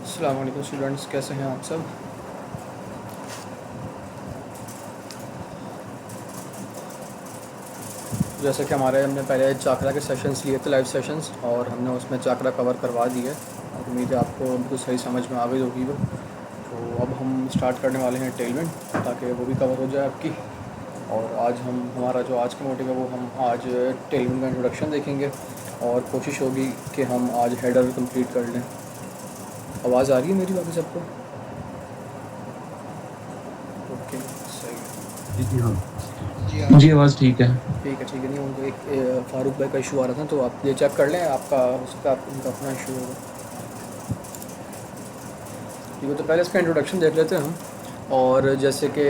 अस्सलाम वालेकुम स्टूडेंट्स, कैसे हैं आप सब। जैसे कि हमने पहले चाकरा के सेशंस लिए थे, लाइव सेशंस, और हमने उसमें चाकरा कवर करवा दिए। और उम्मीद है आपको बिल्कुल सही समझ में आ गई होगी वो। तो अब हम स्टार्ट करने वाले हैं टेलविंड, ताकि वो भी कवर हो जाए आपकी। और आज हमारा जो आज का मोटिव है वो हम आज टेलविंड का इंट्रोडक्शन देखेंगे, और कोशिश होगी कि हम आज हेडर कंप्लीट कर लें। आवाज़ आ रही है मेरी बाकी सबको? ओके, सही है। जी हाँ। जी हाँ। जी आवाज़ ठीक है। ठीक है। नहीं, उनको एक फ़ारूक भाई का इशू आ रहा था, तो आप ये चेक कर लें, आपका उसका उनका अपना इशू होगा। ठीक है, तो पहले इसका इंट्रोडक्शन देख लेते हैं हम। और जैसे कि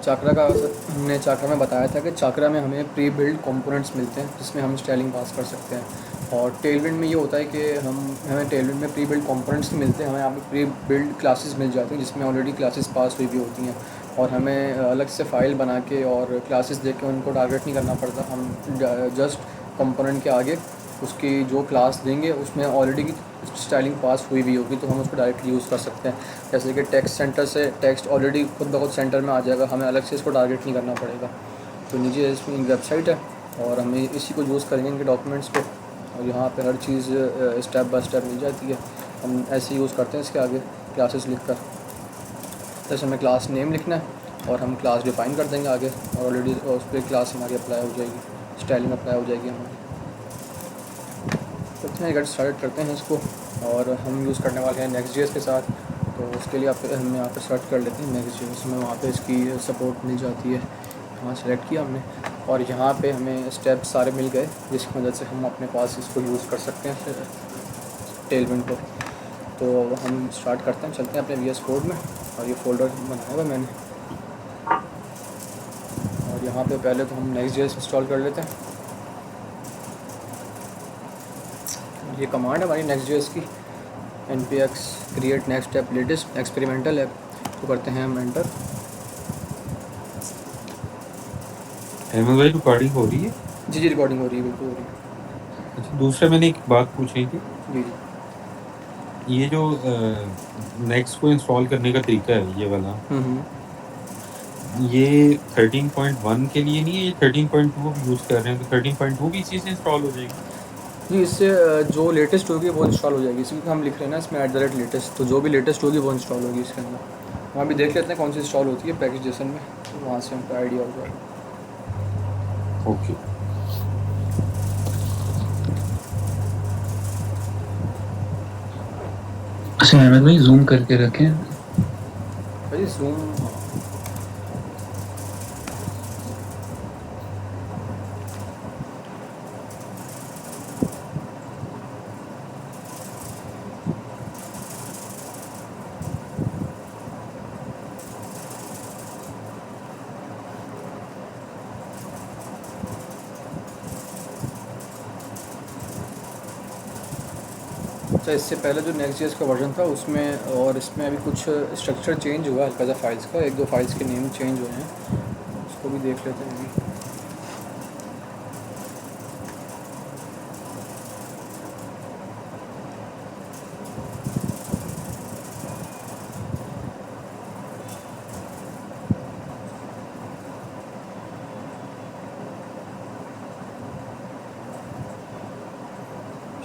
चाकरा का हमने चाकरा में बताया था कि चाकरा में हमें प्री बिल्ड कंपोनेंट्स मिलते हैं जिसमें हम स्टाइलिंग पास कर सकते हैं। और टेलविंड में ये होता है कि हमें टेलविंड में प्री बिल्ड कंपोनेंट्स नहीं मिलते, हमें यहाँ पे प्री बिल्ड क्लासेस मिल जाती हैं जिसमें ऑलरेडी क्लासेस पास हुई भी होती हैं। और हमें अलग से फ़ाइल बना के और क्लासेस दे के उनको टारगेट नहीं करना पड़ता। हम जस्ट कंपोनेंट के आगे उसकी जो क्लास देंगे उसमें ऑलरेडी स्टाइलिंग पास हुई भी होगी, तो हम उसको डायरेक्टली यूज़ कर सकते हैं। जैसे कि टेक्स्ट सेंटर से टेक्स्ट ऑलरेडी खुद ब खुद सेंटर में आ जाएगा, हमें अलग से इसको टारगेट नहीं करना पड़ेगा। तो नीचे इसमें वेबसाइट है और हम इसी को यूज़ करेंगे इनके डॉक्यूमेंट्स को। और यहाँ पे हर चीज़ स्टेप बाय स्टेप मिल जाती है। हम ऐसे यूज़ करते हैं इसके आगे क्लासेस लिख कर। जैसे हमें क्लास नेम लिखना है और हम क्लास डिफ़ाइन कर देंगे आगे, और ऑलरेडी उस पर क्लास हमारी अप्लाई हो जाएगी, स्टाइलिंग अप्लाई हो जाएगी हमारी। चलते हैं गेट स्टार्ट करते हैं इसको। और हम यूज़ करने वाले हैं नेक्स्ट जेएस के साथ। तो उसके लिए हम यहाँ पे सर्च कर लेते हैं नेक्स्ट जेएस में, वहाँ पे इसकी सपोर्ट मिल जाती है। यहाँ सेलेक्ट किया हमने और यहाँ पे हमें स्टेप सारे मिल गए जिसकी मदद से हम अपने पास इसको यूज़ कर सकते हैं टेलविंड को। तो हम स्टार्ट करते हैं, चलते हैं अपने वीएस कोड में। और ये फ़ोल्डर बनाया हुआ मैंने, और यहाँ पे पहले तो हम नेक्स्ट जेएस इंस्टॉल कर लेते हैं। ये कमांड है हमारी नेक्स्ट जेएस की, npx create next app latest experimental app। तो करते हैं हम एंटर। अहमद भाई रिकॉर्डिंग हो रही है? जी, रिकॉर्डिंग हो रही है, बिल्कुल हो रही है। अच्छा, दूसरा मैंने एक बात पूछनी थी। जी। ये जो नेक्स्ट को इंस्टॉल करने का तरीका है ये वाला, हम्म। ये 13.1 के लिए नहीं है, ये 13.2 अब यूज़ कर रहे हैं, तो 13.2 भी इसी से इंस्टॉल हो जाएगी? जी, इससे जो लेटेस्ट होगी वो इंस्टॉल हो जाएगी। इसमें हम लिख रहे हैं ना इसमें @लेटेस्ट, तो जो भी लेटेस्ट होगी वो इंस्टॉल होगी इसके अंदर। वहाँ भी देख लेते हैं कौन सी इंस्टॉल होती है पैकेज जेसन में, तो वहाँ से हमको आइडिया हो जाएगा। ओके। अच्छा अहमद भाई जूम करके रखें। भाई जूम, अच्छा इससे पहले जो नेक्स्ट जेएस का वर्जन था उसमें और इसमें अभी कुछ स्ट्रक्चर चेंज हुआ है हल्का सा फाइल्स का, एक दो फाइल्स के नेम चेंज हुए हैं, उसको भी देख लेते हैं अभी।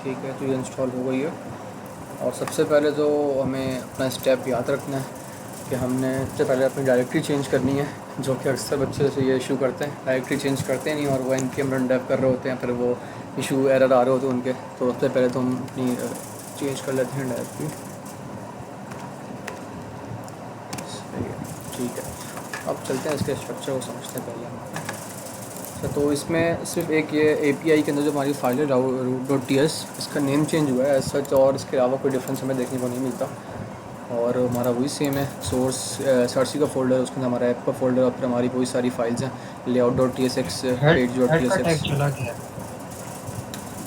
ठीक है, तो ये इंस्टॉल हो गई है। और सबसे पहले तो हमें अपना स्टेप याद रखना है कि हमने सबसे पहले अपनी डायरेक्टरी चेंज करनी है, जो कि अक्सर बच्चे से ये इशू करते हैं, डायरेक्टरी चेंज करते नहीं और वो npm रन डेव कर रहे होते हैं, फिर वो इशू एरर आ रहे होते हैं उनके। तो सबसे पहले तो हम अपनी चेंज कर लेते हैं डायरेक्टरी। सही है, ठीक है। अब चलते हैं इसके स्ट्रक्चर को समझते हैं पहले हम। अच्छा, तो इसमें सिर्फ एक ये API के अंदर जो हमारी फाइल है root.ts, इसका नेम चेंज हुआ है एज सच, और इसके अलावा कोई डिफरेंस हमें देखने को नहीं मिलता। और हमारा वही सेम है, सोर्स SRC का फ़ोल्डर, उसके अंदर हमारा ऐप का फ़ोल्डर, और फिर हमारी वही सारी फाइल्स हैं, layout.tsx, हेड हेड का टैग page.tsx। चला गया।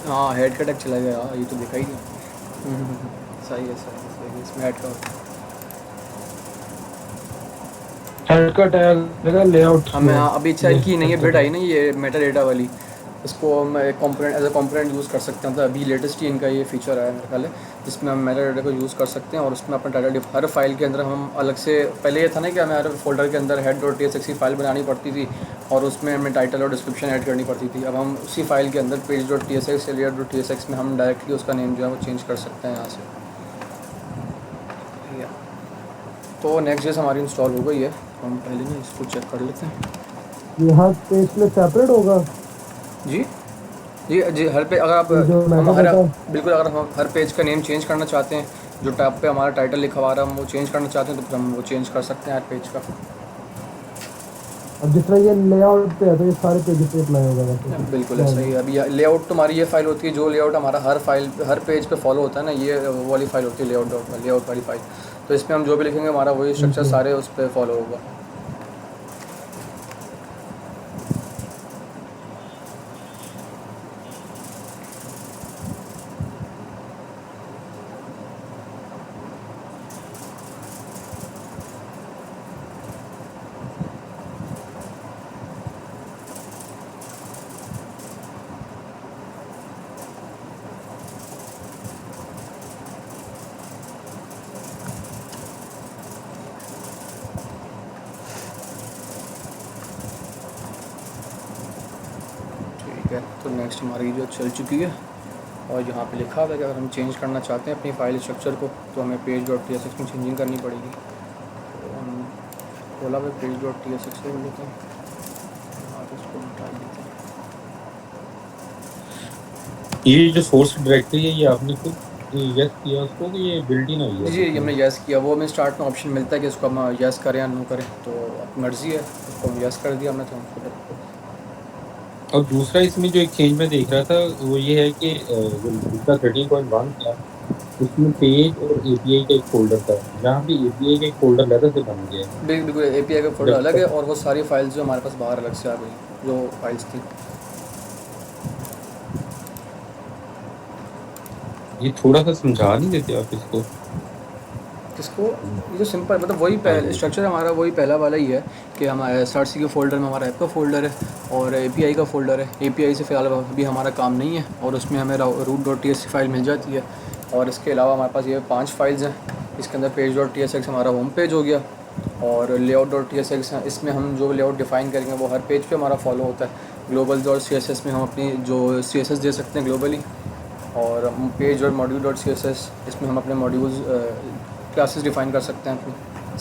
हाँ, हेड का टैग चला गया, हाँ, ये तो देखा ही नहीं। सही है, इसमें हेड का हेड का टैग लगा लेआउट हमें में। अभी चेक की नहीं है, बिट आई ना ये मेटा डेटा वाली, इसको हम component as a component use कर सकते हैं। मतलब अभी लेटेस्ट ही इनका ये फीचर आया है मेरे ख्याल है। जिसमें हम मेटा डाटा को यूज़ कर सकते हैं और उसमें अपना डाटा हर फाइल के अंदर हम अलग से, पहले ये था ना कि हमें हर फोल्डर के अंदर head.tsx की फ़ाइल बनानी पड़ती थी और उसमें हमें टाइटल और डिस्क्रिप्शन ऐड करनी पड़ती थी। अब हम उसी फाइल के अंदर page.tsx या layout.tsx में हम डायरेक्टली उसका नेम जो है वो चेंज कर सकते हैं यहाँ से। ठीक है, तो नेक्स्ट जैसे हमारी इंस्टॉल हो गई है, हम पहले ना इसको चेक कर लेते हैं। ये हर पेज में सेपरेट होगा जी जी जी, हर पे अगर आप ये जो हम मेटा हर डाटा बिल्कुल, अगर हम हर पेज का नेम चेंज करना चाहते हैं, जो टैब पे हमारा टाइटल लिखा हुआ है हम वो चेंज करना चाहते हैं, तो फिर हम वो चेंज कर सकते हैं हर पेज का। अब जिस तरह ये लेआउट पे है तो ये सारे पेज पे अप्लाई होगा वैसे। बिल्कुल ऐसा ही है। अभी लेआउट तुम्हारी ये फाइल होती है, जो लेआउट हमारा हर पेज पे फॉलो होता है ना, ये वो वाली फाइल होती है लेआउट वाली फाइल। तो इसमें हम जो भी लिखेंगे हमारा वही स्ट्रक्चर सारे उस पर फॉलो होगा। ठीक है, तो नेक्स्ट हमारी जो चल चुकी है और यहाँ पे लिखा हुआ है कि अगर हम चेंज करना चाहते हैं अपनी फाइल स्ट्रक्चर को तो हमें page.tsx में चेंजिंग करनी पड़ेगी। तो हम खोला हुआ page.tsx से लेते हैं और इसको निकाल देते हैं। ये जो सोर्स डायरेक्टरी है ये आपने खुद यस किया उसको कि ये बिल्ट इन हुई है? जी ये हमने यस किया, वो हमें स्टार्ट में ऑप्शन मिलता है कि इसको हम यस करें या नो करें, तो अब मर्ज़ी है, उसको हम यस कर दिया हमने तो हमको। और दूसरा इसमें जो एक चेंज मैं देख रहा था वो ये है कि जो दूसरा 13.1 था उसमें पेज और एपीआई का एक फोल्डर था, जहाँ पे एपीआई का एक फोल्डर अलग से बन गया है। बिल्कुल API का फोल्डर अलग है और वो सारी फाइल्स जो हमारे पास बाहर अलग से आ गई, जो फाइल्स थी। ये थोड़ा सा समझा नहीं देते आप इसको? किसको? ये जो सिंपल मतलब वही पहले स्ट्रक्चर हमारा वही पहला वाला ही है कि हमारे सर्च के फोल्डर में हमारा ऐप का फोल्डर है और API का फोल्डर है। API से फ़िलहाल अभी हमारा काम नहीं है और उसमें हमें root.tsc फाइल मिल जाती है और इसके अलावा हमारे पास ये 5 फाइल्स हैं। इसके अंदर page.tsx हमारा होम पेज हो गया और layout.tsx है, इसमें हम जो लेआउट डिफ़ाइन करेंगे वो हर पेज पे हमारा फॉलो होता है। global.css में हम अपनी जो CSS दे सकते हैं ग्लोबली, और पेज और module.css इसमें हम अपने मॉड्यूल्स क्लासेस डिफ़ाइन कर सकते हैं अपनी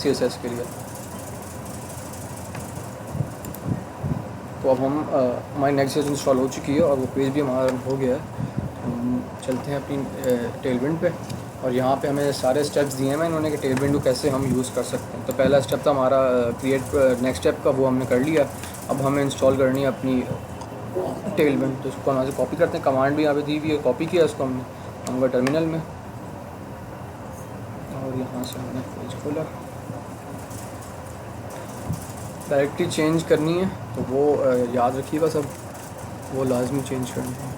CSS के लिए। तो अब हम हमारी नेक्स्ट चीज़ इंस्टॉल हो चुकी है और वो पेज भी हमारा रन हो गया है। हम चलते हैं अपनी टेलविंड पे और यहाँ पे हमें सारे स्टेप्स दिए हैं इन्होंने कि टेलविंड को कैसे हम यूज़ कर सकते हैं। तो पहला स्टेप था हमारा नेक्स्ट स्टेप का, वो हमने कर लिया। अब हमें इंस्टॉल करनी है अपनी टेलविंड, तो उसको हम यहाँ से कॉपी करते हैं। कमांड भी यहाँ पे दी हुई है, कॉपी किया इसको हमने, हम गए टर्मिनल में और यहाँ से हमने पेज खोला। डायरेक्टली चेंज करनी है तो वो याद रखिएगा सब, वो लाजमी चेंज करनी है।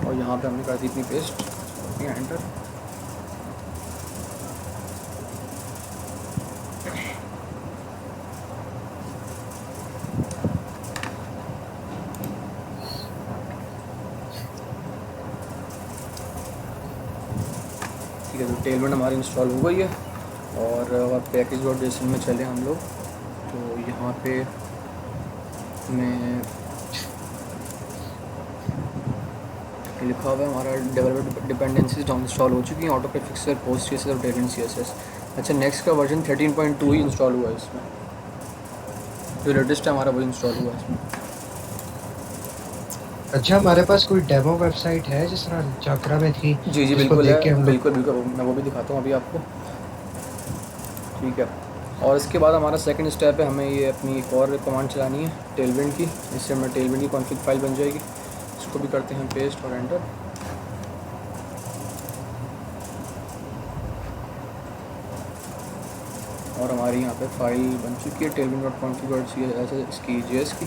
और यहाँ पे हमने कर दी इतनी पेस्ट, एंटर। ठीक है, तो टेलविंड हमारी इंस्टॉल हो गई है और अब पैकेज.json में चले हम लोग। तो यहाँ पे हमें लिखा हुआ है हमारा डेवलपर डिपेंडेंसीज डाउन इंस्टॉल हो चुकी हैं, ऑटो प्रीफिक्सर, पोस्ट CSS और टेलविंड CSS। अच्छा, नेक्स्ट का वर्जन 13.2 ही इंस्टॉल हुआ है इसमें, जो लेटेस्ट है हमारा वही इंस्टॉल हुआ है इसमें। अच्छा, हमारे पास कोई डेमो वेबसाइट है जिस तरह चाकरा में थी? जी जिसको बिल्कुल देख के है, हम लोग बिल्कुल मैं वो भी दिखाता हूँ अभी आपको। ठीक है, और इसके बाद हमारा सेकंड स्टेप है, हमें ये अपनी एक और कमांड चलानी है टेलविंड की, इससे हमें टेलविंड की कॉन्फ़िग फाइल बन जाएगी। इसको भी करते हैं पेस्ट और एंटर। और हमारी यहाँ पे फाइल बन चुकी है tailwind.config.css इसकी JS की।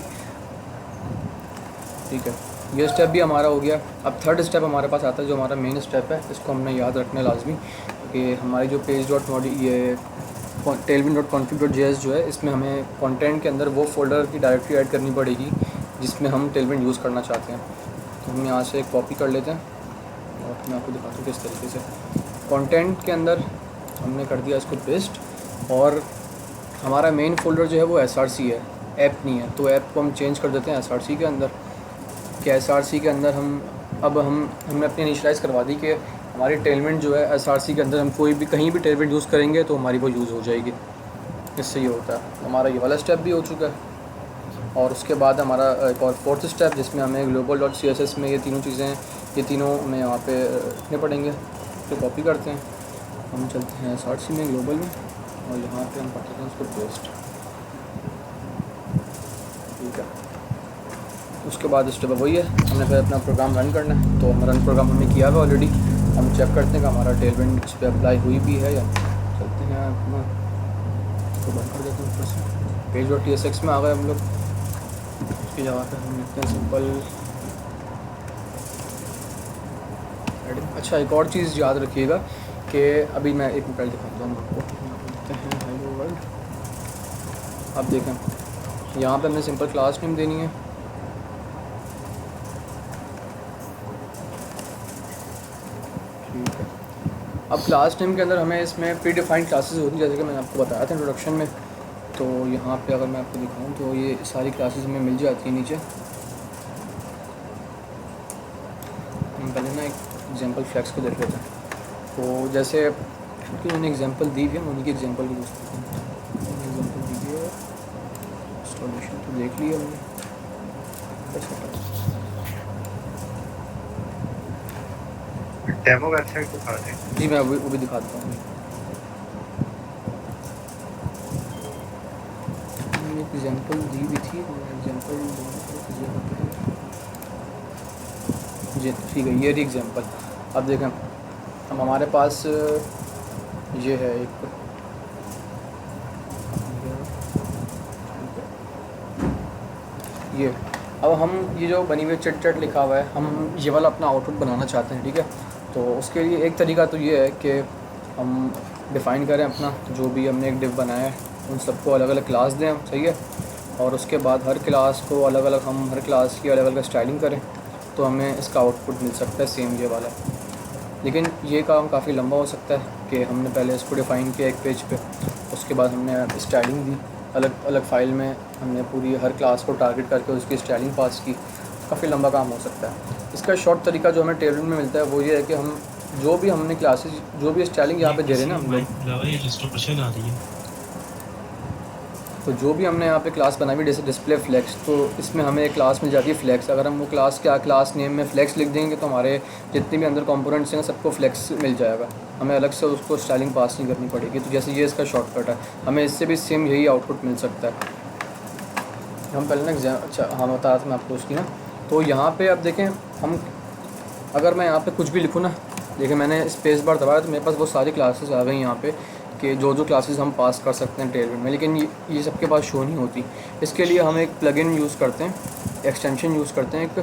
ठीक है, ये स्टेप भी हमारा हो गया। अब थर्ड स्टेप हमारे पास आता है जो हमारा मेन स्टेप है, इसको हमने याद रखना लाजमी कि हमारी जो ये tailwind.config.js जो है, इसमें हमें कंटेंट के अंदर वो फोल्डर की डायरेक्टरी ऐड करनी पड़ेगी जिसमें हम टेलविंड यूज़ करना चाहते हैं। तो हम यहाँ से कॉपी कर लेते हैं और मैं आपको दिखाता हूँ किस तरीके से। कंटेंट के अंदर हमने कर दिया इसको पेस्ट, और हमारा मेन फोल्डर जो है वो SRC है, ऐप नहीं है। तो ऐप को हम चेंज कर देते हैं SRC के अंदर, कि SRC के अंदर हमने अपनी इनिशलाइज़ करवा दी कि हमारी टेलमेंट जो है SRC के अंदर हम कोई भी कहीं भी टेलमेंट यूज़ करेंगे तो हमारी वो यूज़ हो जाएगी। इससे ये होता है। हमारा ये वाला स्टेप भी हो चुका है, और उसके बाद हमारा एक और फोर्थ स्टेप जिसमें हमें global.css में ये तीनों चीज़ें, ये तीनों हमें यहाँ पे रखने पड़ेंगे। तो कॉपी करते हैं, हम चलते हैं SRC में, ग्लोबल में, और यहाँ पे हम करते हैं उसको पेस्ट। ठीक है, उसके बाद स्टेप वही है, हमने फिर अपना प्रोग्राम रन करना है। तो हम रन प्रोग्राम हमने किया हुआ ऑलरेडी, हम चेक करते हैं कि हमारा टेलमेंट इस पर अप्लाई हुई भी है या। चलते हैं अपना, इसको बंद कर देते हैं ऊपर से। page.tsx में आ गए हम लोग। उसकी जगह पर हम लिखते हैं सिंपल हेडिंग। अच्छा, एक और चीज़ याद रखिएगा कि अभी मैं एक मिनट दिखाता हूँ आपको। लिखते हैं हेलो वर्ल्ड। अब देखें यहाँ पे हमने सिंपल क्लास नेम देनी है। ठीक है, अब क्लास नेम के अंदर हमें इसमें प्री डिफाइंड क्लासेस होती हैं, जैसे कि मैंने आपको बताया था इंट्रोडक्शन में। तो यहाँ पे अगर मैं आपको दिखाऊँ तो ये सारी क्लासेस हमें मिल जाती हैं नीचे। हम पहले ना एक एग्जांपल फ्लैक्स को देख लेते हैं। तो जैसे क्योंकि मैंने एग्जांपल दी हुई है, उन्हीं की एग्जांपल को यूज़ करते हैं। एग्जांपल दी हुई है, इंस्टॉलेशन तो देख लिया हमने। डेमो वेबसाइट दिखा दें। जी, मैं वो भी दिखा देता हूँ। एक एग्जांपल दी हुई थी, एग्जांपल जी ठीक है, ये रही एग्जांपल। अब देखें, अब हमारे पास ये है एक, ये अब हम ये जो बनी हुई चिट चट लिखा हुआ है, हम ये वाला अपना आउटपुट बनाना चाहते हैं। ठीक है, तो उसके लिए एक तरीका तो ये है कि हम डिफ़ाइन करें अपना जो भी हमने एक डिव बनाया है, उन सबको अलग अलग क्लास दें हम, सही है। और उसके बाद हर क्लास को अलग अलग, हम हर क्लास की अलग अलग स्टाइलिंग करें, तो हमें इसका आउटपुट मिल सकता है सेम ये वाला। लेकिन ये काम काफ़ी लंबा हो सकता है कि हमने पहले इसको डिफ़ाइन किया एक पेज पे, उसके बाद हमने स्टाइलिंग दी अलग अलग फ़ाइल में, हमने पूरी हर क्लास को टारगेट करके उसकी स्टाइलिंग पास की। काफ़ी लंबा काम हो सकता है। इसका शॉर्ट तरीका जो हमें टेलमेंट में मिलता है वो ये है कि हम जो भी हमने क्लासेस, जो भी स्टाइलिंग यहाँ पे दे रहे हैं ना हम लोग, ये डिस्टॉर्शन आ रही है। तो जो भी हमने यहाँ पे क्लास बनाई हुई जैसे डिस्प्ले फ्लेक्स, तो इसमें हमें एक क्लास मिल जाती है फ्लेक्स। अगर हम वो क्लास क्या क्लास नेम में फ्लेक्स लिख देंगे तो हमारे जितने भी अंदर कंपोनेंट्स हैं सबको फ्लेक्स मिल जाएगा, हमें अलग से उसको स्टाइलिंग पास नहीं करनी पड़ेगी। तो जैसे ये इसका शॉर्टकट है, हमें इससे भी सेम यही आउटपुट मिल सकता है। हम पहले ना अच्छा हाँ बता रहा था मैं आपको उसकी ना। तो यहाँ पर अब देखें, हम अगर मैं यहाँ पर कुछ भी लिखूँ ना, देखिए मैंने स्पेस बार दबाया तो मेरे पास वो सारी क्लासेस आ गई यहाँ पे कि जो क्लासेस हम पास कर सकते हैं टेलमेंट में, लेकिन ये सबके पास शो नहीं होती। इसके लिए हम एक प्लगइन यूज़ करते हैं, एक्सटेंशन यूज़ करते हैं एक,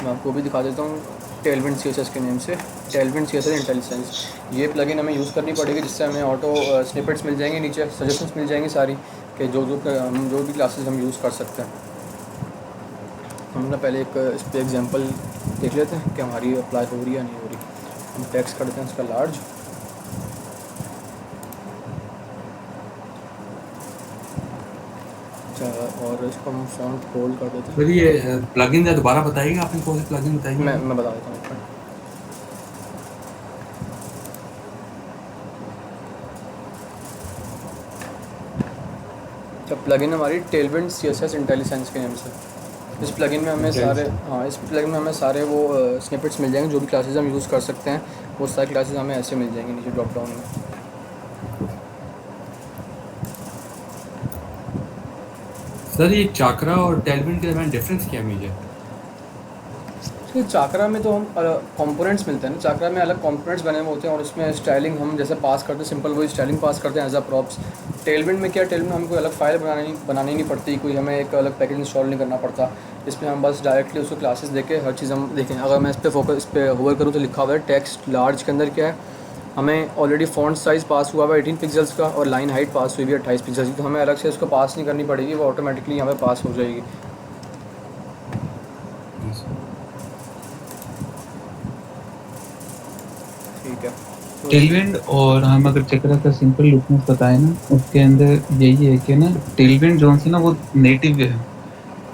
मैं आपको भी दिखा देता हूँ टेलमेंट CSS के नेम से, टेलमेंट CSS इंटेलिजेंस। ये प्लगइन हमें यूज़ करनी पड़ेगी, जिससे हमें ऑटो स्निपेट्स मिल जाएंगे, नीचे सजेशंस मिल जाएंगी सारी कि जो भी क्लासेस हम यूज़ कर सकते हैं। हम ना पहले एक इस पर एग्जाम्पल देख लेते हैं कि हमारी अप्लाई हो रही है या नहीं हो रही। हम टेक्स्ट करते हैं इसका लार्ज, और इसको हम फॉन्ट बोल्ड कर देते हैं। फिर ये प्लगइन है, दोबारा बताइएगा आपने कौन सी प्लगइन बताई? मैं बता देता हूँ आपको। जब प्लगइन हमारी टेलमेंट CSS इंटेलिजेंस के नेम से, इस प्लगइन में हमें इस प्लगइन में हमें सारे वो स्निपेट्स मिल जाएंगे, जो भी क्लासेस हम यूज़ कर सकते हैं वो सारी क्लासेस हमें ऐसे मिल जाएंगी नीचे ड्रॉप डाउन में। सर ये चाकरा और टेलमेंट के दरमियान डिफरेंस क्या है मुझे? तो चाकरा में तो हम कंपोनेंट्स मिलते हैं ना, चाकरा में अलग कंपोनेंट्स बने हुए होते हैं और उसमें स्टाइलिंग हम जैसे पास करते हैं, सिंपल वही स्टाइलिंग पास करते हैं एज अ प्रॉप्स। टेलमेंट में क्या, टेलमेंट में हमें कोई अलग फाइल बनानी नहीं पड़ती, कोई हमें एक अलग पैकेज इंस्टॉल नहीं करना पड़ता। इसमें हम बस डायरेक्टली उसको क्लासेस देके हर चीज़ हम देखें। अगर मैं इस पर होवर करूँ तो लिखा हुआ है टेक्स्ट लार्ज के अंदर क्या है, हमें ऑलरेडी फ़ॉन्ट साइज़ पास हुआ हुआ है 18 पिक्सल्स का, और लाइन हाइट पास हुई है 28 पिक्सल्स की, तो हमें अलग से उसको पास नहीं करनी पड़ेगी, वो ऑटोमेटिकली यहाँ पे पास हो जाएगी। ठीक है। तो टेलविंड और हम अगर चक्रा का सिंपल लुक में बताएं ना, उसके अंदर यही है कि ना टेलविंड जो है ना वो नेटिव है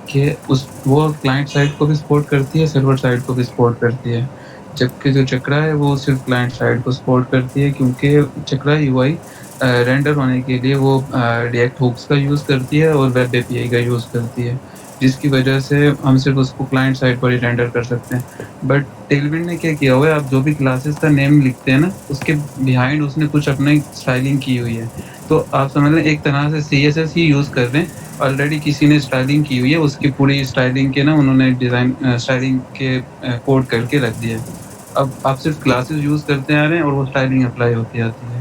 कि उस वो क्लाइंट साइड को भी सपोर्ट करती है, सर्वर साइड को भी सपोर्ट करती है। जबकि जो चक्रा है वो सिर्फ क्लाइंट साइड को सपोर्ट करती है, क्योंकि चक्रा यूआई रेंडर होने के लिए वो रिएक्ट हुक्स का यूज़ करती है और वेब एपीआई का यूज़ करती है, जिसकी वजह से हम सिर्फ उसको क्लाइंट साइड पर ही रेंडर कर सकते हैं। बट टेलविंड ने क्या किया हुआ है, आप जो भी क्लासेस का नेम लिखते हैं ना, उसके बिहाइंड उसने कुछ अपनी स्टाइलिंग की हुई है। तो आप समझ लें एक तरह से सीएसएस ही यूज़ कर रहे हैं, ऑलरेडी किसी ने स्टाइलिंग की हुई है, उसकी पूरी स्टाइलिंग के ना उन्होंने डिज़ाइन स्टाइलिंग के कोड करके रख दिया है। अब आप सिर्फ क्लासेस यूज़ करते आ रहे हैं और वो स्टाइलिंग अप्लाई होती आती है।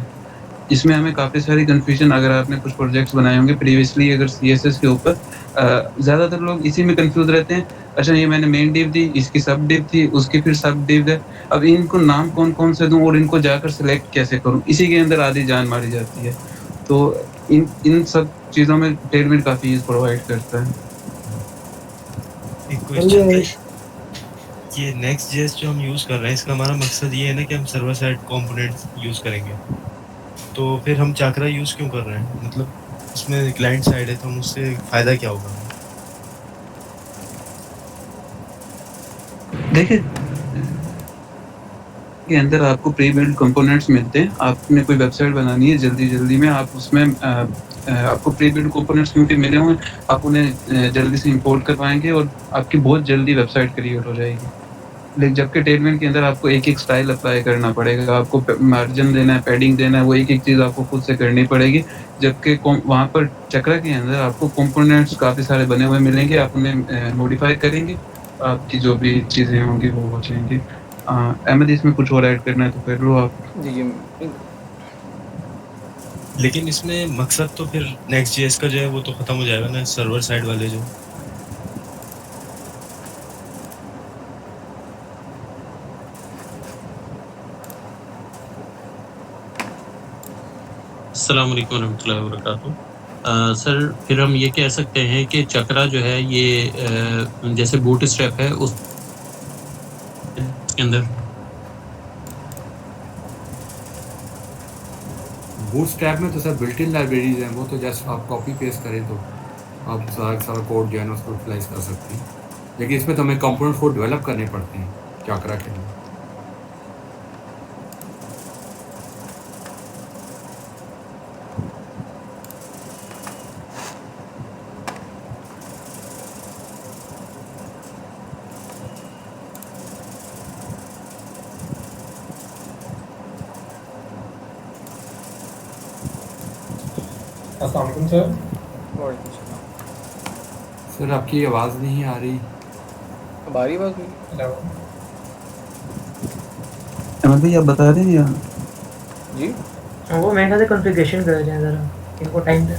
इसमें हमें काफ़ी सारी कन्फ्यूजन, अगर आपने कुछ प्रोजेक्ट्स बनाए होंगे प्रीवियसली अगर सीएसएस के ऊपर, ज़्यादातर लोग इसी में कंफ्यूज रहते हैं। अच्छा ये मैंने मेन डिव दी, इसकी सब डिव थी, उसकी फिर सब डिव है, अब इनको नाम कौन-कौन से दूँ और इनको जाकर सेलेक्ट कैसे करूँ? इसी के अंदर आधी जान मारी जाती है। तो इन इन सब चीज़ों में टेलविंड काफ़ी ईज़ प्रोवाइड करता है। एक क्वेश्चन था, ये नेक्स्ट जेएस जो हम यूज़ कर रहे हैं, इसका हमारा मकसद ये है ना कि हम सर्वर साइड कंपोनेंट्स यूज़ करेंगे, तो फिर हम चाकरा यूज़ क्यों कर रहे हैं? मतलब इसमें क्लाइंट साइड है तो हम उससे फ़ायदा क्या होगा? देखिए के अंदर आपको प्री बिल्ड कंपोनेंट्स मिलते हैं। आपने कोई वेबसाइट बनानी है जल्दी में, आप उसमें आपको प्री बिल्ड कंपोनेंट्स क्योंकि मिले हुए हैं, आप उन्हें जल्दी से इंपोर्ट कर पाएंगे और आपकी बहुत जल्दी वेबसाइट क्रिएट हो जाएगी। लेकिन जबकि टेलविंड के अंदर आपको एक स्टाइल अप्लाई करना पड़ेगा, आपको मार्जिन देना है, पैडिंग देना है, वो एक चीज़ आपको खुद से करनी पड़ेगी। जबकि वहाँ पर चक्रा के अंदर आपको कंपोनेंट्स काफ़ी सारे बने हुए मिलेंगे, आप उन्हें मॉडिफाई करेंगे, आपकी जो भी चीज़ें होंगी वो हो जाएंगी। अहमद इसमें कुछ और ऐड करना है तो कर लो आप। जी। लेकिन इसमें मकसद तो फिर नेक्स्ट जेएस का जो है वो तो ख़त्म हो जाएगा ना, सर्वर साइड वाले जो। अस्सलाम वालेकुम रहमतुल्लाहि व बरकातुहू। सर फिर हम ये कह सकते हैं कि चक्रा जो है ये जैसे बूट स्ट्रैप है उसके अंदर बूटस्ट्रैप में तो सर बिल्ट इन लाइब्रेरीज हैं, वो तो जस्ट आप कॉपी पेस्ट करें तो आप सारा कोड जो है ना उसको यूटिलाइज कर सकते हैं। लेकिन इसमें तो हमें कंपोनेंट कोड डेवलप करने पड़ते हैं चाकरा के लिए। अस्सलाम वालेकुम सर। वालेकुम सलाम। सर आपकी आवाज़ नहीं आ रही। अब आ रही बात नहीं? हेलो। अहमद भाई आप बता रहे हैं या जी वो मेरे ख्याल से कॉन्फ़िगरेशन कर रहे हैं ज़रा, इनको टाइम दे।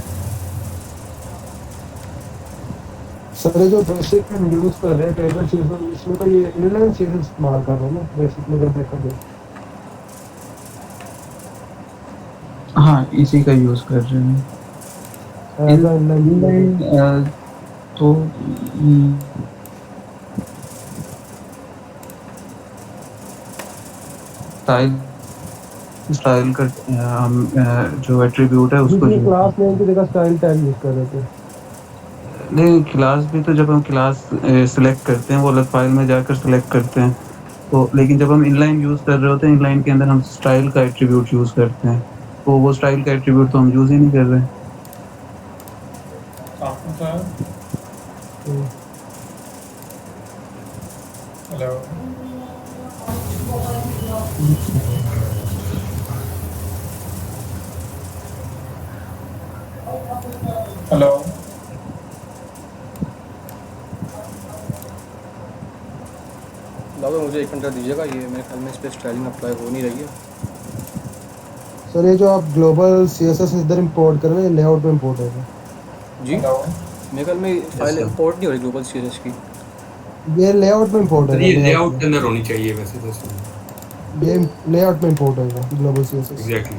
सर ये जो बेसिक हम यूज़ कर रहे हैं टेबल सीरीज, इसमें तो ये इनलाइन सीरीज इस्तेमाल कर रहे हैं ना बेसिक में, अगर देखा जाए। हाँ इसी का यूज़ कर रहे हैं। इनलाइन तो स्टाइल का हम जो एट्रीब्यूट है उसको क्लास नेम की जगह स्टाइल टैग यूज़ कर रहे थे। नहीं, क्लास भी तो जब हम क्लास सिलेक्ट करते हैं वो अलग फाइल में जाकर सिलेक्ट करते हैं, तो लेकिन जब हम इनलाइन यूज़ कर रहे होते हैं, इनलाइन के अंदर हम स्टाइल का एट्रीब्यूट यूज़ करते हैं, तो वो स्टाइल का एट्रीब्यूट तो हम यूज़ ही नहीं कर रहे हैं। हेलो। हेलो। दादा मुझे 1 घंटा दीजिएगा, ये मेरे ख्याल में इस पर स्टाइलिंग अप्लाई हो नहीं रही है। सर ये जो आप ग्लोबल सीएसएस इधर इंपोर्ट कर रहे हैं, लेआउट में इंपोर्ट होगा। जी मेरे ख्याल में फाइल इंपोर्ट नहीं हो रही ग्लोबल सीएसएस की। ये लेआउट में इंपोर्ट सर है, ये लेआउट के अंदर होनी चाहिए वैसे तो सर। ये लेआउट में इंपोर्ट होगा ग्लोबल सीएसएस। एग्जैक्टली,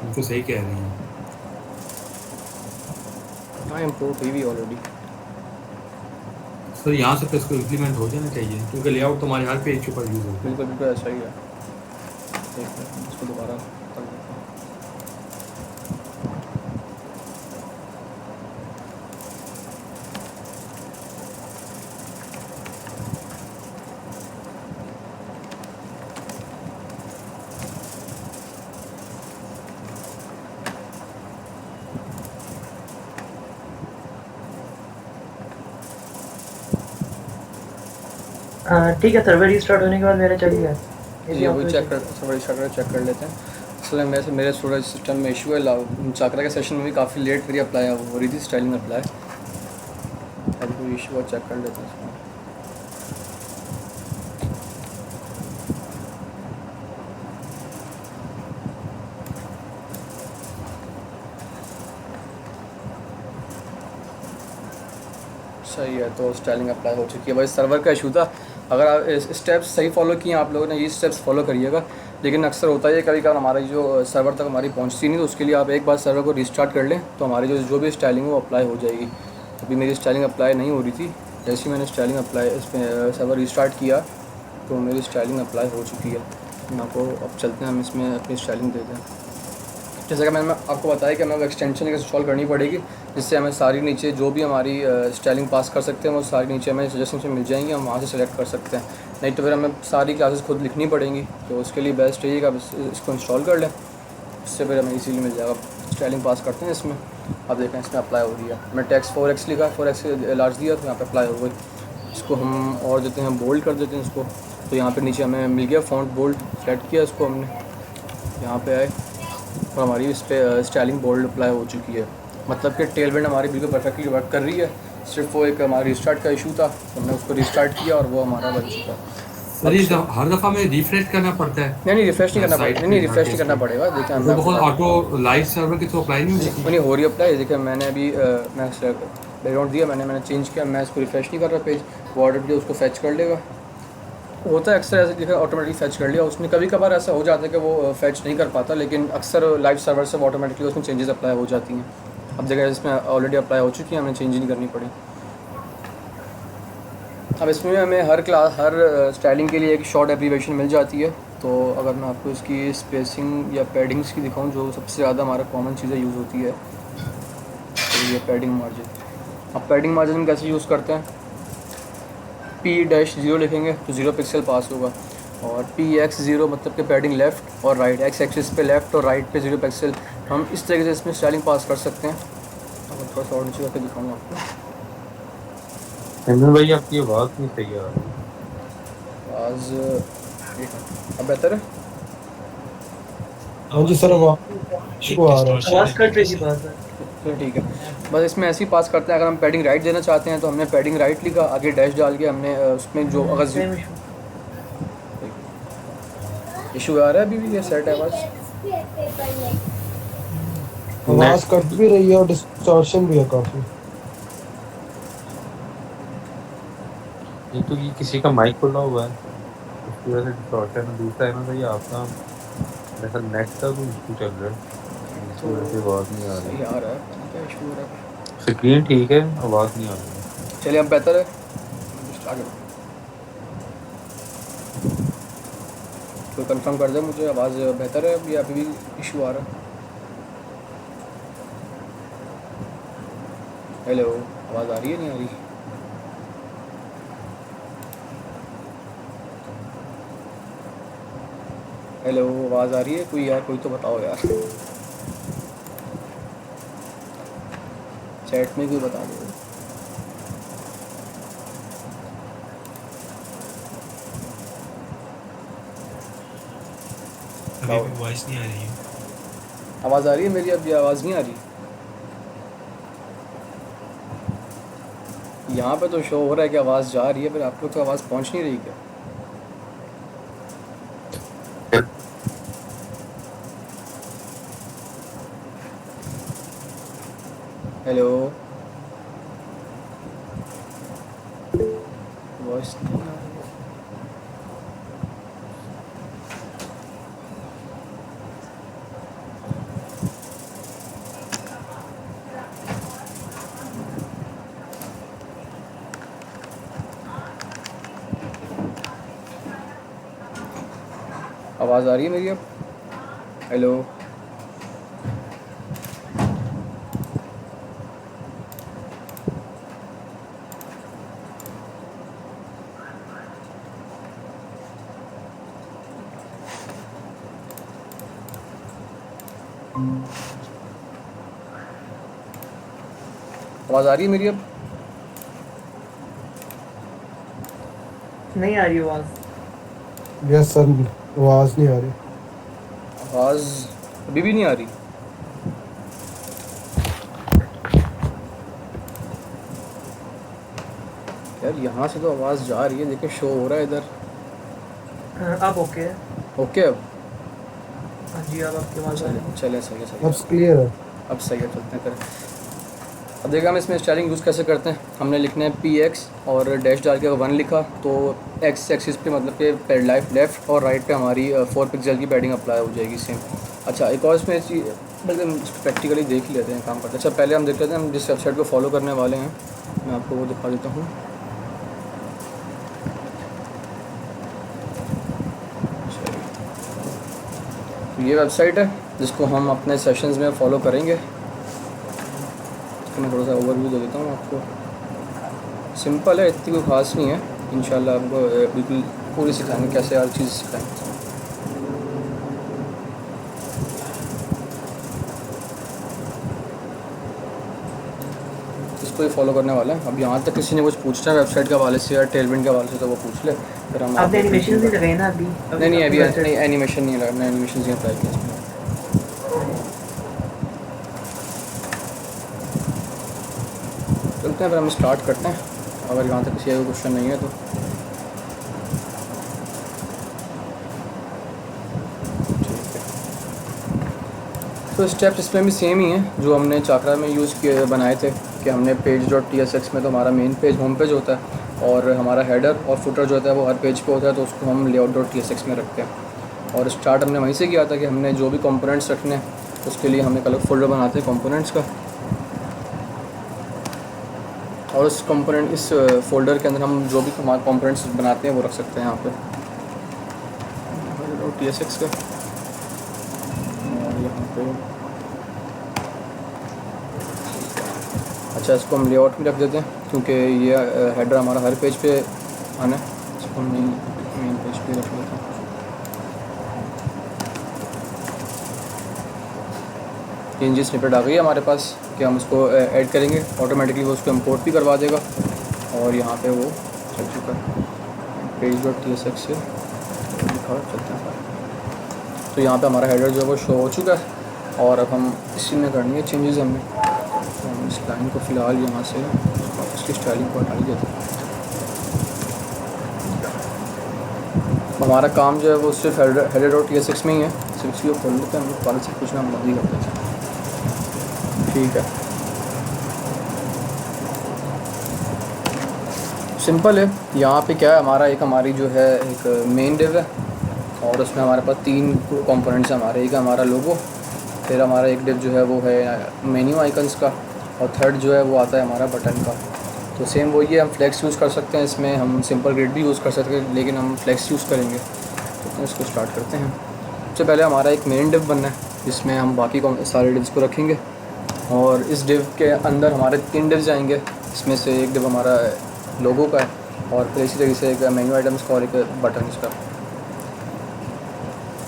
बिल्कुल सही कह रही हैं। हाँ इंपोर्ट हुई भी ऑलरेडी। सर यहाँ से तो इसको इम्प्लीमेंट हो जाना चाहिए, क्योंकि लेआउट तो हमारे हर पेज के ऊपर यूज़ होता है। बिल्कुल बिल्कुल ऐसा ही है। देख लेते हैं, इसको दोबारा कर देते हैं। ठीक है, सर्वर रीस्टार्ट होने के बाद मेरा चल गया। ये वही चेक कर चेक कर लेते हैं। असल में मेरे स्टोरेज सिस्टम में इशू है। चाकरा के सेशन में भी काफ़ी लेट मेरी अप्लाई हो रही थी, स्टाइलिंग अप्लाई। अभी कोई इशू है, चेक कर लेते हैं इसमें। सही है, तो स्टाइलिंग अप्लाई हो चुकी है। भाई सर्वर का इशू था। अगर आप स्टेप्स सही फॉलो किए आप लोगों ने, ये स्टेप्स फॉलो करिएगा। लेकिन अक्सर होता है कभी कभार हमारी जो सर्वर तक हमारी पहुंचती नहीं, तो उसके लिए आप एक बार सर्वर को रिस्टार्ट कर लें, तो हमारी जो भी स्टाइलिंग है वो अप्लाई हो जाएगी। अभी मेरी स्टाइलिंग अप्लाई नहीं हो रही थी, जैसे ही मैंने स्टाइलिंग अप्लाई इसमें सर्वर रिस्टार्ट किया तो मेरी स्टाइलिंग अप्लाई हो चुकी है। आपको अब चलते हैं, हम इसमें अपनी स्टाइलिंग देते हैं। जैसा कि मैंने आपको बताया कि हमें वो एक्सटेंशन इंस्टॉल करनी पड़ेगी, जिससे हमें सारी नीचे जो भी हमारी स्टाइलिंग पास कर सकते हैं वो सारी नीचे हमें सजेशन से मिल जाएंगी, हम वहाँ से सेलेक्ट कर सकते हैं। नहीं तो फिर हमें सारी क्लासेस खुद लिखनी पड़ेंगी, तो उसके लिए बेस्ट है कि आप इसको इंस्टॉल कर लें, इससे फिर हमें इजीली मिल जाएगा। स्टाइलिंग पास करते हैं इसमें, आप देखें इसमें अप्लाई हो रही है। मैं टेक्स्ट 4x लिखा, 4x लार्ज दिया तो यहाँ पर अप्लाई हो गई। इसको हम और देते हैं, बोल्ड कर देते हैं इसको, तो यहाँ पर नीचे हमें मिल गया फ़ॉन्ट बोल्ड। सेलेक्ट किया इसको हमने, यहाँ पे आए और हमारी इस पर स्टाइलिंग बोल्ड अप्लाई हो चुकी है। मतलब कि टेलविंड हमारी बिल्कुल परफेक्टली वर्क कर रही है। सिर्फ वो एक हमारा रिस्टार्ट का इशू था, तो हमने उसको रिस्टार्ट किया और वो हमारा बन चुका है। हर दफ़ा में रिफ्रेश करना पड़ता है? नहीं रिफ्रेश नहीं करना पड़ेगा, नहीं रिफ्रेश नहीं करना पड़ेगा। देखिए तो बहुत ऑटो लाइव सर्वर की तो अप्लाई नहीं नहीं हो रही अप्लाई। देखिए मैंने अभी मैं बैकग्राउंड दिया, मैंने चेंज किया, मैं इसको रिफ्रेश नहीं कर रहा पेज, वो ऑर्डर दिया उसको फैच कर लेगा। होता है अक्सर ऐसे, देखा ऑटोमेटिकली फैच कर लिया उसने। कभी कभार ऐसा हो जाता है कि वो फैच नहीं कर पाता, लेकिन अक्सर लाइव सर्वर से ऑटोमेटिकली उसमें चेंजेस अप्लाई हो जाती हैं। अब जगह इसमें ऑलरेडी अप्लाई हो चुकी है, हमें चेंज नहीं करनी पड़ी। अब इसमें हमें हर स्टाइलिंग के लिए एक शॉर्ट एब्रीवेशन मिल जाती है। तो अगर मैं आपको इसकी स्पेसिंग या पैडिंग्स की दिखाऊं, जो सबसे ज़्यादा हमारा कॉमन चीज़ें यूज़ होती है, तो ये पैडिंग मार्जिन। अब पैडिंग मार्जिन हम कैसे यूज़ करते हैं, P-0 लिखेंगे तो 0 पिक्सल पास होगा, और PX0 मतलब कि पैडिंग लेफ़्ट और राइट, एक्स एक्सिस पे लेफ़्ट और राइट पे 0 पिक्सल। हम इस तरीके से इसमें स्टाइलिंग पास कर सकते हैं। अब थोड़ा सा और नीचे करके दिखाऊंगा आपको। हेमंत भाई आपकी आवाज़ नहीं सही आ रही। आवाज़ अब बेहतर है? हाँ जी सर, आवाज़ कट रही थी बात। तो ठीक है, बस इसमें ऐसे ही पास करते हैं। अगर हम पैडिंग राइट देना चाहते हैं तो हमने पैडिंग राइट लिखा, आगे डैश डाल के हमने उसमें जो अगर इशू आ रहा है अभी भी, ये सेट है आवाज़ कट भी रही है और डिस्टॉर्शन भी है काफ़ी। एक तो ये किसी का माइक खुला हुआ है, उसकी वजह से डिस्टॉर्शन है। दूसरा है ना भाई आपका जैसा नेट का कोई इशू चल रहा है, इसकी वजह से आवाज़ नहीं आ रही। आ रहा है, क्या इशू हो रहा है? स्क्रीन ठीक है, आवाज़ नहीं आ रही है। चलिए अब बेहतर है, आगे तो कंफर्म कर दे मुझे, आवाज़ बेहतर है या अभी भी इशू आ रहा है? हेलो, आवाज़ आ रही है नहीं आ रही? हेलो, आवाज़ आ रही है कोई यार, कोई तो बताओ यार, चैट में कोई बता दो। अभी भी वॉइस नहीं आ रही है। आवाज़ आ रही है मेरी? अब ये आवाज़ नहीं आ रही? यहाँ पे तो शो हो रहा है कि आवाज़ जा रही है, पर आप लोग तो आवाज़ पहुँच नहीं रही क्या? हेलो, वॉइस नहीं आ रही है। आवाज़ आ रही है मेरी अब? हेलो? आवाज़ आ रही है मेरी अब? नहीं आ रही आवाज़। यस सर, आवाज़ नहीं आ रही। आवाज़ अभी भी नहीं आ रही? यार यहाँ से तो आवाज़ जा रही है, देखिए शो हो रहा है इधर। अब ओके है। ओके अब? हाँ जी, अब आपकी आवाज़ आ रही है। चले सही है, सही अब है। क्लियर है। अब सही है, चलते हैं फिर। अब देखिए हम इसमें स्टाइलिंग यूज़ कैसे करते हैं। हमने लिखना है PX और डैश डाल के 1 लिखा तो एक्स एक्सिस पे मतलब कि लेफ़्ट और राइट पे हमारी 4 पिक्सल की पैडिंग अप्लाई हो जाएगी सेम। अच्छा, एक और इसमें चीज़ बल्कि हम प्रैक्टिकली देख लेते हैं काम करते हैं। अच्छा, पहले हम देख लेते हैं हम जिस वेबसाइट को फॉलो करने वाले हैं, मैं आपको वो दिखा देता हूँ। ये वेबसाइट है जिसको हम अपने सेशंस में फॉलो करेंगे। मैं थोड़ा सा ओवरव्यू दे देता हूँ आपको। सिंपल है, इतनी कोई ख़ास नहीं है। इंशाल्लाह आपको बिल्कुल पूरी सिखाएंगे कैसे हर चीज़ सिखाएंगे। इसको ही फॉलो करने वाले हैं। अब यहाँ तक किसी ने कुछ पूछना है वेबसाइट के हवाले से या टेलविंड के हवाले से तो वो पूछ ले, फिर हम आपने एनिमेशन भी लगाए ना अभी? नहीं अभी नहीं, एनिमेशन नहीं लगा, मैं एनिमेशन नहीं अप्लाई किया इसमें। चलते हैं फिर हम स्टार्ट करते हैं, अगर यहाँ तक किसी का क्वेश्चन नहीं है तो। तो स्टेप्स इसमें भी सेम ही हैं जो हमने चाकरा में यूज़ किए बनाए थे कि हमने page.tsx में तो हमारा मेन पेज होम पेज होता है और हमारा हेडर और फुटर जो होता है वो हर पेज पे होता है, तो उसको हम layout.tsx में रखते हैं। और स्टार्ट हमने वहीं से किया था कि हमने जो भी कंपोनेंट्स रखने उसके लिए हम एक अलग फोल्डर बनाते हैं कंपोनेंट्स का, और उस कंपोनेंट इस फोल्डर के अंदर हम जो भी हमारे कंपोनेंट्स बनाते हैं वो रख सकते हैं यहाँ पे TSX का। और यहाँ पे अच्छा, इसको हम लेआउट में रख देते हैं क्योंकि ये हेडर हमारा हर पेज पे आना है। इसको हम मेन पेज पे रख लेते हैं। चेंज स्निपेट आ गई है हमारे पास कि हम उसको ऐड करेंगे, ऑटोमेटिकली वो उसको इंपोर्ट भी करवा देगा और यहाँ पे वो चल चुका है page.tsx से दिखा चलते हैं। तो यहाँ पे हमारा हेडर जो है वो शो हो चुका है और अब हम इसी में करनी है चेंजेस हमने। तो हम इस लाइन को फ़िलहाल यहाँ से इसकी स्टाइलिंग को हटा ही देते हैं। हमारा काम जो है वो सिर्फ header.tsx में ही है, सिर्फ इसी को खोल लेते हैं हम लोग, पहले से कुछ नाम बंद ही कर देते हैं। ठीक है, सिंपल है। यहाँ पे क्या है, हमारा एक हमारी जो है एक मेन डिव है और उसमें हमारे पास 3 कंपोनेंट्स हैं हमारे। एक हमारा लोगो, फिर हमारा एक डिव जो है वो है मेन्यू आइकन्स का, और थर्ड जो है वो आता है हमारा बटन का। तो सेम वही है, हम फ्लेक्स यूज़ कर सकते हैं इसमें, हम सिंपल ग्रिड भी यूज़ कर सकते हैं लेकिन हम फ्लेक्स यूज़ करेंगे। तो इसको स्टार्ट करते हैं। सबसे पहले हमारा एक मेन डिव बनना है जिसमें हम बाकी सारे डिव्स को रखेंगे और इस डिव के अंदर हमारे 3 डिव्स आएंगे। इसमें से एक डिव हमारा लोगो का है और फिर इसी तरीके से एक मेन्यू आइटम्स का और एक बटन्स का।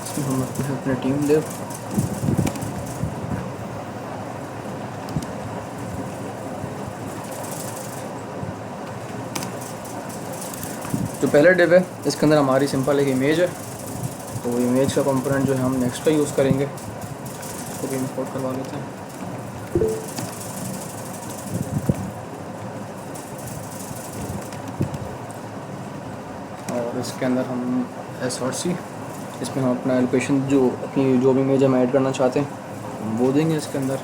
इसमें हम रखते हैं अपने टीम डिव। जो पहला डिव है इसके अंदर हमारी सिंपल एक इमेज है, तो इमेज का कंपोनेंट जो है हम नेक्स्ट का यूज़ करेंगे। इसको भी इंपोर्ट करवा लेते हैं। और इसके अंदर हम SRC, इसमें हम अपना लोकेशन जो अपनी जो भी इमेज हम ऐड करना चाहते हैं वो देंगे इसके अंदर।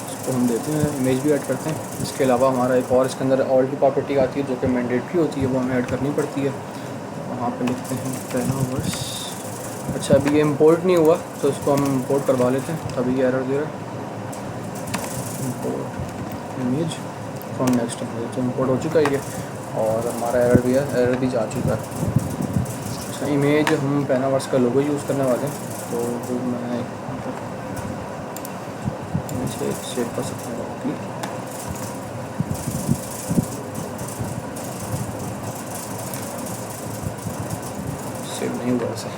इसको हम देते हैं, इमेज भी ऐड करते हैं। इसके अलावा हमारा एक और इसके अंदर और भी प्रॉपर्टी आती है जो कि मैंडेटरी होती है, वो हमें ऐड करनी पड़ती है। वहाँ पे लिखते हैं पहला वर्स। अच्छा, अभी ये इंपोर्ट नहीं हुआ तो इसको हम इंपोर्ट करवा लेते हैं, तभी ये एरर दे रहा है। इंपोर्ट इमेज फ्रॉम नेक्स्ट, तो इंपोर्ट हो चुका है ये। और हमारा एरर भी है, एरर भी जा चुका है। अच्छा, इमेज हम पैनावर्स का लोगो यूज़ करने वाले हैं, तो वो मैं इमेज सेव कर सकता हूँ डायरेक्टली। सेव नहीं हुआ ऐसे,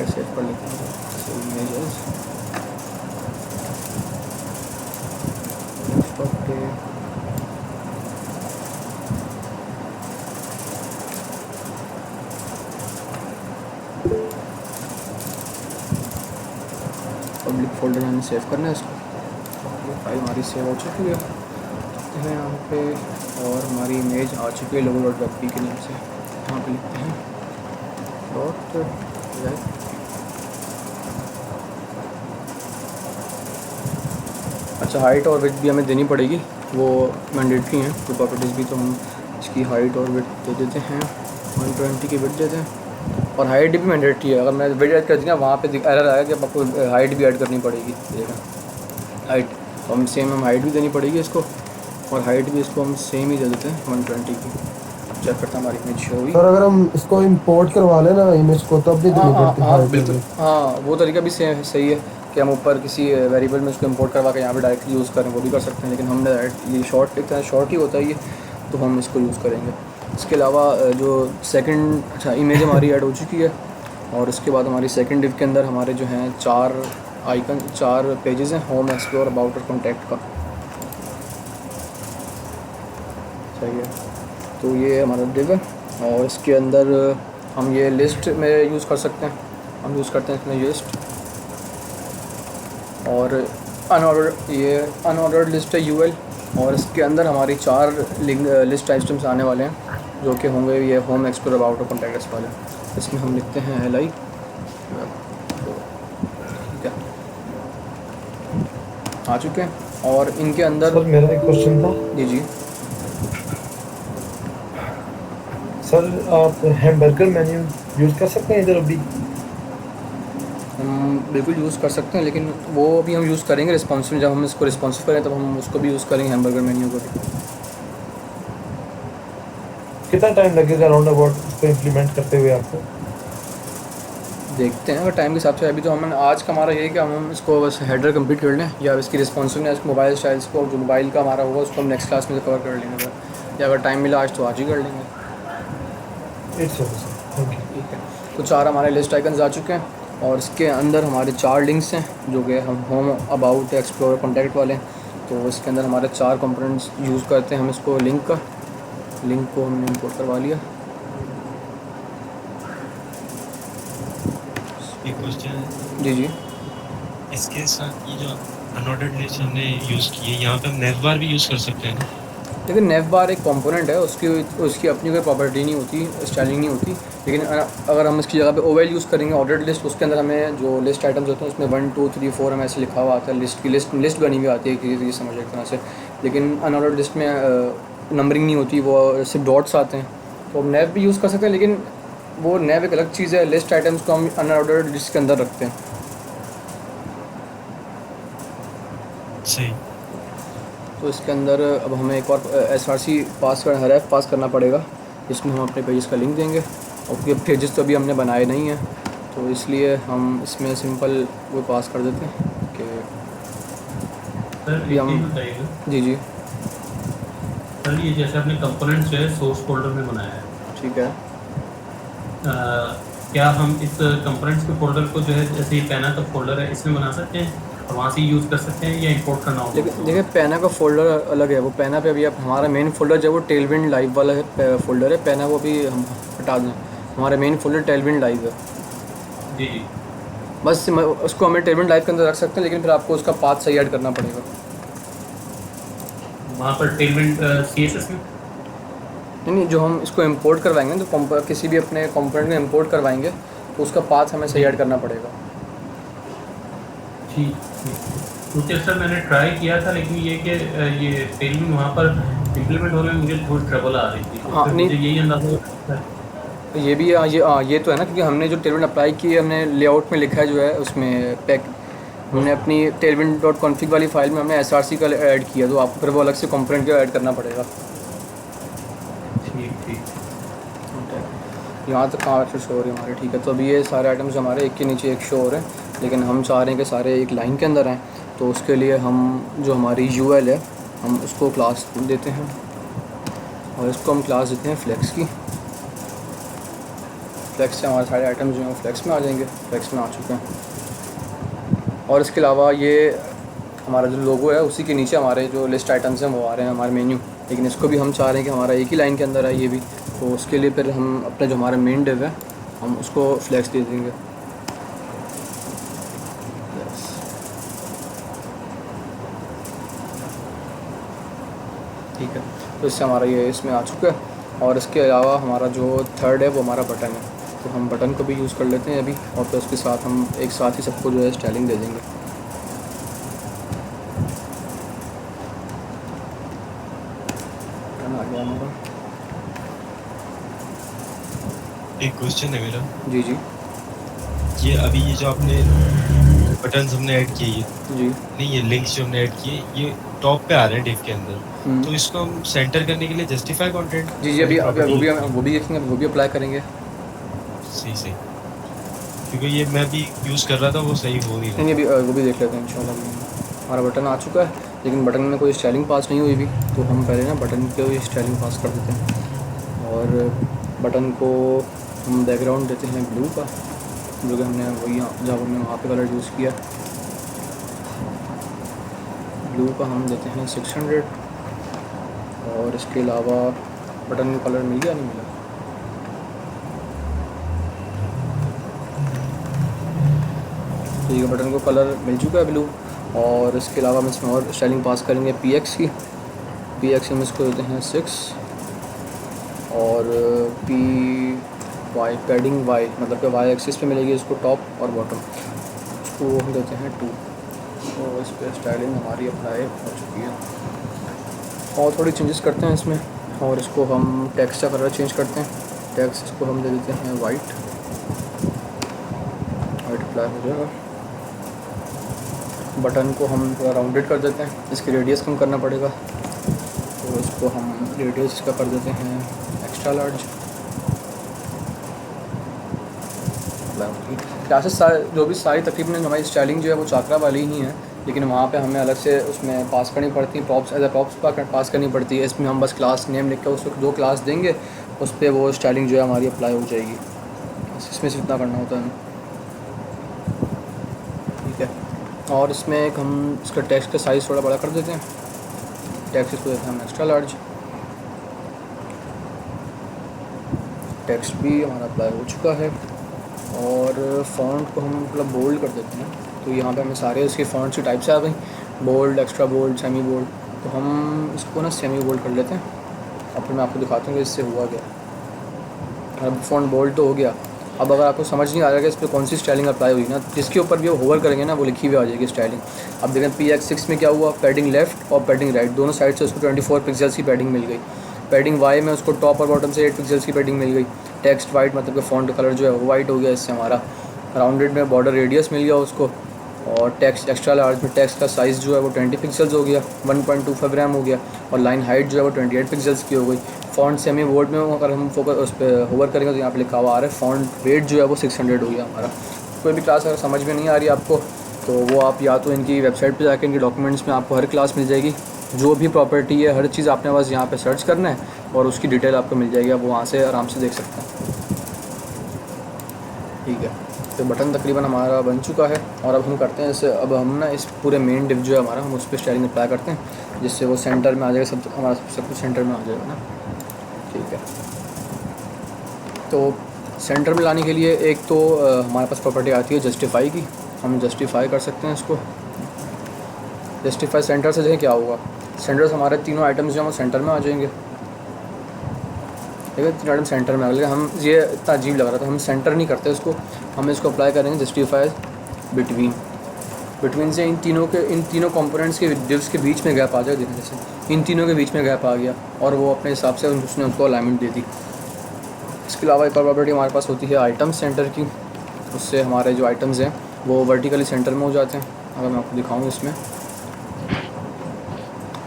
सेव कर लेते हैं। सेव इमेजेस, पब्लिक फोल्डर में हमें सेव करना है इसको। ये फाइल हमारी सेव हो चुकी है यहाँ पे, और हमारी इमेज आ चुकी है logo.webp के नाम से। यहाँ पे लिखते हैं .web। अच्छा, हाइट और विड्थ भी हमें देनी पड़ेगी, वो मैंडेटरी हैं तो प्रॉपर्टीज़ भी। तो हम इसकी हाइट और विड्थ दे देते हैं, 120 की विड्थ देते हैं, और हाइट भी मैंडेटरी है। अगर मैं विड्थ ऐड कर दिया वहाँ पे एरर आएगा कि अब आपको हाइट भी ऐड करनी पड़ेगी। देखा हाइट, तो हम सेम हम हाइट भी देनी पड़ेगी इसको, और हाइट भी इसको हम सेम ही दे देते हैं 120 की। चेक करता हमारी इमेज शो हुई। सर अगर हम इसको इंपोर्ट करवा लें ना इमेज को, तब भी देनी पड़ती है? हाँ बिल्कुल, हाँ वो तरीका भी सही है कि हम ऊपर किसी वेरिएबल में उसको इंपोर्ट करवा के यहाँ पे डायरेक्टली यूज़ करें, वो भी कर सकते हैं। लेकिन हमने ये शॉर्ट लिखता है, शॉर्ट ही होता है ये, तो हम इसको यूज़ करेंगे। इसके अलावा जो सेकंड, अच्छा इमेज हमारी ऐड हो चुकी है, और उसके बाद हमारी सेकंड डिव के अंदर हमारे जो हैं 4 आइकन, 4 पेजेस हैं, होम, एक्सप्लोर, अबाउट और कॉन्टैक्ट का। सही है, तो ये हमारा डिव है, और इसके अंदर हम ये लिस्ट में यूज़ कर सकते हैं। हम यूज़ करते हैं इसमें लिस्ट, और अनऑर्डर्ड लिस्ट है यूएल, और इसके अंदर हमारी 4 लिस्ट आइटम्स आने वाले हैं, जो कि होंगे ये होम, एक्सप्लोर, अबाउट और कॉन्टैक्ट्स वाले। इसमें हम लिखते हैं LI, ठीक है, आ चुके हैं। और इनके अंदर सर मेरा एक क्वेश्चन था। जी सर आप हैमबर्गर मेन्यू यूज़ कर सकते हैं इधर अभी? हम बिल्कुल यूज़ कर सकते हैं, लेकिन वो भी हम यूज़ करेंगे रिस्पॉन्सिव, जब हम इसको रिस्पॉन्सिव करें तब हम उसको भी यूज़ करेंगे, हैमबर्गर मेन्यू को भी। कितना टाइम लगेगा राउंड अबाउट इसको इम्प्लीमेंट करते हुए आपको? देखते हैं अगर टाइम के हिसाब से। अभी तो हमने आज का हमारा ये है कि हम इसको बस हेडर कंप्लीट कर लें, या इसकी रिस्पॉन्सिवनेस मोबाइल स्टाइल्स को, जो मोबाइल का हमारा होगा उसको हम नेक्स्ट क्लास में कवर कर लेंगे, या अगर टाइम मिला आज तो आज ही कर लेंगे। It's okay sir, thank you. ठीक है, तो 4 हमारे लिस्ट आइकन्स आ चुके हैं, और इसके अंदर हमारे 4 लिंक्स हैं, जो कि हम होम, अबाउट, एक्सप्लोर, कॉन्टैक्ट वाले हैं। तो इसके अंदर हमारे 4 कंपोनेंट्स यूज़ करते हैं हम इसको। लिंक को हमने इंपोर्ट करवा लिया। एक क्वेश्चन जी इसके साथ, ये जो अनऑर्डर्ड लिस्ट हमने यूज़ की है, यहाँ पे हम नेवबार भी यूज़ कर सकते हैं ना? लेकिन नेवबार एक कंपोनेंट है, उसकी अपनी कोई प्रॉपर्टी नहीं होती, स्टाइलिंग नहीं होती। लेकिन अगर हम इसकी जगह पे ओवेल यूज़ करेंगे, ऑर्डर्ड लिस्ट, उसके अंदर हमें जो लिस्ट आइटम्स होते हैं उसमें 1 2 3 4 हमें ऐसे लिखा हुआ आता है, लिस्ट की लिस्ट बनी हुई आती है कि समझ एक तरह से। लेकिन अनऑर्डर्ड लिस्ट में नंबरिंग नहीं होती, वो सिर्फ डॉट्स आते हैं। तो हम नेव भी यूज़ कर सकते हैं, लेकिन वो नेव एक अलग चीज़ है, लिस्ट आइटम्स को हम अनऑर्डर्ड लिस्ट के अंदर रखते हैं। सही। तो इसके अंदर अब हमें एक और SRC पास कर, हरफ पास करना पड़ेगा, जिसमें हम अपने पेजेस का लिंक देंगे। और क्योंकि पेजेस तो अभी हमने बनाए नहीं हैं, तो इसलिए हम इसमें सिंपल वो पास कर देते हैं कि सर ये हम बताइएगा। जी सर ये जैसे आपने कंपोनेंट जो है सोर्स फोल्डर में बनाया है, ठीक है। क्या हम इस कंपोनेंट्स के फोल्डर को जो है, जैसे ये पैना का फोल्डर है, इसमें बना सकते हैं और वहाँ से यूज़ कर सकते हैं, या इंपोर्ट करना होगा? देखिए पैना का फ़ोल्डर अलग है। वो पैना पे अभी अब हमारा मेन फ़ोल्डर जो है वो टेलविंड लाइव वाला है फ़ोल्डर है। पैना वो भी हम हटा दें, हमारा मेन फ़ोल्डर टेलविंड लाइव है। जी बस उसको हमें टेलविंड लाइव के अंदर रख सकते हैं, लेकिन फिर आपको उसका पाथ सही ऐड करना पड़ेगा। वहाँ पर टेलविंड CSS में नहीं, जो हम इसको इंपोर्ट करवाएंगे तो किसी भी अपने कंपोनेंट में इंपोर्ट करवाएंगे तो उसका पाथ हमें सही ऐड करना पड़ेगा। ठीक। क्योंकि सर मैंने ट्राई किया था, लेकिन ये कि ये टेलविंड वहाँ पर इम्प्लीमेंट होने में मुझे थोड़ी ट्रबल आ रही थी। हाँ, नहीं, मुझे यही अंदाजा होता है। ये भी ये तो है ना, क्योंकि हमने जो टेलविंड अप्लाई की है, हमने लेआउट में लिखा है जो है उसमें पैक, हमने अपनी tailwind.config वाली फाइल में हमने SRC का ऐड किया, तो आपको फिर वो अलग से कंपोनेंट का ऐड करना पड़ेगा। यहाँ तक कहाँ शो हो रही है हमारे, ठीक है। तो अभी ये सारे आइटम्स हमारे एक के नीचे एक शो हो रहे हैं, लेकिन हम चाह रहे हैं कि सारे एक लाइन के अंदर आएँ। तो उसके लिए हम जो हमारी UL है हम उसको क्लास देते हैं, और इसको हम क्लास देते हैं फ्लेक्स की। फ्लेक्स से हमारे सारे आइटम्स जो हैं फ्लेक्स में आ जाएंगे, फ्लेक्स में आ चुके हैं। और इसके अलावा ये हमारा जो लोगो है उसी के नीचे हमारे जो लिस्ट आइटम्स हैं वो आ रहे हैं हमारे मेन्यू, लेकिन इसको भी हम चाह रहे हैं कि हमारा एक ही लाइन के अंदर आए ये भी। तो उसके लिए फिर हम अपने जो हमारा मेन डिव है हम उसको फ्लेक्स दे देंगे। ठीक है, तो इससे हमारा ये इसमें आ चुका है। और इसके अलावा हमारा जो थर्ड है वो हमारा बटन है, तो हम बटन को भी यूज़ कर लेते हैं अभी, और फिर उसके साथ हम एक साथ ही सबको जो है स्टाइलिंग दे देंगे। बटन आ गया हमारा। एक क्वेश्चन है मेरा, जी जी ये अभी ये जो आपने बटन्स हमने ऐड किए जी। नहीं, ये लिंक्स जो हमने ऐड किए ये टॉप पे आ रहे हैं डिव के अंदर, तो इसको हम सेंटर करने के लिए जस्टिफाई कंटेंट जी जी अभी वो भी देखेंगे, वो भी अप्लाई करेंगे। सही क्योंकि ये मैं भी यूज़ कर रहा था वो सही हो नहीं रहा। नहीं अभी वो भी देख लेते हैं इंशाल्लाह। हमारा बटन आ चुका है, लेकिन बटन में कोई स्टाइलिंग पास नहीं हुई भी, तो हम पहले ना बटन को ही स्टाइलिंग पास कर देते हैं। और बटन को हम बैकग्राउंड देते हैं ब्लू का, जो कि हमने वही जब हमने वहाँ पे कलर यूज़ किया। ब्लू का हम देते हैं 600। और इसके अलावा बटन का कलर मिल गया नहीं मिला, ठीक है। बटन को कलर मिल चुका है ब्लू। और इसके अलावा हम इसमें और स्टाइलिंग पास करेंगे PX की। PX हम इसको देते हैं 6 और PY पैडिंग Y मतलब कि Y एक्सिस पे मिलेगी इसको टॉप और बॉटम, उसको हम देते हैं 2। तो इस पर स्टाइलिंग हमारी अप्लाई हो चुकी है। और थोड़ी चेंजेस करते हैं इसमें, और इसको हम टेक्स्ट का कलर चेंज करते हैं। टेक्स्ट इसको हम दे देते हैं वाइट अप्लाई हो जाएगा। बटन को हम थोड़ा राउंडेड कर देते हैं, इसकी रेडियस कम करना पड़ेगा, तो इसको हम रेडियस का कर देते हैं एक्स्ट्रा लार्ज। क्लासेस जो भी सारी तकरीबन हमारी स्टाइलिंग जो है वो चाकरा वाली ही है, लेकिन वहाँ पे हमें अलग से उसमें पास करनी पड़ती है, प्रॉप्स एज अ प्रॉप्स पास करनी पड़ती है। इसमें हम बस क्लास नेम लिख कर उसको जो क्लास देंगे उस पर वो स्टाइलिंग जो है हमारी अप्लाई हो जाएगी। इसमें से इतना करना होता है हमें, ठीक है। और इसमें एक हम इसका टेक्स्ट का साइज़ थोड़ा बड़ा कर देते हैं। टेक्स्ट इसको देते हैं हम एक्स्ट्रा लार्ज। टेक्स्ट भी हमारा अप्लाई हो चुका है। और फ़ॉन्ट को हम मतलब बोल्ड कर देते हैं, तो यहाँ पे हमें सारे इसके फ़ॉन्ट्स की टाइप्स आ गई, bold, extra bold, semi bold. तो हम इसको ना सेमी बोल्ड कर लेते हैं। अब फिर मैं आपको दिखाता हूँ कि इससे हुआ क्या। अब फ़ॉन्ट बोल्ड तो हो गया। अब अगर आपको समझ नहीं आ रहा है कि इस पर कौन सी स्टाइलिंग अप्लाई हुई ना, जिसके ऊपर भी वो होवर करेंगे ना वो लिखी हुई आ जाएगी स्टाइलिंग। अब देखें PX6 में क्या हुआ, पैडिंग लेफ़्ट और पैडिंग राइट दोनों साइड से उसको 24 पिक्सल्स की पैडिंग मिल गई। पैडिंग Y में उसको टॉप और बॉटम से 8 पिक्सल्स की पैडिंग मिल गई। टेक्स्ट वाइट मतलब कि फ़ॉन्ट कलर जो है वो वाइट हो गया, इससे हमारा राउंडेड में बॉर्डर रेडियस मिल गया उसको। और टेक्स्ट एक्स्ट्रा लार्ज में टेक्स्ट का साइज़ जो है वो 20 पिक्सल्स हो गया, 1.25 ग्राम हो गया। और लाइन हाइट जो है वो 28 पिक्सल्स की हो गई। फ़ॉन्ट सेमी बोल्ड में अगर हम फोकस उस पर होवर करेंगे तो यहाँ पे लिखा हुआ आ रहा है फ़ॉन्ट वेट जो है वो 600 हो गया हमारा। कोई भी क्लास अगर समझ में नहीं आ रही आपको तो वो आप या तो इनकी वेबसाइट पे जाकर इनके डॉक्यूमेंट्स में आपको हर क्लास मिल जाएगी, जो भी प्रॉपर्टी है हर चीज़ आपने बस यहाँ पे सर्च करना है और उसकी डिटेल आपको मिल जाएगी, आप वहाँ से आराम से देख सकते हैं, ठीक है। तो बटन तकरीबन हमारा बन चुका है। और अब हम करते हैं इसे, अब हम ना इस पूरे मेन डिव जो है हमारा हम उस पर स्टाइलिंग अप्लाई करते हैं, जिससे वो सेंटर में आ जाएगा, सब हमारा सब कुछ सेंटर में आ जाएगा ना, ठीक है। तो सेंटर में लाने के लिए एक तो हमारे पास प्रॉपर्टी आती है जस्टिफाई की, हम जस्टिफाई कर सकते हैं इसको। जस्टिफाई सेंटर से देखें क्या होगा, सेंटर से हमारे तीनों आइटम्स जो हैं वो सेंटर में आ जाएंगे, ठीक है। तीनों आइटम सेंटर में आ गए। हम ये इतना अजीब लग रहा था, हम सेंटर नहीं करते इसको, हम इसको अप्लाई करेंगे जस्टिफाई बिटवीन। बिटवीन से इन तीनों कंपोनेंट्स के डिव्स के बीच में गैप आ जाए, जैसे इन तीनों के बीच में गैप आ गया और वो अपने हिसाब से उसने उसको अलाइनमेंट दे दी। इसके अलावा एक और प्रॉपर्टी हमारे पास होती है आइटम सेंटर की, उससे हमारे जो आइटम्स हैं वो वर्टिकली सेंटर में हो जाते हैं। अगर मैं आपको दिखाऊँ इसमें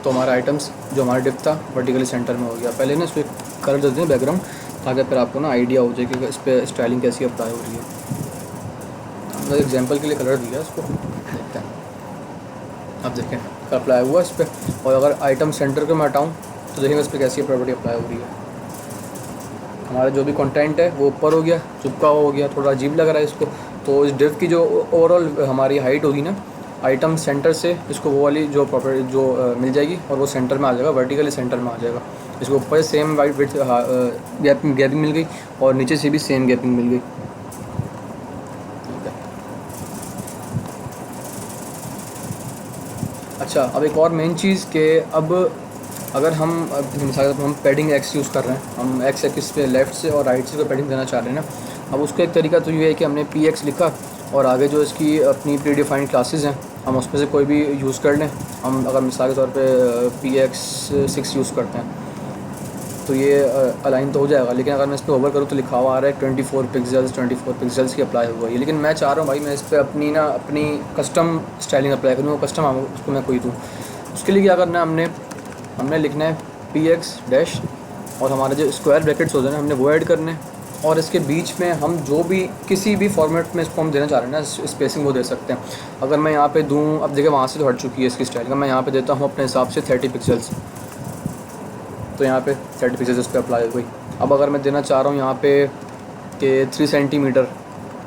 तो हमारा आइटम्स जो हमारा डिप था वर्टिकली सेंटर में हो गया। पहले ना इसको कलर देते हैं बैकग्राउंड, ताकि फिर आपको ना आइडिया हो जाए कि इस पर स्टाइलिंग कैसी अप्लाई हो रही है। तो एग्जांपल के लिए कलर दिया है, इसको देखते हैं। अब देखें अप्लाई हुआ इस पर, और अगर आइटम सेंटर को मैं हटाऊँ तो देखेंगे इस पर कैसी प्रॉपर्टी अप्लाई हो रही है। हमारा जो भी कंटेंट है वो ऊपर हो गया, चिपका हो गया, थोड़ा अजीब लग रहा है इसको। तो इस डिव की जो ओवरऑल हमारी हाइट होगी ना, आइटम सेंटर से इसको वो वाली जो प्रॉपर्टी जो मिल जाएगी, और वो सेंटर में आ जाएगा, वर्टिकली सेंटर में आ जाएगा। इसको ऊपर सेम वाइट विड्थ गैपिंग मिल गई, और नीचे से भी सेम गैपिंग मिल गई। ठीक है। अच्छा, अब एक और मेन चीज़ कि अब अगर हम मिसाल हम पैडिंग एक्स यूज़ कर रहे हैं, हम एक्स एक्सिस पे लेफ़्ट से और राइट से को पैडिंग देना चाह रहे हैं ना, अब उसका एक तरीका तो ये है कि हमने पी एक्स लिखा, और आगे जो इसकी अपनी प्री डिफाइंड क्लासेस हैं हम उसमें से कोई भी यूज़ कर लें। हम अगर मिसाल के तौर पे PX6 यूज़ करते हैं तो ये अलाइन तो हो जाएगा, लेकिन अगर मैं इस पर ओवर करूँ तो लिखा हुआ आ रहा है 24 पिक्सल्स की अप्लाई हुआ है। लेकिन मैं चाह रहा हूँ भाई मैं इस पर अपनी कस्टम स्टाइलिंग अप्लाई करूँ, कस्टम उसको मैं कोई दूँ। उसके लिए क्या करना है, हमने लिखना है PX डैश, और हमारे जो स्क्वायर ब्रैकेट्स होते हैं हमने वो ऐड करने, और इसके बीच में हम जो भी किसी भी फॉर्मेट में इसको हम देना चाह रहे हैं ना, स्पेसिंग वो दे सकते हैं। अगर मैं यहाँ पे दूँ, अब देखिए वहाँ से तो हट चुकी है इसकी स्टाइलिंग, मैं यहाँ पे देता हूँ अपने हिसाब से 30 पिक्सल्स, तो यहाँ पे 30 पिक्सल्स इस पर अप्लाई हो गई। अब अगर मैं देना चाह रहा हूँ यहाँ पे कि 3 सेंटीमीटर,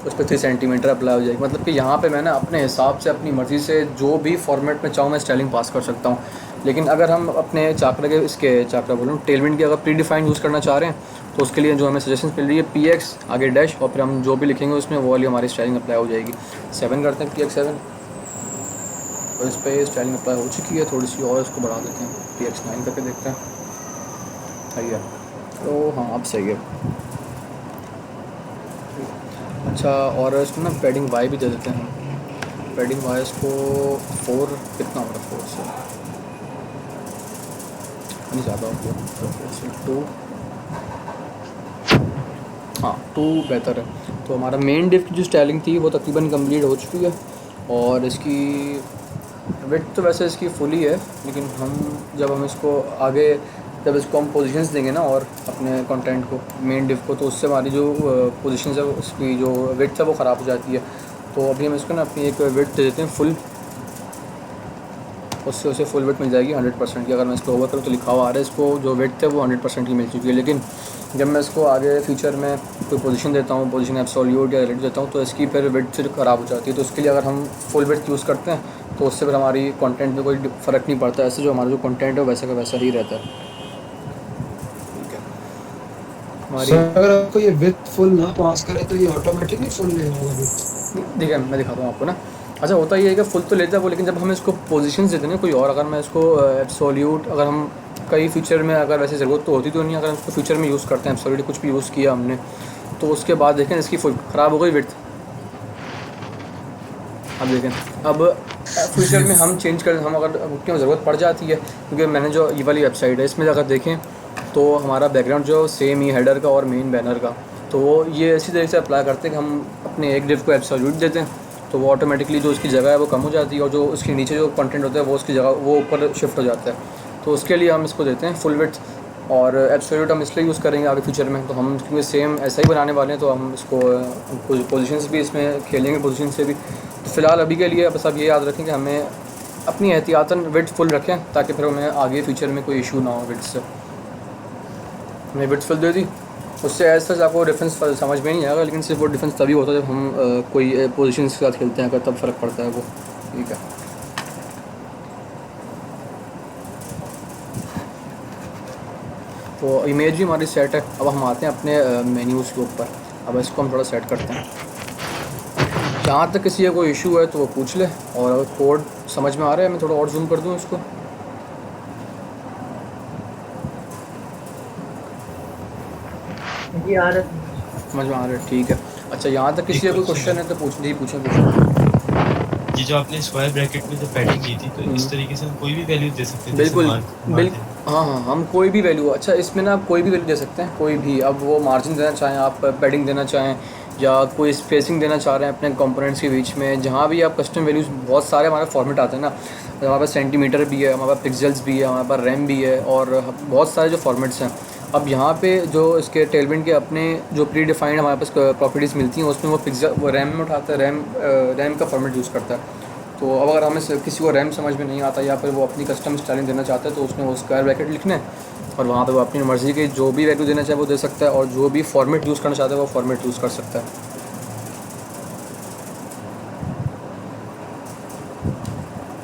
उस पर 3 सेंटीमीटर अप्लाई हो जाएगी। मतलब कि यहाँ पे मैं ना अपने हिसाब से अपनी मर्ज़ी से जो भी फॉर्मेट में चाहूँ मैं स्टाइलिंग पास कर सकता हूँ। लेकिन अगर हम अपने चाकरा के चाकरा बोलूँ टेलविंड की अगर प्री डिफाइंड यूज़ करना चाह रहे हैं तो उसके लिए जो हमें सजेशन मिल रही है PX आगे डैश, और फिर हम जो भी लिखेंगे उसमें वो वाली हमारी स्टाइलिंग अप्लाई हो जाएगी। 7 करते हैं PX7, और इस पर स्टाइलिंग अप्लाई हो चुकी है, थोड़ी सी और इसको बढ़ा देते हैं, PX9 करके देखते हैं। सही है, तो हाँ अब सही है। अच्छा, और इसको ना पैडिंग वाई भी दे देते हैं। पैडिंग वाई इसको 4 कितना हो रहा है, 4 से नहीं ज़्यादा हो गया, 4 से 2, हाँ 2 बेहतर है। तो हमारा मेन डिव की जो स्टाइलिंग थी वो तकरीबन कंप्लीट हो चुकी है, और इसकी विड्थ तो वैसे इसकी फुल ही है, लेकिन जब हम इसको आगे जब इसको हम पोजीशंस देंगे ना और अपने कंटेंट को मेन डिव को, तो उससे हमारी जो पोजीशंस है उसकी जो विड्थ है वो ख़राब हो जाती है। तो अभी हम इसको ना अपनी एक विड्थ दे देते हैं फुल, उससे उसे फुल विड्थ मिल जाएगी 100% की। अगर मैं इसको ओवर करूँ तो लिखा हुआ आ रहा है इसको जो विड्थ है वो 100% की मिल चुकी है। लेकिन जब मैं इसको आगे फ्यूचर में कोई पोजीशन देता हूँ, पोजीशन एब्सोल्यूट या रिलेटिव देता हूँ, तो इसकी फिर विड्थ ख़राब हो जाती है। तो उसके लिए अगर हम फुल विड्थ यूज़ करते हैं तो उससे फिर हमारी कंटेंट में कोई फ़र्क नहीं पड़ता, ऐसे जो हमारा जो कंटेंट है वैसा का वैसा ही रहता है। ठीक है, हमारी अगर आपको ये विड्थ फुल ना पास करे तो ये ऑटोमेटिकली फुल ले लेगा विड्थ। देखिए मैं दिखाता हूँ आपको ना। अच्छा, होता ये है कि फुल तो लेता है वो, लेकिन जब हम इसको पोजीशंस देते हैं ना कोई और, अगर मैं इसको एब्सोल्यूट, अगर हम कई फ्यूचर में अगर वैसे ज़रूरत तो होती तो नहीं, अगर हम इसको फ्यूचर में यूज़ करते हैं एब्सोल्यूट कुछ भी यूज़ किया हमने, तो उसके बाद देखें इसकी फुल ख़राब हो गई विड्थ। अब देखें, अब फ्यूचर में हम चेंज कर, हम अगर क्यों ज़रूरत पड़ जाती है, क्योंकि मैंने जो ये वाली वेबसाइट है इसमें अगर देखें तो हमारा बैकग्राउंड जो सेम ही हेडर का और मेन बैनर का, तो वो ये इसी तरीके से अप्लाई करते हैं कि हम अपने एक डिव को एब्सोल्यूट देते हैं तो वो ऑटोमेटिकली जो उसकी जगह है वो कम हो जाती है, और जो उसके नीचे जो कंटेंट होता है वो उसकी जगह वो ऊपर शिफ्ट हो जाता है। तो उसके लिए हम इसको देते हैं फुल विड्थ, और एब्सोल्यूट हम इसलिए यूज़ करेंगे आगे फ्यूचर में, तो हम क्योंकि सेम ऐसा ही बनाने वाले हैं तो हम इसको पोजीशंस भी इसमें खेलेंगे पोजीशन से भी। तो फ़िलहाल अभी के लिए बस आप ये याद रखें कि हमें अपनी एहतियातन विड्थ फुल रखें, ताकि फिर हमें आगे फ्यूचर में कोई इशू ना हो विड्थ से। हमने विड्थ फुल दे दी, उससे ऐसा आपको डिफरेंस समझ में नहीं आएगा, लेकिन सिर्फ वो डिफरेंस तभी होता है जब हम कोई पोजीशन के साथ खेलते हैं, अगर तब फ़र्क पड़ता है वो। ठीक है, तो इमेज भी हमारी सेट है। अब हम आते हैं अपने मेन्यूज़ के ऊपर, अब इसको हम थोड़ा सेट करते हैं। जहाँ तक किसी का कोई इशू है तो वो पूछ ले, और अगर कोड समझ में आ रहा है मैं थोड़ा और जूम कर दूँ इसको। जी आ रहा है, समझ में आ रहा है, ठीक है। अच्छा, यहाँ तक किसी का कोई क्वेश्चन है तो पूछें कुछ। ये जो आपने स्क्वायर ब्रैकेट में जो पैडिंग की थी, तो इस तरीके से हम कोई भी वैल्यू दे सकते हैं। बिल्कुल हाँ, हम कोई भी वैल्यू, अच्छा इसमें ना आप कोई भी वैल्यू दे सकते हैं, कोई भी। अब वो मार्जिन देना चाहें आप, पैडिंग देना चाहें, या कोई स्पेसिंग देना चाह रहे हैं अपने कंपोनेंट्स के बीच में, जहाँ भी आप कस्टम वैल्यूज़, बहुत सारे हमारे फॉर्मेट आते हैं ना, हमारे पास सेंटीमीटर भी है, हमारे पास पिक्सल्स भी है, हमारे पास रैम भी है, और बहुत सारे जो फॉर्मेट्स हैं अब यहाँ पे जो इसके टेलविंड के अपने जो प्री डिफाइंड हमारे पास प्रॉपर्टीज़ मिलती हैं उसमें वो पिक्सल वो रैम में उठाता है, रैम का फॉर्मेट यूज़ करता है। तो अब अगर हमें किसी को रैम समझ में नहीं आता या फिर वो अपनी कस्टम स्टाइलिंग देना चाहता है तो उसने वो स्क्वायर ब्रैकेट लिखना है और वहाँ पे वो अपनी मर्ज़ी की जो भी वैल्यू देना चाहे वो दे सकता है और जो भी फॉर्मेट यूज़ करना चाहता है वो फॉर्मेट यूज़ कर सकता है।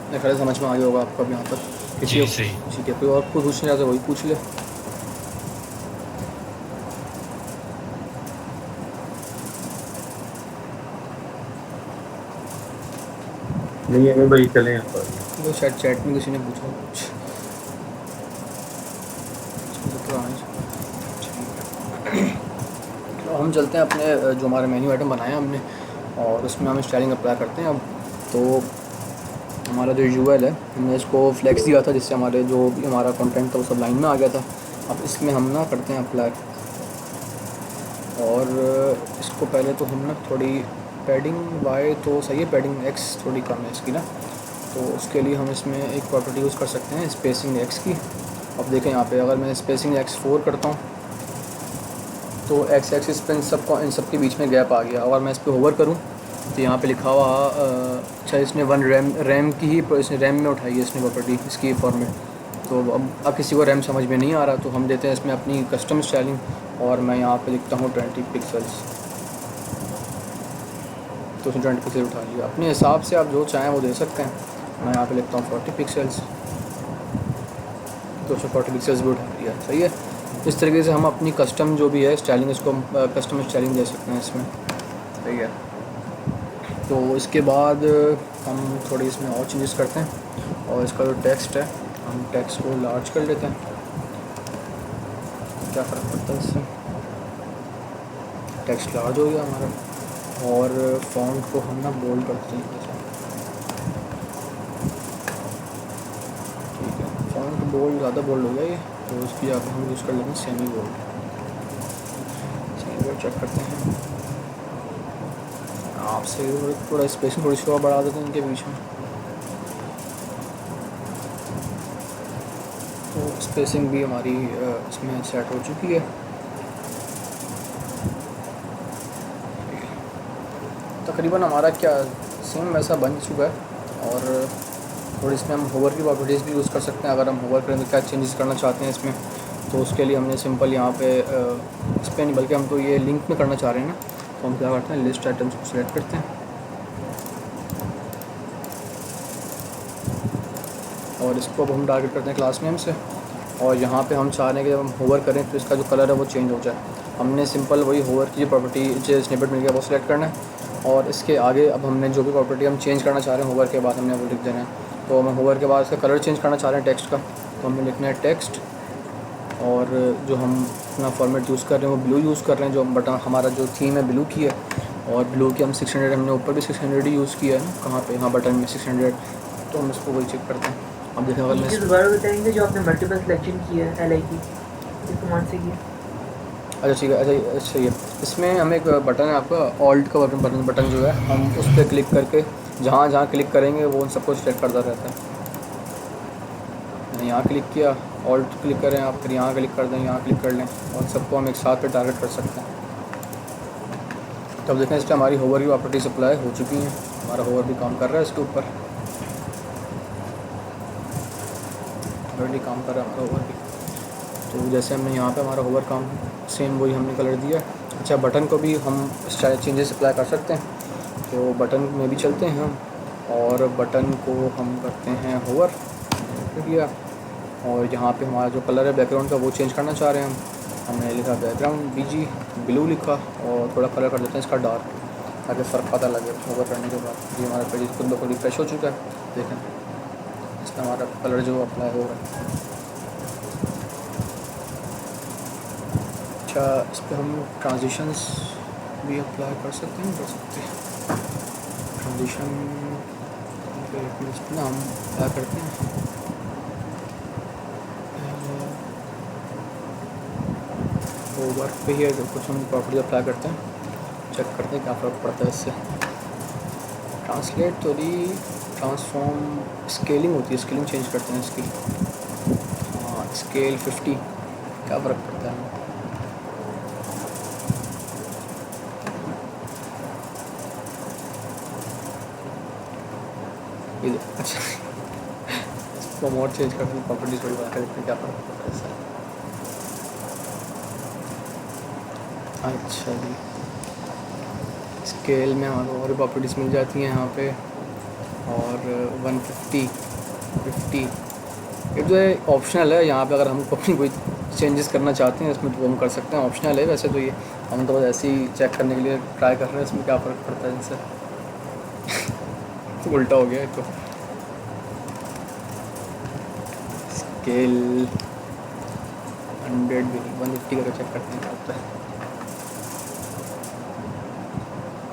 मेरे ख्याल से समझ में आ गया होगा आपको अब यहाँ पर किसी जी, को सही। ठीक है, कोई और कुछ पूछना चाहता है वही पूछ ले। नहीं है भाई, चलें यहाँ पर। तो शायद चैट में किसी ने पूछा कुछ तो हम चलते हैं अपने जो हमारे मेन्यू आइटम बनाए हैं हमने और उसमें हम स्टाइलिंग अप्लाई करते हैं। अब तो हमारा जो यूएल है हमने इसको फ्लेक्स दिया था जिससे हमारे जो भी हमारा कंटेंट था वो सब लाइन में आ गया था। अब इसमें हम ना करते हैं अप्लाई और इसको पहले तो हम ना थोड़ी पैडिंग वाई तो सही है, पैडिंग एक्स थोड़ी कम है इसकी ना, तो उसके लिए हम इसमें एक प्रॉपर्टी यूज़ कर सकते हैं स्पेसिंग एक्स की। अब देखें यहाँ पे अगर मैं स्पेसिंग एक्स 4 करता हूँ तो एक्स एक्सिस पे इन सब के बीच में गैप आ गया। अगर मैं इस पर होवर करूँ तो यहाँ पे लिखा हुआ अच्छा इसने वन रैम की ही इसने रैम में उठाई है इसने प्रॉपर्टी इसकी फॉर्मेट। तो अब किसी को रैम समझ में नहीं आ रहा तो हम देते हैं इसमें अपनी कस्टम स्टाइलिंग और मैं यहाँ पे लिखता हूँ 20 पिक्सल्स, तो उसने 20 पिक्सल उठा लिया। अपने हिसाब से आप जो चाहें वो दे सकते हैं। मैं यहाँ पे लिखता हूँ 40 पिक्सल्स, तो उसने 40 पिक्सल्स भी उठा लिया। सही है, इस तरीके से हम अपनी कस्टम जो भी है स्टाइलिंग इसको कस्टम स्टाइलिंग दे सकते हैं इसमें। सही है, तो इसके बाद हम थोड़ी इसमें और चेंजेस करते हैं और इसका जो टेक्स्ट है हम टेक्स्ट को लार्ज कर लेते हैं। क्या फ़र्क पड़ता है इससे, टेक्स्ट लार्ज हो गया हमारा और फॉन्ट को हम ना बोल्ड करते हैं जैसे। ठीक है, फॉन्ट बोल्ड ज़्यादा बोल्ड हो गया ये, तो उसकी जगह पे हम यूज़ कर लेते हैं semi bold. Semi bold check करते हैं आपसे, थोड़ा स्पेसिंग थोड़ी सी और बढ़ा देते हैं इनके बीच में, तो स्पेसिंग भी हमारी इसमें सेट हो चुकी है। तकरीबन हमारा क्या सेम वैसा बन चुका है और थोड़ी इसमें हम होवर की प्रॉपर्टीज़ भी यूज़ कर सकते हैं। अगर हम होवर करें तो क्या चेंजेस करना चाहते हैं इसमें, तो उसके लिए हमने सिंपल यहाँ पे इस पर नहीं बल्कि हम तो ये लिंक में करना चाह रहे हैं ना, तो हम क्या करते हैं लिस्ट आइटम्स को सिलेक्ट करते हैं और इसको अब हम टारगेट करते हैं क्लास नेम से और यहाँ पे हम चाह रहे हैं कि जब हम होवर करें तो इसका जो कलर है वो चेंज हो जाए। हमने सिंपल वही होवर की जो प्रॉपर्टी जो स्निपेट मिल गया वो सिलेक्ट करना है और इसके आगे अब हमने जो भी प्रॉपर्टी हम चेंज करना चाह रहे हैं होवर के बाद हमने वो लिख देना है। तो हम होवर के बाद इसका कलर चेंज करना चाह रहे हैं टेक्स्ट का, तो हमें लिखना है टेक्स्ट और जो हम अपना फॉर्मेट यूज़ कर रहे हैं वो ब्लू यूज़ कर रहे हैं, जो बटन हमारा जो थीम है ब्लू की है और ब्लू की हम 600 हमने ऊपर भी 600 ही यूज़ किया है ना, कहाँ पे हाँ बटन में 600, तो हम इसको वही चेक करते हैं। अब देखें अगर मैं दोबारा बताएंगे जो आपने मल्टीपल सिलेक्शन किया है एल आई की किस कमांड से किया? अच्छा ठीक है, अच्छा ये इसमें हमें एक बटन है आपका ऑल्ट का बटन जो है हम उस पर क्लिक करके जहाँ जहाँ क्लिक करेंगे वो उन सबको सेलेक्ट करता रहता है। मैंने यहाँ क्लिक किया, ऑल्ट क्लिक करें आप, फिर यहाँ क्लिक कर दें, यहाँ क्लिक कर लें और सबको हम एक साथ पे टारगेट कर सकते हैं। तब देखें इस पर हमारी होवर की प्रॉपर्टीज अप्लाई हो चुकी हैं, हमारा होवर भी काम कर रहा है इसके ऊपर, ऑलरेडी काम कर रहा है हमारा होवर भी। तो जैसे हमने यहाँ पे हमारा होवर काम सेम वही हमने कलर दिया। अच्छा बटन को भी हम चेंजेस अप्लाई कर सकते हैं, तो बटन में भी चलते हैं हम और बटन को हम करते हैं होवर किया और यहाँ पे हमारा जो कलर है बैकग्राउंड का वो चेंज करना चाह रहे हैं हम। हमने लिखा बैकग्राउंड बीजी ब्लू लिखा और थोड़ा कलर कर देते हैं इसका डार्क ताकि फ़र्क पता लगे होवर करने के बाद। ये हमारा पेज खुद ब खुद रिफ्रेश हो चुका है, देखें इसका हमारा कलर जो अप्लाई हो रहा है। अच्छा इस पर हम ट्रांजिशंस भी अप्लाई कर सकते हैं ट्रांजिशन ना हम अप्लाई करते हैं वर्क पे ही है जो कुछ हम प्रॉपर्टी अप्लाई करते हैं, चेक करते हैं क्या फ़र्क पड़ता है इससे। ट्रांसलेट थोड़ी ट्रांसफॉर्म स्केलिंग होती है, स्केलिंग चेंज करते हैं इसकी। हाँ स्केल 50 क्या फ़र्क पड़ता है। ये अच्छा इसको मोड चेंज कर दूँ, प्रॉपर्टीज थोड़ी बात करते हैं, क्या फ़र्क पड़ता है इससे। अच्छा जी, स्केल में हमारे और प्रॉपर्टीज़ मिल जाती हैं यहाँ पे। और 150 ये जो है ऑप्शनल है यहाँ पे, अगर हम अपनी कोई चेंजेस करना चाहते हैं इसमें तो हम कर सकते हैं, ऑप्शनल है वैसे तो ये। हम तो बस ऐसे ही चेक करने के लिए ट्राई कर रहे हैं, इसमें क्या फ़र्क पड़ता है इनसे। तो उल्टा हो गया है तो। स्केल 100 भी नहीं, 150 करके चेक करते हैं क्या होता है।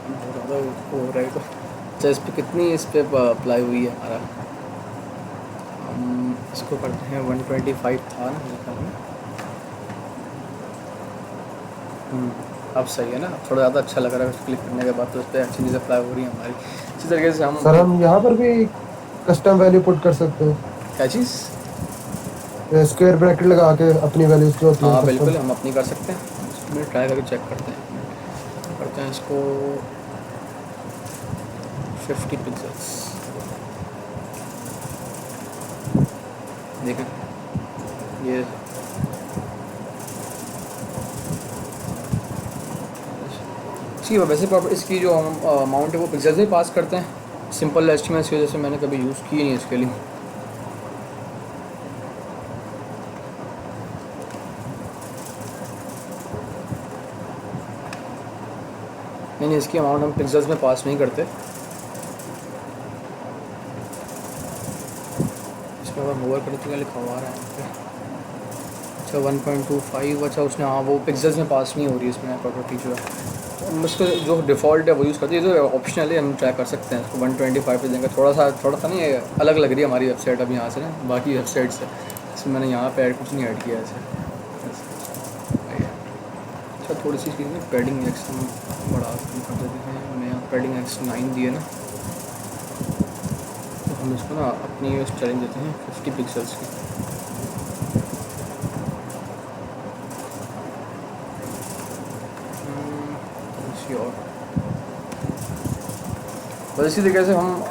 बहुत ज़्यादा हो रहा है तो। अच्छा इस पर कितनी इस पर अप्लाई हुई है हमारा, हम इसको करते हैं 125 था ना मेरे ख्याल में। अब सही है ना, अब थोड़ा ज़्यादा अच्छा लग रहा है उस क्लिक करने के बाद, तो उस पर अच्छी चीज़ अप्लाई हो रही है हमारी। इसी तरीके से हम सर हम यहाँ पर भी कस्टम वैल्यू पुट कर सकते हैं, क्या चीज़। स्क्वायर ब्रैकेट लगा के अपनी वैल्यूज जो होती हाँ हैं बिल्कुल custom। हम अपनी कर सकते हैं, इसमें ट्राई करके चेक करते हैं इसको। 50 पिक्सल्स देखें ये ठीक है। वैसे प्रॉपर इसकी जो हम अमाउंट है वो पिक्सल्स में पास करते हैं, सिंपल एस्टिमेट की वजह से मैंने कभी यूज़ की नहीं इसके लिए। नहीं इसकी अमाउंट हम पिक्सल्स में पास नहीं करते, इसमें अगर मूवर करें तो क्या लिखा हुआ रहा है यहाँ पे। अच्छा 1.25, अच्छा उसने हाँ वो पिक्सल्स में पास नहीं हो रही है इसमें प्रॉपर्टी जो है, तो हम इसको जो डिफ़ॉल्ट है वो यूज़ करते हैं। ये जो ऑप्शनल है हम ट्राई कर सकते हैं इसको 125 पे देंगे। थोड़ा सा नहीं अलग लग रही है हमारी वेबसाइट अब यहाँ से ना बाकी वेबसाइट से, इसमें मैंने यहाँ पे कुछ नहीं ऐड किया ऐसे। अच्छा थोड़ी सी चीज़ में पैडिंग एक्स हम बढ़ा कर देते हैं, हमें यहाँ पैडिंग एक्स 9 दिए ना, तो हम इसको ना अपनी चैलेंज देते हैं 50 पिक्सल्स की। और बस इसी तरीके से हम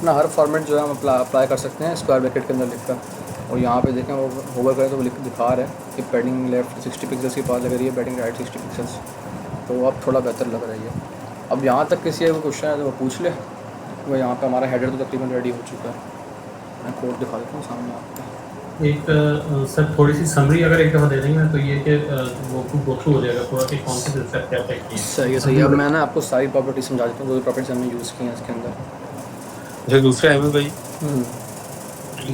हर फॉर्मेट जो है हम अप्लाई कर सकते हैं स्क्वायर ब्रैकेट के अंदर लिखकर। और यहाँ पे देखें वो होवर करें तो वो दिखा रहा है कि पैडिंग लेफ्ट 60 पिक्सल्स के पास लग रही है, पैडिंग राइट 60 पिक्सल्स, तो अब थोड़ा बेहतर लग रही है। अब यहाँ तक किसी को क्वेश्चन है तो वो पूछ ले। वो यहाँ पे हमारा हेडर तो तकरीबन रेडी हो चुका है, मैं कोड दिखा देता हूँ सामने आपको। एक सर थोड़ी सी समरी अगर एक दफ़ा दे देंगे ना तो ये कि वो गो थ्रू हो जाएगा पूरा कि कौन से स्टेप क्या चेक किए। सही है। अब मैं ना आपको सारी प्रॉपर्टी समझा देता हूँ जो प्रॉपर्टीज हमने यूज़ की हैं इसके अंदर। जो दूसरा अहमद भाई,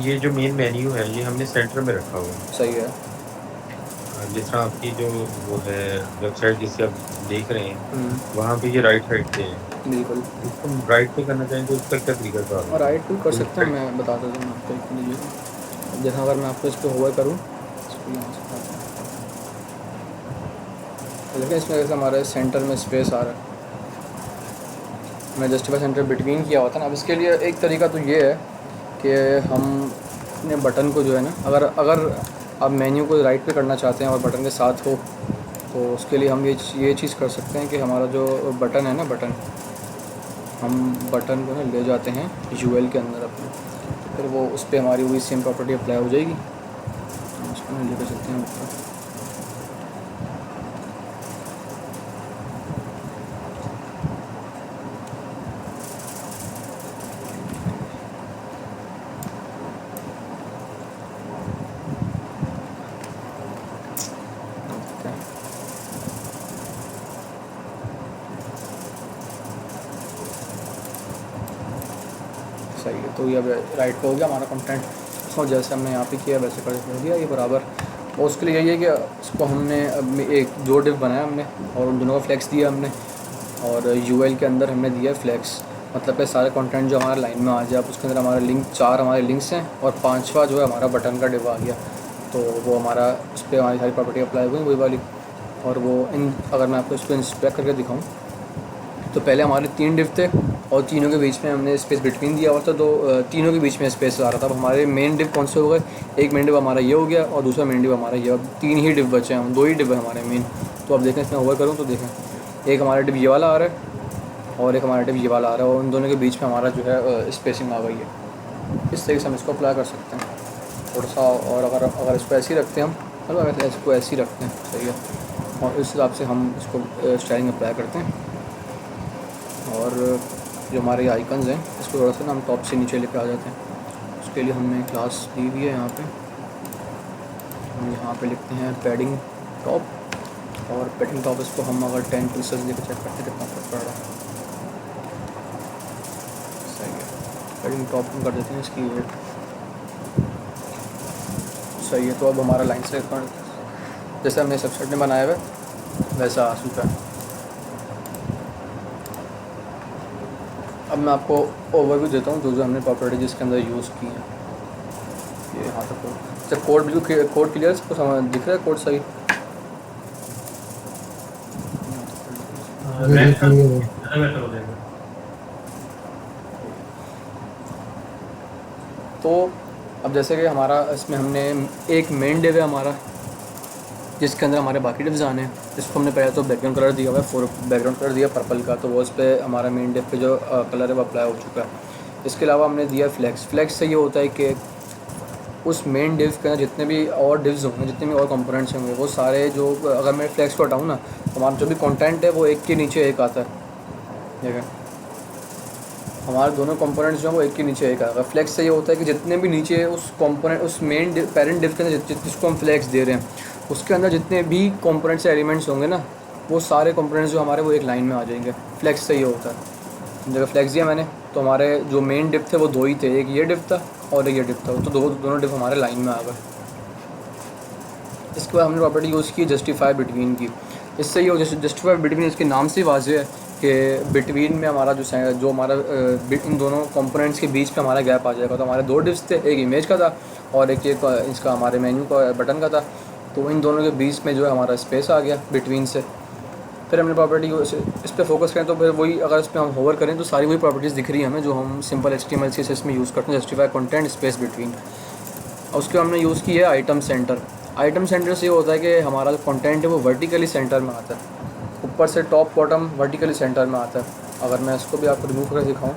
ये जो मेन मेन्यू है ये हमने सेंटर में रखा हुआ है। सही है। जिस तरह आपकी जो वो है वेबसाइट जिसे आप देख रहे हैं वहाँ पे ये राइट साइड पे है, बिल्कुल। इसको राइट पे करना चाहें तो उसका क्या तरीका था? और राइट पे कर सकते हैं, मैं बता देता हूँ आपको एक लीजिए। जैसा अगर मैं आपको इस पर होवर करूँ इसको यहाँ से देखिए, इसमें जैसे हमारे सेंटर में स्पेस आ रहा है, मैं जस्टिफाई सेंटर बिटवीन किया होता है ना। अब इसके लिए एक तरीका तो ये है कि हम अपने बटन को जो है ना, अगर आप मेन्यू को राइट पे करना चाहते हैं और बटन के साथ हो तो उसके लिए हम ये चीज़ कर सकते हैं कि हमारा जो बटन है ना, हम बटन को ना ले जाते हैं यूएल के अंदर अपने, फिर वो उस पर हमारी वही सेम प्रॉपर्टी अप्लाई हो जाएगी। हम उसको ना लेकर चलते हैं ऊपर। सही है, तो ये अब राइट पे हो गया हमारा कंटेंट, और जैसे हमने यहाँ पे किया वैसे कर दिया ये बराबर। और उसके लिए यही है कि उसको हमने अब एक जो डिव बनाया हमने और उन दोनों का फ्लैक्स दिया हमने, और यूएल के अंदर हमने दिया फ्लैक्स, मतलब कि सारे कंटेंट जो हमारे लाइन में आ जाए। अब उसके अंदर हमारे लिंक 4 हमारे लिंक्स हैं और 5वां जो है हमारा बटन का डिव आ गया, तो वो हमारा उस पर हमारी सारी प्रॉपर्टी अप्लाई हुई वही वाली। और वो अगर मैं आपको इसको इंस्पेक्ट करके दिखाऊँ तो पहले हमारे 3 डिव थे और तीनों के बीच में हमने स्पेस बिटवीन दिया हुआ था, तो तीनों के बीच में स्पेस आ रहा था। अब हमारे मेन डिव कौन से हो गए, एक मेन डिव हमारा ये हो गया और दूसरा मेन डिव हमारा ये। अब 3 ही डिव बचे हैं, 2 ही डिव है हमारे मेन। तो अब देखें इसमें ओवर करूँ तो देखें, एक हमारा डिव ये वाला आ रहा है और एक हमारा डिव ये वाला आ रहा है, और उन दोनों के बीच में हमारा जो है स्पेसिंग आ गई है। इस तरीके से हम इसको अप्लाई कर सकते हैं थोड़ा सा। और अगर इसको ऐसे ही रखते हैं हम, मतलब अगर इसको ऐसे ही रखते हैं, सही है, और इस हिसाब से हम इसको स्टाइलिंग अप्लाई करते हैं। और जो हमारे आइकन्स हैं इसको थोड़ा सा ना हम टॉप से नीचे लेके आ जाते हैं। उसके लिए हमने क्लास दी हुई है यहाँ पे, हम यहाँ पे लिखते हैं पैडिंग टॉप, और पैडिंग टॉप इसको हम अगर 10 पिक्सेल्स लेकर चेक करते हैं कितना फर्क पड़ रहा है। सही है, पैडिंग टॉप हम कर देते हैं इसकी 8। सही है, तो अब हमारा लाइन से जैसे हमने सबसेट में बनाया हुआ है वैसा आ चुका है। अब मैं आपको ओवरव्यू देता हूँ जो जो हमने प्रॉपर्टी जिसके अंदर यूज़ की है। ये यहाँ तक अच्छा, कोड बिल्कुल कोड क्लियर, सबको समझ दिख रहा है कोड सही। तो अब जैसे कि हमारा इसमें हमने एक मेन डिव है हमारा जिसके अंदर हमारे बाकी डिव्स आने हैं। इसको हमने पहले तो बैकग्राउंड कलर दिया हुआ है, बैकग्राउंड कलर दिया पर्पल का, तो वो इस पर हमारा मेन डिव पे जो कलर है वो अप्लाई हो चुका है। इसके अलावा हमने दिया फ्लैक्स। फ्लैक्स से ये होता है कि उस मेन डिव के अंदर जितने भी और डिव्स होंगे, जितने भी और कंपोनेंट्स होंगे, वो सारे जो, अगर मैं फ्लैक्स को हटाऊँ ना तो हमारा जो भी कंटेंट है वो एक के नीचे एक आता है। ठीक है, हमारे दोनों कंपोनेंट्स जो हैं वो एक के नीचे एक आएगा। फ्लैक्स से ये होता है कि जितने भी नीचे उस कंपोनेंट, उस मेन पेरेंट डिव के अंदर जिसको हम फ्लैक्स दे रहे हैं, उसके अंदर जितने भी कंपोनेंट्स या एलिमेंट्स होंगे ना, वो सारे कंपोनेंट्स जो हमारे वो एक लाइन में आ जाएंगे। फ्लैक्स से ये होता है। जब फ्लैक्स दिया मैंने तो हमारे जो मेन डिव थे वो 2 ही थे, एक ये डिव था और एक ये डिव था, तो दोनों डिव हमारे लाइन में आ गए। इसके बाद हमने प्रॉपर्टी यूज़ की जस्टिफाई बिटवीन की। इससे ये जस्टिफाई बिटवीन, इसके नाम से वाज़ेह है कि बिटवीन में हमारा जो हमारा इन दोनों कंपोनेंट्स के बीच में हमारा गैप आ जाएगा। तो हमारे 2 डिव्स थे, एक इमेज का था और एक इसका हमारे मेन्यू का बटन का था, तो इन दोनों के बीच में जो है हमारा स्पेस आ गया बिटवीन से। फिर हमने प्रॉपर्टी इस पर फोकस करें तो फिर वही, अगर इस पर हम होवर करें तो सारी वही प्रॉपर्टीज़ दिख रही हैं हमें जो हम सिंपल HTML CSS में यूज़ करते हैं, जस्टिफाई कंटेंट स्पेस बिटवीन। और उसके हमने यूज़ की है आइटम सेंटर। आइटम सेंटर से ये होता है कि हमारा जो कंटेंट है वो वर्टिकली सेंटर में आता है, ऊपर से टॉप बॉटम वर्टिकली सेंटर में आता है। अगर मैं इसको भी आपको रिमूव करके दिखाऊँ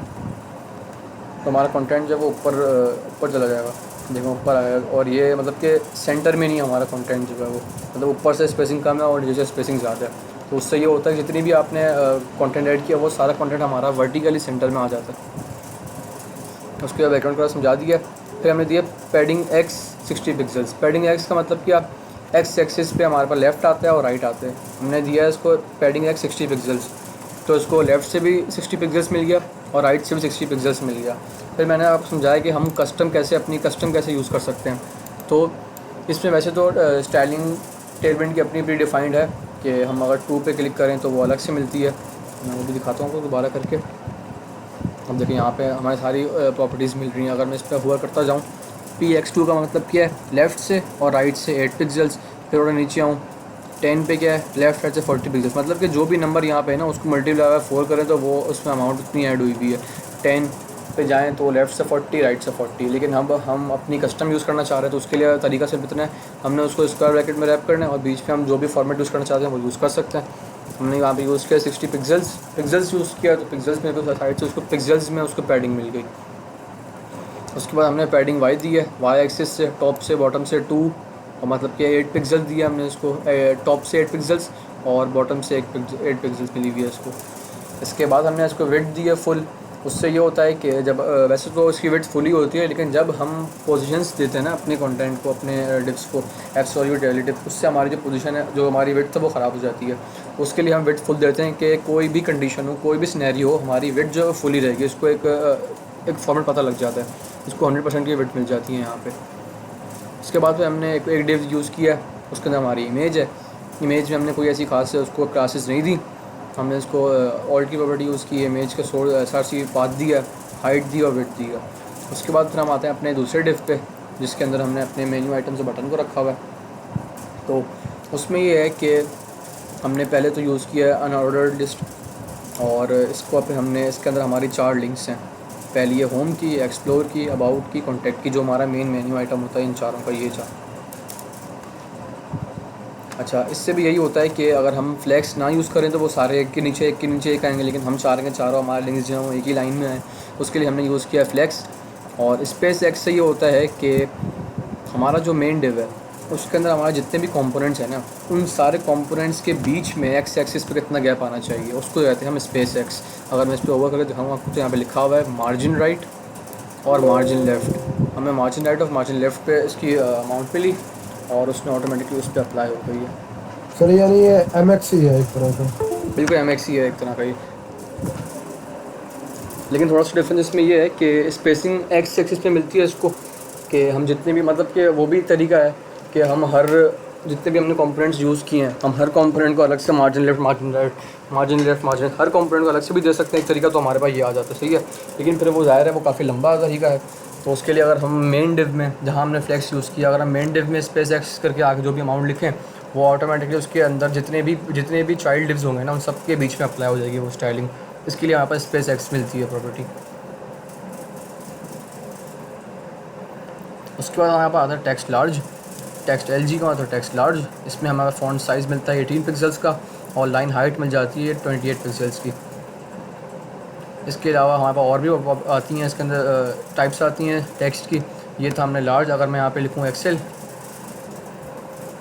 तो हमारा कंटेंट जो है वो ऊपर चला जाएगा, देखो ऊपर आएगा। और ये मतलब कि सेंटर में नहीं है हमारा कंटेंट जो है वो, मतलब ऊपर से स्पेसिंग कम है और नीचे से स्पेसिंग ज़्यादा है। तो उससे ये होता है कि जितनी भी आपने कंटेंट ऐड किया वो सारा कंटेंट हमारा वर्टिकली सेंटर में आ जाता है। उसके बाद बैकग्राउंड कलर समझा दिया। फिर हमने दिया padding X 60 pixels. Padding X का मतलब क्या, X एक्सिस पे हमारे पास लेफ़्ट आता है और राइट आता है। हमने दिया है इसको पैडिंग X 60 पिक्सल्स, तो इसको लेफ़्ट से भी 60 पिक्सल्स मिल गया और राइट से भी 60 पिक्सल्स मिल गया। फिर मैंने आपको समझाया कि हम अपनी कस्टम कैसे यूज़ कर सकते हैं। तो इसमें वैसे तो स्टाइलिंग टेलविंड की अपनी प्री डिफाइंड है कि हम अगर 2 पे क्लिक करें तो वो अलग से मिलती है। मैं वो भी दिखाता हूँ आपको दोबारा करके। अब देखिए यहाँ पे हमारी सारी प्रॉपर्टीज़ मिल रही हैं। अगर मैं इस पर हुआ करता जाऊँ, PX2 का मतलब क्या है, लेफ़्ट से और राइट से 8 पिक्सल्स। फिर और नीचे आऊँ 10 पे क्या है, लेफ़्ट राइट से 40 पिक्सल्स। मतलब कि जो भी नंबर यहाँ पे है ना उसको मल्टीप्लाई 4 करें तो वो उसमें अमाउंट उतनी ऐड हुई भी है। 10 पे जाएँ तो लेफ़्ट से 40 राइट से 40। लेकिन हम अपनी कस्टम यूज़ करना चाह रहे हैं तो उसके लिए तरीका सिर्फ इतना है, हमने उसको स्क्वायर ब्रैकेट में रैप करना है और बीच में हम जो भी फॉर्मेट यूज़ करना चाहते हैं वो यूज़ कर सकते हैं। हमने यहाँ पे यूज़ किया 60 पिक्सल्स यूज़ किया, तो पिक्सल्स में तो साइड से उसको पिक्सल्स में उसको पैडिंग मिल गई। उसके बाद हमने पैडिंग Y दी है, Y एक्सिस से टॉप से बॉटम से 2, और मतलब कि 8 पिक्सल दिया हमने इसको, टॉप से 8 पिक्सल्स और बॉटम से 8 पिक्सल्स मिली हुई है इसको। इसके बाद हमने इसको विड्थ दी है फुल। उससे ये होता है कि जब वैसे तो इसकी विड्थ फुल ही होती है, लेकिन जब हम पोजीशंस देते हैं ना अपने कंटेंट को, अपने डिव्स को, एब्सोल्यूट रिलेटिव, उससे हमारी जो पोजीशन है, जो हमारी विड्थ है वो ख़राब हो जाती है। उसके लिए हम विड्थ फुल देते हैं कि कोई भी कंडीशन हो, कोई भी सिनेरियो हो, हमारी विड्थ जो है फुल ही रहेगी। इसको एक फॉर्मेट पता लग जाता है, इसको 100% की विड्थ मिल जाती है यहाँ पे। इसके बाद में हमने एक डिव यूज़ किया, उसके अंदर हमारी इमेज है। इमेज में हमने कोई ऐसी खास है उसको क्लासेस नहीं दी, हमने इसको ऑल्ट की प्रॉपर्टी यूज़ की, इमेज का SRC पाथ दिया, हाइट दी और विड्थ दिया। उसके बाद फिर हम आते हैं अपने दूसरे डिव पे, जिसके अंदर हमने अपने मेन्यू आइटम से बटन को रखा हुआ है। तो उसमें ये है कि हमने पहले तो यूज़ किया है अनऑर्डर्ड लिस्ट। और इसको फिर हमने इसके अंदर हमारी 4 लिंक्स हैं। पहली है होम की, एक्सप्लोर की, अबाउट की, कॉन्टैक्ट की, जो हमारा मेन मेन्यू आइटम होता है इन चारों का, ये 4। अच्छा, इससे भी यही होता है कि अगर हम फ्लैक्स ना यूज़ करें तो वो सारे एक के नीचे एक आएंगे, लेकिन हम चाह रहे हैं चारों हमारे लिंक्स जो हैं वो एक ही लाइन में आए। उसके लिए हमने यूज़ किया फ्लैक्स। और स्पेस एक्स से ये होता है कि हमारा जो मेन डिव है उसके अंदर हमारे जितने भी कंपोनेंट्स हैं ना, उन सारे कंपोनेंट्स के बीच में एक्स एक्सिस पे कितना गैप आना चाहिए, उसको कहते हैं हम स्पेस एक्स। अगर मैं इस पर ओवर करके दिखाऊंगा आपको तो यहाँ पे लिखा हुआ है मार्जिन राइट और मार्जिन लेफ़्ट। हमने मार्जिन राइट और मार्जिन लेफ़्ट पे इसकी अमाउंट पे ली और उसने ऑटोमेटिकली उस पर अप्लाई हो गई है। सर यानी ये MX ही है एक तरह का? बिल्कुल MX ही है एक तरह का ये, लेकिन थोड़ा सा डिफरेंस इसमें ये है कि स्पेसिंग एक्स एक्सिस पे मिलती है इसको, कि हम जितने भी मतलब कि वो भी तरीका है कि हम हर जितने भी हमने कंपोनेंट्स यूज़ किए हैं, हम हर कंपोनेंट को अलग से margin left, margin right, margin left, margin, हर कंपोनेंट को अलग से भी दे सकते हैं एक तरीका, तो हमारे पास ये आ जाता है। सही है, लेकिन फिर वो ज़ाहिर है वो काफ़ी लंबा तरीका है। तो उसके लिए अगर हम मेन डिव में, जहाँ हमने फ्लैक्स यूज़ किया, अगर हम मेन डिव में स्पेस एक्स करके आगे जो भी अमाउंट लिखें, वो ऑटोमेटिकली उसके अंदर जितने भी चाइल्ड डिव्स होंगे ना, उन सब के बीच में अप्लाई हो जाएगी वो स्टाइलिंग। इसके लिए यहाँ पर स्पेस एक्स मिलती है प्रॉपर्टी। उसके बाद यहाँ पर आता है टेक्स्ट लार्ज। टेक्स्ट LG का मतलब टेक्स्ट लार्ज। इसमें हमारा फ़ॉन्ट साइज़ मिलता है 18 पिक्सल्स का और लाइन हाइट मिल जाती है 28 पिक्सल्स की। इसके अलावा हमारे पास और भी आती हैं इसके अंदर टाइप्स आती हैं टेक्स्ट की। ये था हमने लार्ज। अगर मैं यहाँ पे लिखूँ एक्सेल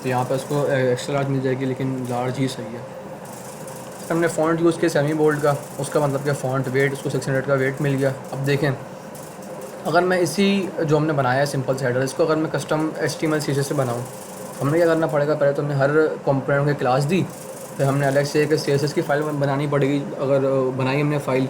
तो यहाँ पे उसको एक्स्ट्रा लार्ज मिल जाएगी, लेकिन लार्ज ही सही है। हमने फ़ॉन्ट यूज़ किया सेमी बोल्ड का, उसका मतलब कि फ़ॉन्ट वेट उसको 600 का वेट मिल गया। अब देखें, अगर मैं इसी जो हमने बनाया है सिंपल से हेडर, इसको अगर मैं कस्टम HTML CSS से बनाऊँ, हमने क्या करना पड़ेगा, पहले तो हमने हर कंपोनेंट की क्लास दी, फिर हमने अलग से एक CSS की फ़ाइल बनानी पड़ेगी, अगर बनाई हमने फ़ाइल,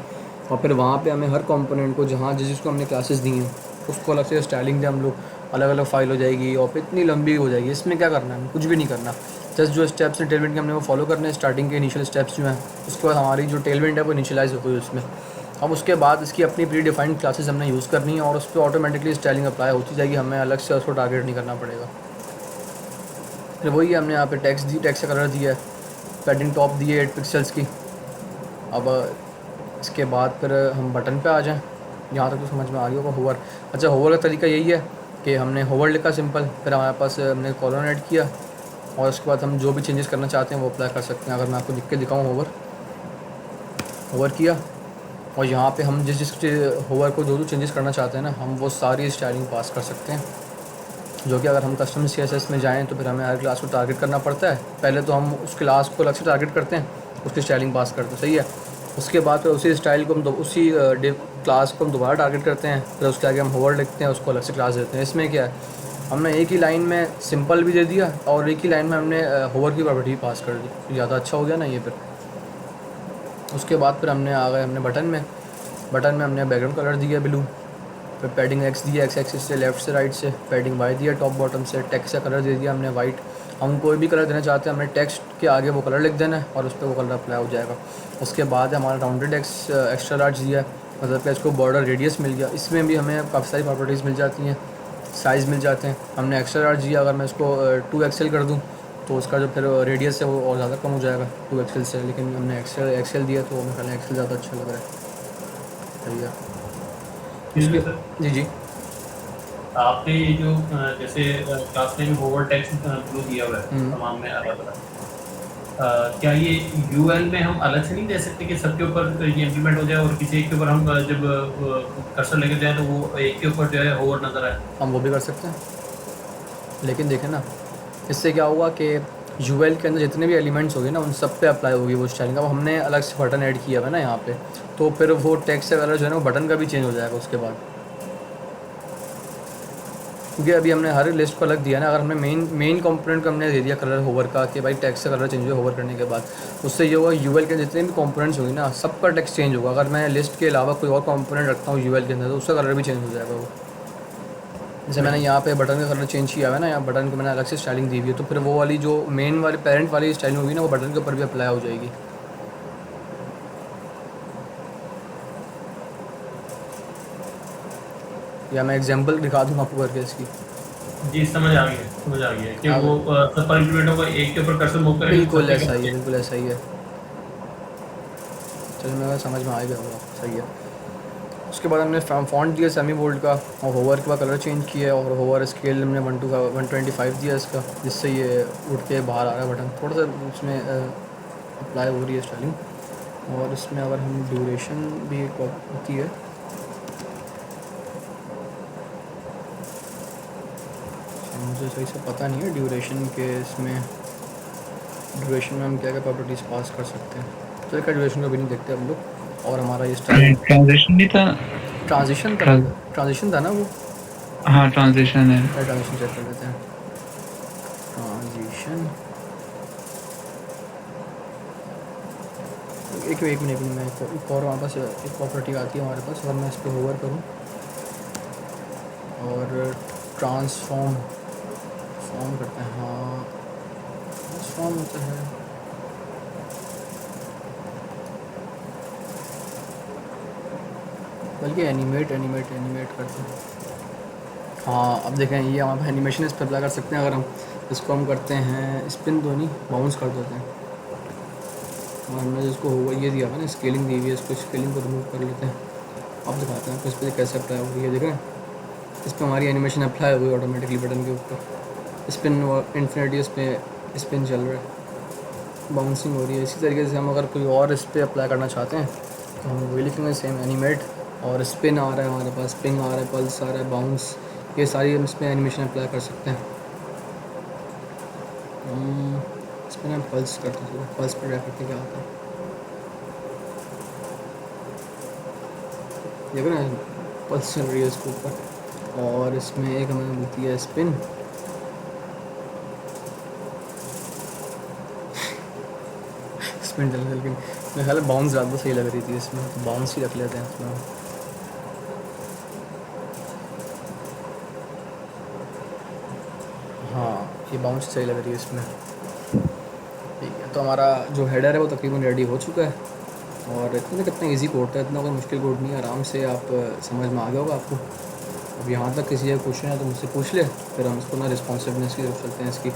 और फिर वहाँ पे हमें हर कंपोनेंट को जहाँ जिसको हमने क्लासेस दी हैं उसको अलग से स्टाइलिंग दे हम लोग, अलग अलग फ़ाइल हो जाएगी और फिर इतनी लंबी हो जाएगी। इसमें क्या करना है, कुछ भी नहीं करना, जस्ट जो स्टेप्स हैं टेलविंड के हमने वो फॉलो करने हैं, स्टार्टिंग के इनिशियल स्टेप्स जो हैं, उसके बाद हमारी जो टेलविंड है वो इनिशियलाइज़ होती है उसमें। अब उसके बाद इसकी अपनी प्री डिफाइंड क्लासेस हमने यूज़ करनी है और उस पर ऑटोमेटिकली स्टाइलिंग अप्लाई होती जाएगी, हमें अलग से उसको टारगेट नहीं करना पड़ेगा। फिर वही है, हमने यहाँ पे टेक्स्ट दी, टेक्स्ट का कलर दिया है, पैडिंग टॉप दी है 8 पिक्सल्स की। अब इसके बाद फिर हम बटन पे आ जाएं, यहाँ तक तो समझ में आ गया होगा होवर। अच्छा, होवर का तरीका यही है कि हमने होवर लिखा सिंपल, फिर हमारे पास हमने कॉलम ऐड किया और उसके बाद हम जो भी चेंजेस करना चाहते हैं वो अप्लाई कर सकते हैं। अगर मैं आपको लिख के दिखाऊँ, होवर किया और यहाँ पे हम जिस होवर को जो चेंजेस करना चाहते हैं ना, हम वो सारी स्टाइलिंग पास कर सकते हैं, जो कि अगर हम कस्टम CSS में जाएँ तो फिर हमें हर क्लास को टारगेट करना पड़ता है। पहले तो हम उस क्लास को अलग से टारगेट करते हैं, उसकी स्टाइलिंग पास करते हैं, सही है। उसके बाद फिर उसी स्टाइल को हम उसी क्लास को हम दोबारा टारगेट करते हैं, फिर उसके आगे हम होवर लिखते हैं, उसको अलग से क्लास देते हैं। इसमें क्या है, हमने एक ही लाइन में सिंपल भी दे दिया और एक ही लाइन में हमने होवर की प्रॉपर्टी पास कर दी, तो ज़्यादा अच्छा हो गया ना ये। फिर उसके बाद फिर हमने आ गए हमने बटन में हमने बैकग्राउंड कलर दिया ब्लू, फिर पैडिंग X दिया X एक्सिस से, लेफ़्ट से राइट से, पैडिंग Y दिया टॉप बॉटम से, टेक्स्ट का कलर दे दिया हमने वाइट। हम कोई भी कलर देना चाहते हैं, हमने टेक्स्ट के आगे वो कलर लिख देना है और उस पर वो कलर अप्लाई हो जाएगा। उसके बाद हमारा राउंडेड एक्स्ट्रा लार्ज दिया है, मतलब कि इसको बॉर्डर रेडियस मिल गया। इसमें भी हमें काफ़ी सारी प्रॉपर्टीज़ मिल जाती हैं, साइज़ मिल जाते हैं। हमने एक्स्ट्रा लार्ज दिया, अगर मैं इसको 2XL कर दूँ तो उसका जो फिर रेडियस है वो और ज़्यादा कम हो जाएगा 2XL से, लेकिन हमने XL दिया तो हमें पहले XL ज़्यादा अच्छा लग रहा है। भैया जी जी, आपने ये जो जैसे class name hover text blue दिया हुआ है तमाम में अलग अलग, क्या ये UL में हम अलग से नहीं दे सकते कि सबके ऊपर ये इम्प्लीमेंट हो जाए और किसी एक के ऊपर हम जब कर्सर लेके जाए तो वो एक के ऊपर जो है होवर नज़र आए? हम वो भी कर सकते हैं, लेकिन देखें ना इससे क्या होगा कि UL के अंदर जितने भी एलिमेंट्स होंगे ना उन सब पे अप्लाई होगी वो स्टाइलिंग। अब हमने अलग से बटन ऐड किया है ना यहाँ पे, तो फिर वो टेक्स्ट का कलर जो है ना वो बटन का भी चेंज हो जाएगा उसके बाद, क्योंकि अभी हमने हर लिस्ट को अलग दिया ना। अगर हमने मेन कंपोनेंट को हमने दे दिया कलर होवर का कि भाई टेक्स्ट का कलर चेंज हो होवर करने के बाद, उससे ये होगा UL के जितने भी कंपोनेंट्स होंगे ना सबका टेक्स्ट चेंज होगा। अगर मैं लिस्ट के अलावा कोई और कंपोनेंट रखता हूँ UL के अंदर तो उसका कलर भी चेंज हो जाएगा वो। जैसे मैंने यहाँ पे बटन का कलर चेंज किया है ना, यहाँ बटन को मैंने अलग से स्टाइलिंग दी हुई है, तो फिर वो वाली जो मेन वाली पेरेंट वाली स्टाइलिंग होगी ना वो बटन के ऊपर भी अप्लाई हो जाएगी। या मैं एग्जांपल दिखा दूँ आपको करके इसकी। जी समझ आ गया कि वो सब पर इम्प्लीमेंट होगा, एक के ऊपर कर्सर मूव करेंगे। बिल्कुल ऐसा ही है, बिल्कुल ऐसा ही है। चलो मेरा समझ में आ गया होगा, सही है। उसके बाद हमने फॉन्ट दिया सेमी बोल्ड का, और होवर के बाद कलर चेंज किया, और होवर स्केल हमने 125 दिया इसका, जिससे ये उठ के बाहर आ रहा है बटन, थोड़ा सा उसमें अप्लाई हो रही है स्टाइलिंग। और इसमें अगर हम ड्यूरेशन भी एक होती है, मुझे सही से पता नहीं है ड्यूरेशन के, इसमें ड्यूरेशन में हम क्या क्या प्रॉपर्टीज़ पास कर सकते हैं। चलो क्या ड्यूरेशन को भी नहीं देखते हम लोग। और हमारा ये स्टाइल ट्रांजिशन नहीं था? ट्रांजिशन था ना वो? हाँ ट्रांजिशन है। ट्रांजिशन चेक कर लेते हैं। ट्रांजिशन एक मिनट मैं एक और हमारे पास एक प्रॉपर्टी आती है हमारे पास, अगर मैं इस पर होवर करूँ और ट्रांसफॉर्म करते हैं, हाँ ट्रांसफॉर्म होता है, बल्कि एनिमेट करते हैं। हाँ अब देखें, ये हम एनिमेशन इस पर अप्लाई कर सकते हैं। अगर हम इसको हम करते हैं स्पिन तो नहीं, बाउंस कर देते हैं। और हमने जिसको होगा ये दिया हुआ ना, स्केलिंग दी हुई है, इसको स्केलिंग को रिमूव कर लेते हैं। अब दिखाते हैं आपको इस पर कैसे अप्लाई हो रही है। देखें इस पर हमारी एनिमेशन अप्लाई हुई ऑटोमेटिकली बटन के ऊपर। स्पिन इन्फिनिटी इस पर स्पिन चल रहा है, बाउंसिंग हो रही है। इसी तरीके से हम अगर कोई और इस पर अप्लाई करना चाहते हैं तो हम वही लिखेंगे सेम एनिमेट, और स्पिन आ रहा है हमारे पास, पिंग आ रहा है, पल्स आ रहा है, बाउंस, ये सारी हम इसमें एनिमेशन अप्लाई कर सकते हैं। इसमें हम पल्स करते हैं, पल्स पर करके क्या आता है देखो ना, पल्स चल रही है इसके ऊपर। और इसमें एक हमें मिलती है स्पिन, स्पिन चल लेकिन मेरे ख्याल बाउंस ज़्यादा सही लग रही थी इसमें, तो बाउंस ही रख लेते हैं इसमें। हाँ ये बाउंस सही लग रही है इसमें। ठीक है, तो हमारा जो हेडर है वो तकरीबन रेडी हो चुका है। और कितना इजी कोड है, इतना कोई मुश्किल कोड नहीं है, आराम से आप समझ में आ गया होगा आपको। अब यहाँ तक किसी का क्वेश्चन है तो मुझसे पूछ ले, फिर हम इसको ना रिस्पॉन्सिवनेस की तरफ चलते हैं इसकी।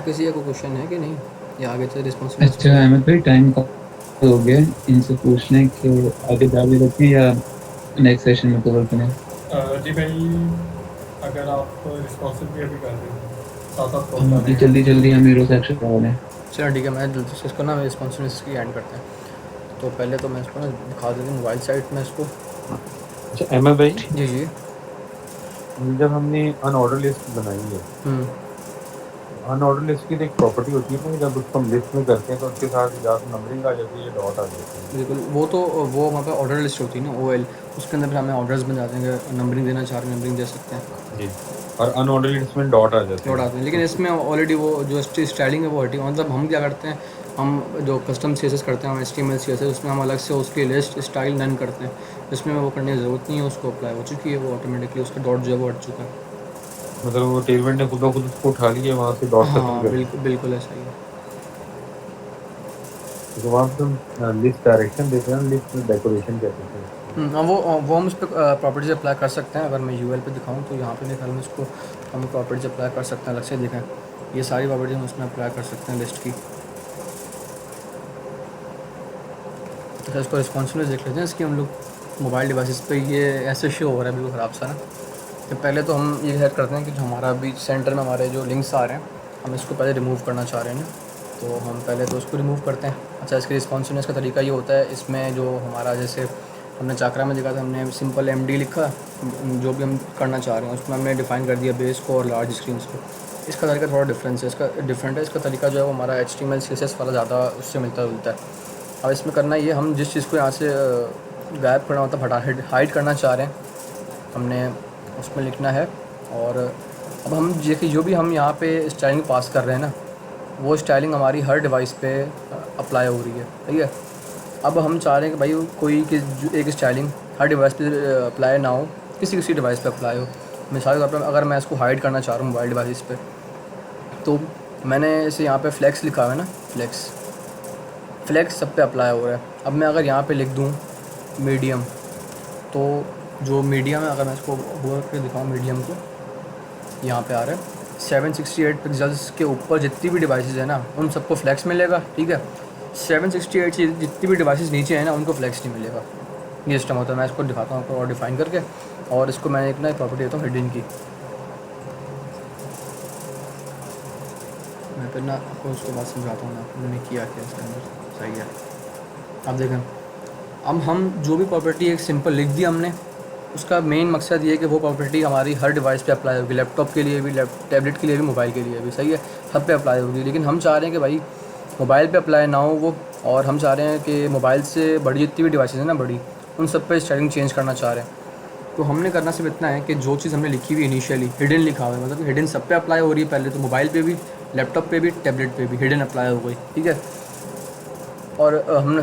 किसी का कोई क्वेश्चन है कि नहीं, या आगे चले रिस्पॉन्सिवनेस? अच्छा अहमद भाई, टाइम का हो गया इनसे पूछने के, आगे जारी रखें या नेक्स्ट सेशन में कवर करें? जी भाई, अगर आप रिस्पॉन्सिव भी अभी कर रहे हैं जल्दी हम हीरो सेक्शन कर रहे हैं। चलो ठीक है, मैं जल्दी से इसको ना रिस्पॉन्सिवनेस की एंड करते हैं। तो पहले तो मैं इसको ना दिखा देता हूँ मोबाइल साइट में इसको। अच्छा अहमद भाई, जी जब हमने अनऑर्डर लिस्ट बनाई है, अनऑर्डर लिस्ट की एक प्रॉपर्टी होती है ना, जब उसको हम लिस्ट में करते हैं तो उसके साथ या तो नंबरिंग आ जाती है या डॉट आ जाती है। बिल्कुल, वो वहाँ पे ऑर्डर लिस्ट होती है ना, OL, उसके अंदर फिर हमें ऑर्डर्स बन जाते हैं। नंबरिंग देना चाह रहे हैं नंबरिंग दे सकते हैं जी, और अनऑर्डर लिस्ट में डॉट आ जाते हैं। लेकिन इसमें ऑलरेडी वो जो स्टाइलिंग है वो हटी। मतलब हम क्या करते हैं, हम जो कस्टम CSS करते हैं, हम HTML CSS, उसमें हम अलग से उसकी लिस्ट स्टाइल नन करते हैं। इसमें वो करने की ज़रूरत नहीं है, उसको अप्लाई हो चुकी है, वो ऑटोमेटिकली उसका डॉट जो है वो हट चुका है। मतलब वो टेलमेंट ने खुद उसको उठा लिया वहाँ से, डॉट खत्म कर दिया। बिल्कुल ऐसा ही है। तो वहाँ पे हम लिस्ट डायरेक्शन देते हैं, लिस्ट में डेकोरेशन कहते हैं। वो हम उस पर प्रॉपर्टीज अप्लाई कर सकते हैं। अगर मैं UL पे दिखाऊँ तो यहाँ पे मेरे ख्याल में इसको हम प्रॉपर्टीज अप्लाई कर सकते हैं। अलग से दिखाएं, ये सारी प्रॉपर्टीज हम उसमें अप्लाई कर सकते हैं लिस्ट की। तो इसको रिस्पॉन्सिवनेस देख लेते हैं इसकी हम लोग। मोबाइल डिवाइसेस पे ये ऐसे शो हो रहा है बिल्कुल ख़राब सा ना। तो पहले तो हम ये सेट करते हैं कि जो हमारा अभी सेंटर में हमारे जो लिंक्स आ रहे हैं, हम इसको पहले रिमूव करना चाह रहे हैं। तो हम पहले तो उसको रिमूव करते हैं। अच्छा, इसके रिस्पॉन्सिवनेस का तरीका ये होता है, इसमें जो हमारा जैसे हमने चाकरा में देखा था, हमने सिंपल MD लिखा, जो भी हम करना चाह रहे हैं उसमें हमने डिफ़ाइन कर दिया बेस को और लार्ज स्क्रीन्स को। इसका तरीका थोड़ा डिफरेंट है। इसका तरीका जो है वो हमारा HTML CSS वाला ज़्यादा उससे मिलता जुलता है। अब इसमें करना ये, हम जिस चीज़ को यहाँ से गायब करना मतलब हाइड करना चाह रहे हैं, हमने उसमें लिखना है। और अब हम देखिए जो भी हम यहाँ पे स्टाइलिंग पास कर रहे हैं ना, वो स्टाइलिंग हमारी हर डिवाइस पे अप्लाई हो रही है, ठीक है। अब हम चाह रहे हैं कि भाई कोई एक स्टाइलिंग हर डिवाइस पे अप्लाई ना हो, किसी डिवाइस पे अप्लाई हो। मिसाल के तौर पर अगर मैं इसको हाइड करना चाह रहा हूँ मोबाइल डिवाइस पे, तो मैंने इसे यहाँ पे फ्लेक्स लिखा हुआ है ना, फ्लेक्स सब पे अप्लाई हो रहा है। अब मैं अगर यहाँ पे लिख दूँ मीडियम, तो जो मीडियम है, अगर मैं इसको होवर करके दिखाऊँ मीडियम को, यहाँ पे आ रहा है 768 पिक्सल्स के ऊपर जितनी भी डिवाइसेस है ना उन सबको फ्लैक्स मिलेगा, ठीक है। 768 से जितनी भी डिवाइसेस नीचे हैं ना उनको फ्लैक्स नहीं मिलेगा। ये सिस्टम होता है। मैं इसको दिखाता हूँ आपको और डिफाइन करके, और इसको मैं एक ना प्रॉपर्टी देता हूँ हिडन की। मैं फिर ना आपको उसके बाद समझाता हूँ ना मैंने किया क्या इसके अंदर। सही है, अब देखें, अब हम जो भी प्रॉपर्टी एक सिंपल लिख दी हमने, उसका मेन मकसद ये है कि वो प्रॉपर्टी हमारी हर डिवाइस पे अप्लाई होगी, लैपटॉप के लिए भी, टैबलेट के लिए भी, मोबाइल के लिए भी, सही है, सब पे अप्लाई होगी। लेकिन हम चाह रहे हैं कि भाई मोबाइल पे अप्लाई ना हो वो, और हम चाह रहे हैं कि मोबाइल से बड़ी जितनी भी डिवाइसेस हैं ना बड़ी, उन सब पे स्टाइलिंग चेंज करना चाह रहे हैं। तो हमने करना सिर्फ इतना है कि जो चीज़ हमने लिखी हुई इनिशियली हिडन लिखा हुआ है, मतलब हिडन सब पे अप्लाई हो रही है पहले तो, मोबाइल पे भी, लैपटॉप पे भी, टैबलेट पे भी हिडन अप्लाई हो गई, ठीक है। और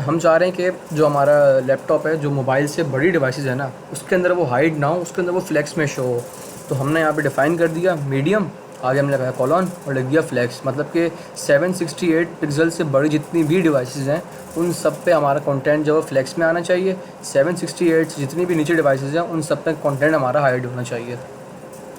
हम चाह रहे हैं कि जो हमारा लैपटॉप है, जो मोबाइल से बड़ी डिवाइसेस है ना, उसके अंदर वो हाइड ना हो, उसके अंदर वो फ्लैक्स में शो हो। तो हमने यहाँ पे डिफ़ाइन कर दिया मीडियम, आगे हमने लगाया कॉलन और लिख दिया फ्लैक्स, मतलब कि 768 पिक्सल से बड़ी जितनी भी डिवाइसेस हैं उन सब पे हमारा कंटेंट जो है फ्लैक्स में आना चाहिए। 768 से जितनी भी नीचे डिवाइसेस हैं उन सब पे कंटेंट हमारा हाइड होना चाहिए।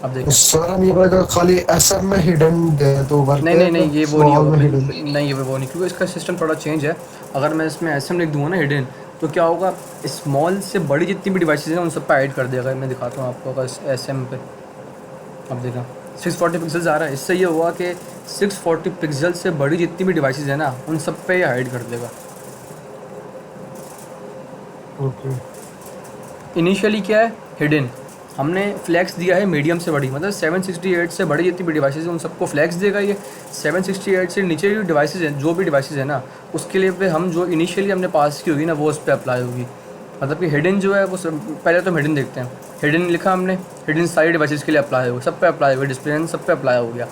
अब देखिए सर हम ये बोला खाली एसएम में हिडन दे तो वर्क नहीं, ये वो नहीं होगा, नहीं ये वो नहीं, क्योंकि इसका सिस्टम थोड़ा चेंज है। अगर मैं इसमें एसएम लिख दूँगा ना हिडन, तो क्या होगा, स्मॉल से बड़ी जितनी भी डिवाइसेस हैं उन सब पे हाइड कर देगा। मैं दिखाता हूँ आपको अगर एसएम पे, अब देखा 640 पिक्सल्स आ रहा है, इससे ये हुआ कि 640 पिक्सल से बड़ी जितनी भी डिवाइसेस हैं ना उन सब पे ये हाइड कर देगा। ओके, इनिशियली क्या है हिडन, हमने फ्लैक्स दिया है मीडियम से बड़ी, मतलब 768 से बड़ी जितनी भी डिवाइसेस हैं उन सबको फ्लैक्स देगा ये। 768 से नीचे भी डिवाइसेस हैं, जो भी डिवाइसेस हैं ना, उसके लिए पे हम जो इनिशियली हमने पास की होगी ना वो उस पर अप्लाई होगी। मतलब कि हिडन जो है वो पहले तो हम हिडन देखते हैं, हिडन लिखा हमने, हिडन सारी डिवाइसेस के लिए अप्लाई होगा, सब पे अप्लाई होगा, डिस्प्ले सब पे अप्लाई हो गया।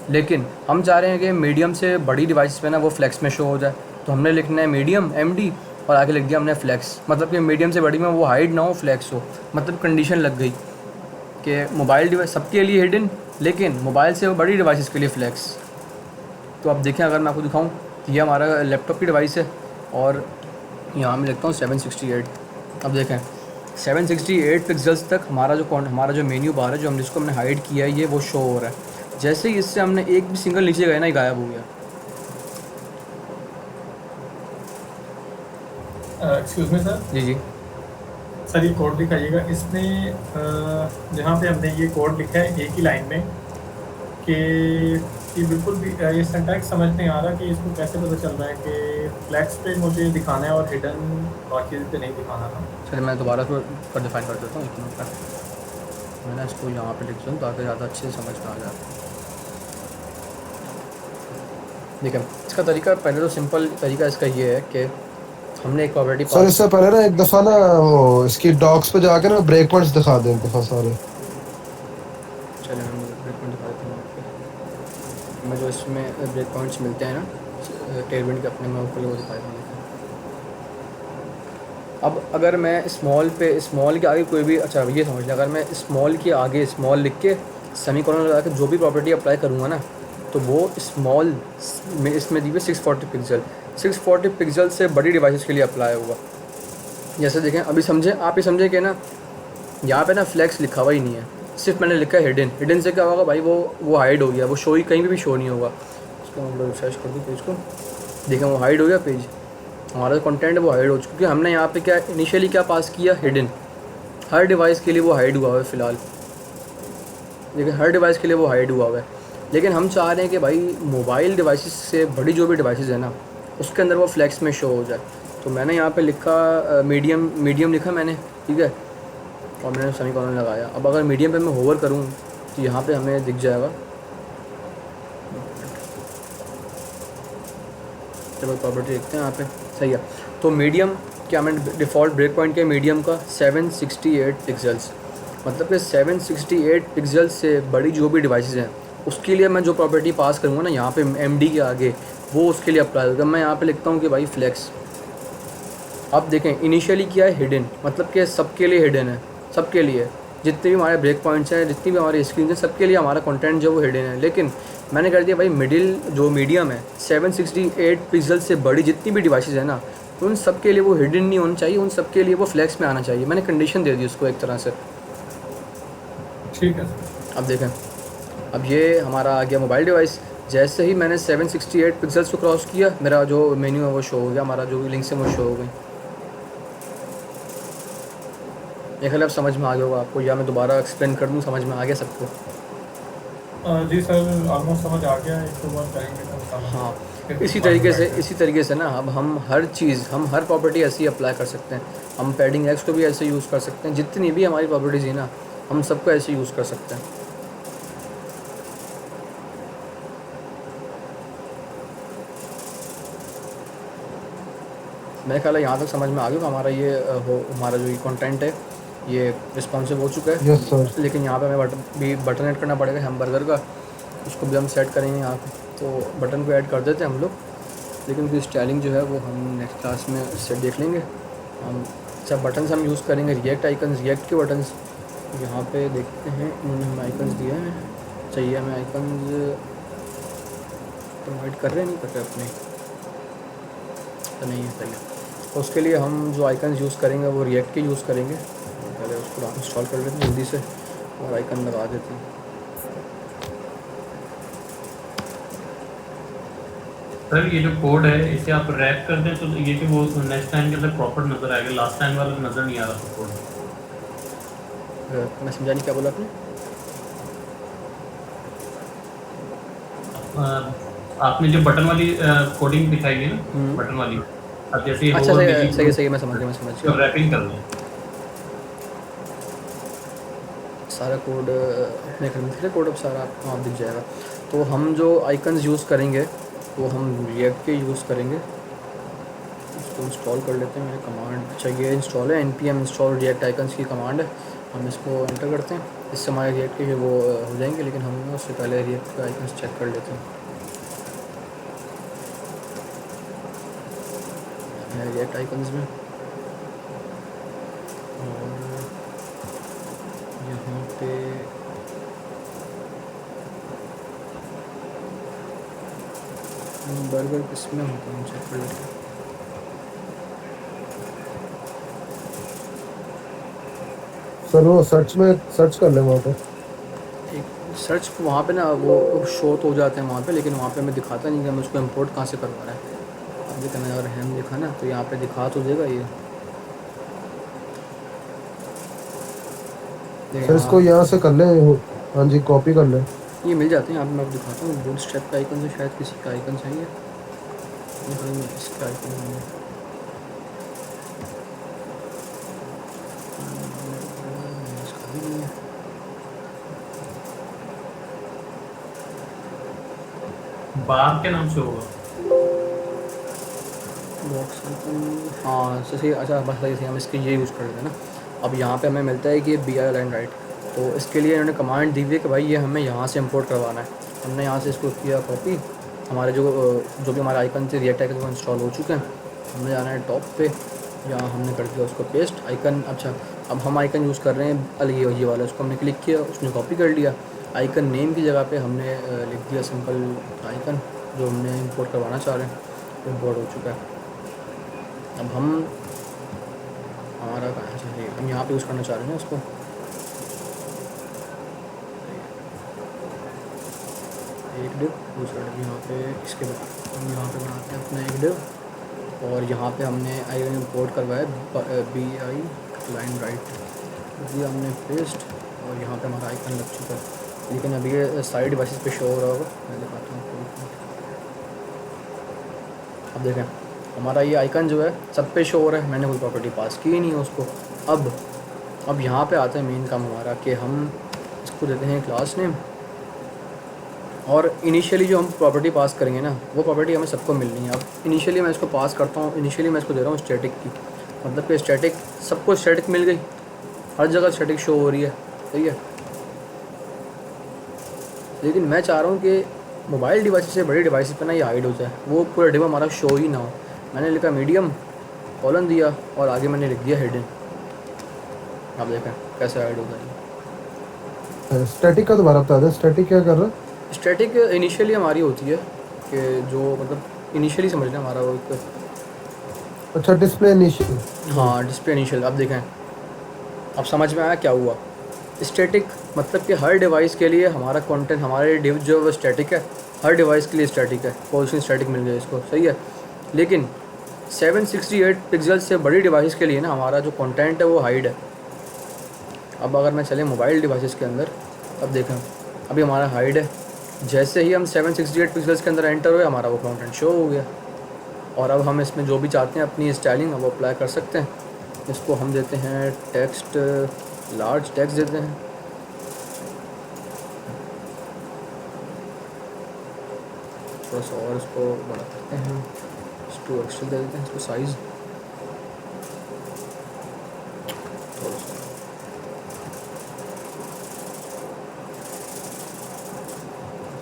लेकिन हम चाह रहे हैं कि मीडियम से बड़ी डिवाइस पे ना वो फ्लैक्स में शो हो जाए, तो हमने लिखना है मीडियम MD और आगे लिख दिया हमने फ्लैक्स, मतलब कि मीडियम से बड़ी में वो हाइड ना हो, फ्लैक्स हो। मतलब कंडीशन लग गई कि मोबाइल डिवाइस सबके लिए हिडन, लेकिन मोबाइल से बड़ी डिवाइसेस के लिए फ्लैक्स। तो अब देखें, अगर मैं आपको दिखाऊं, ये हमारा लैपटॉप की डिवाइस है और यहाँ मैं लिखता हूँ 768। अब देखें 768 पिक्सल्स तक हमारा जो मेन्यू बार है, जो जिसको हमने हाइड किया है, ये वो शो हो रहा है। जैसे ही इससे हमने एक भी सिंगल नीचे गया ना, ये गायब हो गया। Excuse me sir. जी सर ये कोड दिखाइएगा, इसमें जहाँ पे हमने ये कोड लिखा है एक ही लाइन में कि बिल्कुल भी ये सिंटैक्स समझ नहीं आ रहा कि इसको कैसे पता चल रहा है कि फ्लैक्स पे मुझे दिखाना है और हिडन बाकी पे नहीं दिखाना था। चलिए मैं दोबारा इसको डिफाइन कर देता हूँ एक मिनट का। मैं ना इसको यहाँ पे लिख दूँ ताकि ज़्यादा अच्छे से समझ में आ जाए। देखिए इसका तरीका, पहले तो सिंपल तरीका इसका ये है कि हमने एक प्रॉपर्टी सर इससे पहले ना एक दफ़ा ना वो इसकी डॉक्स पे जाके ना ब्रेक पॉइंट्स दिखा दें एक दफ़ा सारे। चलिए मैं ब्रेक पॉइंट दिखा देता हूँ आपको। मैं जो इसमें ब्रेक पॉइंट्स मिलते हैं ना टेलविंड के अपने, मैं ऊपर वो दिखा देता हूँ। अब अगर मैं स्मॉल के आगे कोई भी, अच्छा ये समझ लें, अगर मैं स्मॉल के आगे स्मॉल लिख के सेमीकोलन लगा के जो भी प्रॉपर्टी अप्लाई करूँगा ना, तो वो स्मॉल में इसमें दी हुई 640 पिक्सल, 640 पिक्सल से बड़ी डिवाइसेस के लिए अप्लाई होगा। जैसे देखें, अभी समझें, आप ये समझें कि ना यहाँ पे ना फ्लैक्स लिखा हुआ ही नहीं है, सिर्फ मैंने लिखा है हिडन। हिडन से क्या होगा भाई, वो हाइड हो गया, वो शो ही कहीं भी शो नहीं होगा। इसको हम लोग रिफ्रेश कर दूँ पेज को, देखें वो हाइड हो गया पेज, हमारा कंटेंट वो हाइड हो चुका, क्योंकि हमने यहाँ पे क्या इनिशियली क्या पास किया, हिडन। हर डिवाइस के लिए वो हाइड हुआ है फ़िलहाल, लेकिन हर डिवाइस के लिए वो हाइड हुआ है। लेकिन हम चाह रहे हैं कि भाई मोबाइल डिवाइसेस से बड़ी जो भी डिवाइसेस है ना, उसके अंदर वो फ्लैक्स में शो हो जाए। तो मैंने यहाँ पे लिखा मीडियम लिखा मैंने, ठीक है, और मैंने सेमीकोलन लगाया। अब अगर मीडियम पे मैं होवर करूँ तो यहाँ पे हमें दिख जाएगा, चलो प्रॉपर्टी देखते हैं यहाँ पे, सही है। तो मीडियम क्या, मैंने डिफ़ॉल्ट ब्रेक पॉइंट किया मीडियम का 768 पिक्सल्स, मतलब कि 768 पिक्सल्स से बड़ी जो भी डिवाइसेस हैं उसके लिए मैं जो प्रॉपर्टी पास करूँगा ना यहाँ पे MD के आगे, वो उसके लिए अप्लाई होगा। मैं यहाँ पे लिखता हूँ कि भाई फ्लैक्स। अब देखें इनिशियली क्या है, हिडन, मतलब कि सबके लिए हिडन है, सबके लिए जितने भी हमारे ब्रेक पॉइंट्स हैं, जितनी भी हमारी स्क्रीन है, सबके लिए हमारा कंटेंट जो वो हिडन है। लेकिन मैंने कर दिया भाई मिडिल जो मीडियम है 768 पिक्सल से बड़ी जितनी भी डिवाइसेस है ना, उन सब के लिए वो हिडन नहीं होना चाहिए, उन सब के लिए वो फ्लैक्स में आना चाहिए। मैंने कंडीशन दे दी उसको एक तरह से, ठीक है। अब देखें अब ये हमारा आ गया मोबाइल डिवाइस। जैसे ही मैंने 768 पिक्सल्स को क्रॉस किया, मेरा जो मेन्यू है वो शो हो गया, हमारा जो भी लिंक्स है वो शो हो गई। ये ख्याल अब समझ में आ गया होगा आपको, या मैं दोबारा एक्सप्लेन कर दूँ, समझ में आ गया सबको? जी सर, ऑलमोस्ट समझ आ गया, इसके बाद करेंगे तो समझ। हाँ, फिर इसी बाद में तरीके से बैठते हैं। ना अब हम हर चीज़, हम हर प्रॉपर्टी ऐसे ही अप्लाई कर सकते हैं। हम पैडिंग एक्स को भी ऐसे यूज़ कर सकते हैं, जितनी भी हमारी प्रॉपर्टीज़ है ना, हम सबको ऐसे यूज़ कर सकते हैं। मेरे ख्याल है यहाँ तक समझ में आ गया हमारा ये हमारा जो ये कंटेंट है ये रिस्पॉन्सिव हो चुका है। Yes sir. लेकिन यहाँ पे हमें बटन ऐड करना पड़ेगा हैमबर्गर का, उसको भी हम सेट करेंगे यहाँ पे। तो बटन को ऐड कर देते हैं हम लोग, लेकिन उसकी स्टाइलिंग जो है वो हम नेक्स्ट क्लास में से देख लेंगे। हम सब बटन्स हम यूज़ करेंगे, रिएक्ट आइकन्स, रिएक्ट के बटन्स। यहाँ पे देखते हैं उन्होंने हमें आइकन्स दिए हैं, चाहिए हमें आइकन्स प्रोवाइड कर रहे हैं, नहीं कर रहे अपने, तो नहीं है सही है। तो उसके लिए हम जो आइकन्स यूज़ करेंगे वो रिएक्ट के यूज़ करेंगे। पहले उसको इंस्टॉल कर लेते हैं जल्दी से और आइकन लगा देते हैं। सर ये जो कोड है इसे आप रैप कर दें तो ये जो वो नेक्स्ट टाइम के अंदर प्रॉपर नज़र आएगा, लास्ट टाइम वाला नज़र नहीं आ रहा था कोड। मैं समझा नहीं, क्या बोला आपने? आपने जो बटन वाली कोडिंग दिखाई है ना, बटन वाली, अब जैसे अच्छा सही, मैं समझ गया। रैपिंग कर दें सारा कोड अपने घर में दिख रहा है, कोड अब सारा आपको दिख जाएगा। तो हम जो आइकन्स यूज़ करेंगे वो हम रिएक्ट के यूज़ करेंगे। इसको इंस्टॉल कर लेते हैं, मेरे कमांड, अच्छा ये इंस्टॉल है, npm इंस्टॉल रिएक्ट आइकन्स की कमांड है। हम इसको एंटर करते हैं, इससे हमारे रिएक्ट के वो हो जाएंगे। लेकिन हम उससे पहले रिएक्ट के आइकन्स चेक कर लेते हैं। रिएक्ट आइकन्स में और यहाँ पे बर्गर किसमें होता है, चेक कर लेते हैं। सर वो सर्च कर ले वहाँ पे। एक सर्च वहाँ पे ना वो शो तो हो जाते हैं वहाँ पे, लेकिन वहाँ पे हमें दिखाता नहीं कि हमें उसको इंपोर्ट कहाँ से करवा रहा है। अब देखा मैंने, अगर हम देखा ना तो यहाँ पे दिखा तो देगा ये। सर इसको यहाँ से कर ले, हाँ जी कॉपी कर ले। ये मिल जाते हैं यहाँ पे, मैं आपको दिखाता हूँ। बूटस्ट्रैप का आइकन से शायद किसी का आइकन चाहिए, इसका आइकन नहीं है। इसका भी नहीं है। बार के नाम से होगा बॉक्स आइकन, हाँ सही। अच्छा बस सही, हम इसके ये यूज़ कर लेते हैं ना। अब यहाँ पे हमें मिलता है कि बी आई लाइन राइट, तो इसके लिए इन्होंने कमांड दी हुई है कि भाई ये हमें यहाँ से इंपोर्ट करवाना है। हमने यहाँ से इसको किया कॉपी, हमारे जो भी हमारे आइकन थे रिएक्ट आइकन वो इंस्टॉल हो चुके हैं। हमने जाना है टॉप पे, यहाँ हमने कर दिया उसको पेस्ट आइकन। अच्छा अब हम आइकन यूज़ कर रहे हैं अलग ये वाला, उसको हमने क्लिक किया, उसने कॉपी कर लिया। आइकन नेम की जगह पे हमने लिख दिया सिंपल आइकन, जो हमने इंपोर्ट करवाना चाह रहे हैं, इंपोर्ट हो चुका है। अब हम हमारा हम यहाँ पे यूज़ करना चाह रहे हैं इसको। एक डिव, दूसरा डिव यहाँ पे, इसके बाद हम यहाँ पे बनाते हैं अपना एक डिव, और यहाँ पे हमने आइकन इंपोर्ट करवाया बी आई लाइन राइट दिया हमने पेस्ट, और यहाँ पे हमारा आइकन लग चुका है। लेकिन अभी ये साइड डिवाइसेस पे शो हो रहा होगा, मैं दिखाता हूँ आपको। अब देखें हमारा ये आइकन जो है सब पे शो हो रहा है, मैंने कोई प्रॉपर्टी पास की ही नहीं है उसको। अब यहाँ पे आता है मेन काम हमारा कि हम इसको देते हैं क्लास नेम, और इनिशियली जो हम प्रॉपर्टी पास करेंगे ना वो प्रॉपर्टी हमें सबको मिलनी है। अब इनिशियली मैं इसको पास करता हूँ, इनिशियली मैं इसको दे रहा हूँ स्टैटिक की, मतलब कि स्टैटिक सबको स्टैटिक मिल गई, हर जगह स्टैटिक शो हो रही है, सही है। लेकिन मैं चाह रहा हूँ कि मोबाइल डिवाइस से बड़ी डिवाइस पे ना ये हाइड हो जाए, वो पूरा डिवा हमारा शो ही ना हो। मैंने लिखा मीडियम, कॉलन दिया, और आगे मैंने लिख दिया हिडन। आप देखें कैसे हाइड होता है। स्टैटिक का दोबारा बता दें, स्टैटिक क्या कर रहा है? स्टैटिक इनिशियली हमारी होती है कि जो मतलब इनिशियली समझ लें हमारा वो एक, अच्छा डिस्प्ले इनिशियल। हाँ डिस्प्ले इनिशियल। अब देखें अब समझ में आया क्या हुआ। स्टैटिक मतलब कि हर डिवाइस के लिए हमारा कंटेंट, हमारे डिव जो वो स्टैटिक है, हर डिवाइस के लिए स्टैटिक है, पोजीशन स्टैटिक मिल गया इसको, सही है। लेकिन 768 पिक्सल से बड़ी डिवाइस के लिए ना हमारा जो कंटेंट है वो हाइड है। अब अगर मैं चले मोबाइल डिवाइसेस के अंदर, अब देखें अभी हमारा हाइड है, जैसे ही हम 768 पिक्सल्स के अंदर एंटर हुए हमारा वो कंटेंट शो हो गया। और अब हम इसमें जो भी चाहते हैं अपनी स्टाइलिंग वो अप्लाई कर सकते हैं। इसको हम देते हैं टेक्स्ट, लार्ज टेक्स्ट देते हैं, थोड़ा सा और इसको बड़ा करते हैं, 2 एक्स्ट्रा दे देते हैं इसको साइज़ थोड़ा सा।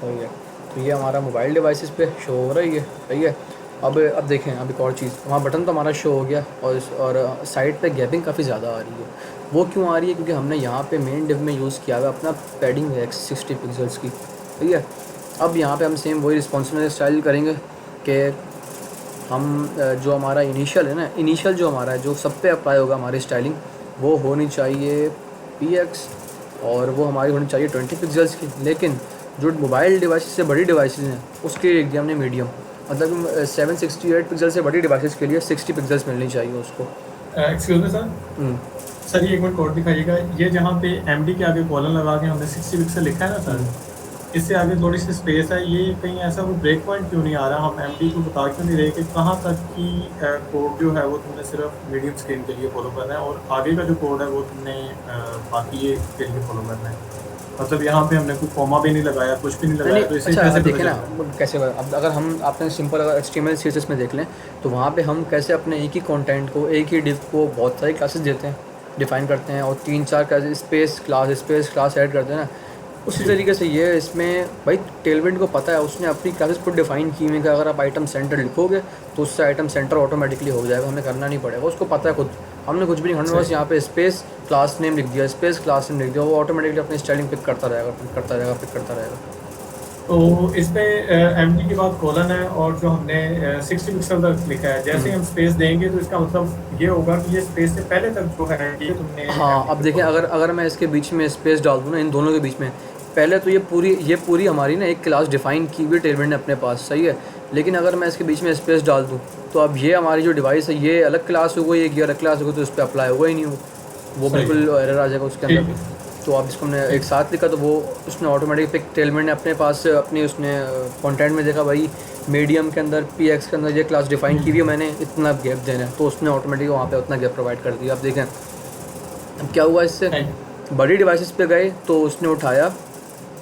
सही है, तो ये हमारा मोबाइल डिवाइसेस पे शो हो रही है, सही है। अब देखें, अब एक और चीज़, वहाँ बटन तो हमारा शो हो गया और साइड पे गैपिंग काफ़ी ज़्यादा आ रही है। वो क्यों आ रही है? क्योंकि हमने यहाँ पे मेन डिव में यूज़ किया हुआ अपना पैडिंग है 60 पिक्सल्स की, सही है। अब यहाँ पे हम सेम वही रिस्पॉन्सिव स्टाइल करेंगे कि हम जो हमारा इनिशियल है ना, इनिशियल जो हमारा है, जो सब पे अप्लाई होगा हमारी स्टाइलिंग, वो होनी चाहिए px और वो हमारी होनी चाहिए 20 पिक्सल्स की। लेकिन जो मोबाइल डिवाइस से बड़ी डिवाइसेस हैं उसके लिए हमने मीडियम, मतलब 768 पिक्सल से बड़ी डिवाइसेस के लिए 60 पिक्सल्स मिलनी चाहिए उसको। एक्सक्यूज मी सर, सर ये एक बार कोड दिखाइएगा। ये जहाँ पे एमडी के आगे कॉलन लगा के हमने 60 पिक्सल लिखा है ना सर, इससे आगे थोड़ी सी स्पेस है, ये कहीं ऐसा कोई ब्रेक पॉइंट क्यों नहीं आ रहा? हम एमडी को बता क्यों नहीं रहे कि कहाँ तक की कोड जो है वो तुमने सिर्फ मीडियम स्क्रीन के लिए फॉलो करना है और आगे का जो कोड है वो तुमने बाकी ये के लिए फॉलो करना है? मतलब यहाँ पे हमने कोई कॉमा भी नहीं लगाया, कुछ भी नहीं लगाया, तो इसे कैसे देखें ना कैसे। अब अगर हम आपने सिंपल अगर HTML CSS में देख लें तो वहाँ पे हम कैसे अपने एक ही कंटेंट को, एक ही डिव को बहुत सारी क्लासेस देते हैं, डिफ़ाइन करते हैं और 3-4 क्लास स्पेस क्लास ऐड करते हैं ना। उसी तरीके से ये इसमें भाई टेलविंड को पता है, उसने अपनी क्लासेस खुद डिफ़ाइन की हुई कि अगर आप आइटम सेंटर लिखोगे तो उससे आइटम सेंटर ऑटोमेटिकली हो जाएगा, हमें करना नहीं पड़ेगा, उसको पता है खुद। हमने कुछ भी नहीं करना, बस यहाँ पे स्पेस क्लास नेम लिख दिया, स्पेस क्लास नेम लिख दिया, वो ऑटोमेटिकली अपनी स्टाइलिंग पिक करता रहेगा। तो इस पे एमडी के बाद कॉलन है और जो हमने 60 पिक्सल तक लिखा है, जैसे हम स्पेस देंगे तो इसका मतलब ये होगा कि ये स्पेस से पहले तक जो है ये तुमने। हाँ, अब देखें अगर मैं इसके बीच में स्पेस डाल दूँ ना, इन दोनों के बीच में, पहले तो ये पूरी हमारी ना एक क्लास डिफ़ाइन की हुई टेलविंड ने अपने पास, सही है। लेकिन अगर मैं इसके बीच में स्पेस डाल दूँ तो अब ये हमारी जो डिवाइस है ये अलग क्लास हो गई, ये अलग क्लास हो गई, तो इस पर अप्लाई होगा ही नहीं, वो बिल्कुल एरर आ जाएगा उसके अंदर भी। तो अब इसको हमने एक साथ लिखा तो वो उसने ऑटोमेटिक पिक टेलमेंट ने अपने पास अपनी उसने कंटेंट में देखा भाई मीडियम के अंदर px के अंदर ये क्लास डिफ़ाइन की हुई है, मैंने इतना गैप देना है, तो उसने ऑटोमेटिक वहाँ पे उतना गैप प्रोवाइड कर दिया। अब देखें अब क्या हुआ, इससे बड़ी डिवाइसेस पे गए तो उसने उठाया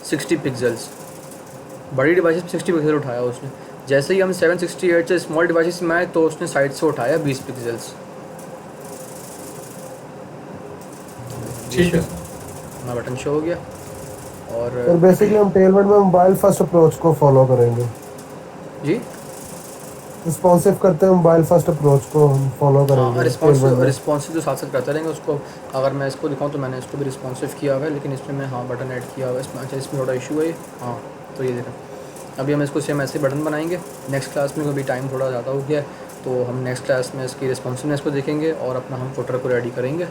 60 पिक्सल्स, बड़ी डिवाइसेस 60 पिक्सल उठाया उसने। जैसे ही हम 768 से स्मॉल डिवाइसेस में आए तो उसने साइड से उठाया 20 पिक्सल्स। ठीक है, अपना बटन शो हो गया। और बेसिकली हम टेलमेंट में मोबाइल फर्स्ट अप्रोच को फॉलो करेंगे जी, रिस्पॉन्सिव करते हैं मोबाइल फर्स्ट अप्रोच को हम फॉलो करेंगे। रिस्पॉन्सिव जो साथ साथ करते रहेंगे उसको। अगर मैं इसको दिखाऊं तो मैंने इसको भी रिस्पॉन्सिव किया हुआ है, लेकिन इसमें मैं हाँ बटन ऐड किया हुआ है इसमें। अच्छा, इसमें थोड़ा इशू है। हाँ, तो ये देखें अभी हम इसको सेम ऐसे बटन बनाएंगे। नेक्स्ट क्लास में अभी टाइम थोड़ा ज़्यादा हो गया है तो हम नेक्स्ट क्लास में इसकी रिस्पॉन्सिवनेस को देखेंगे और अपना हम फुटर को रेडी करेंगे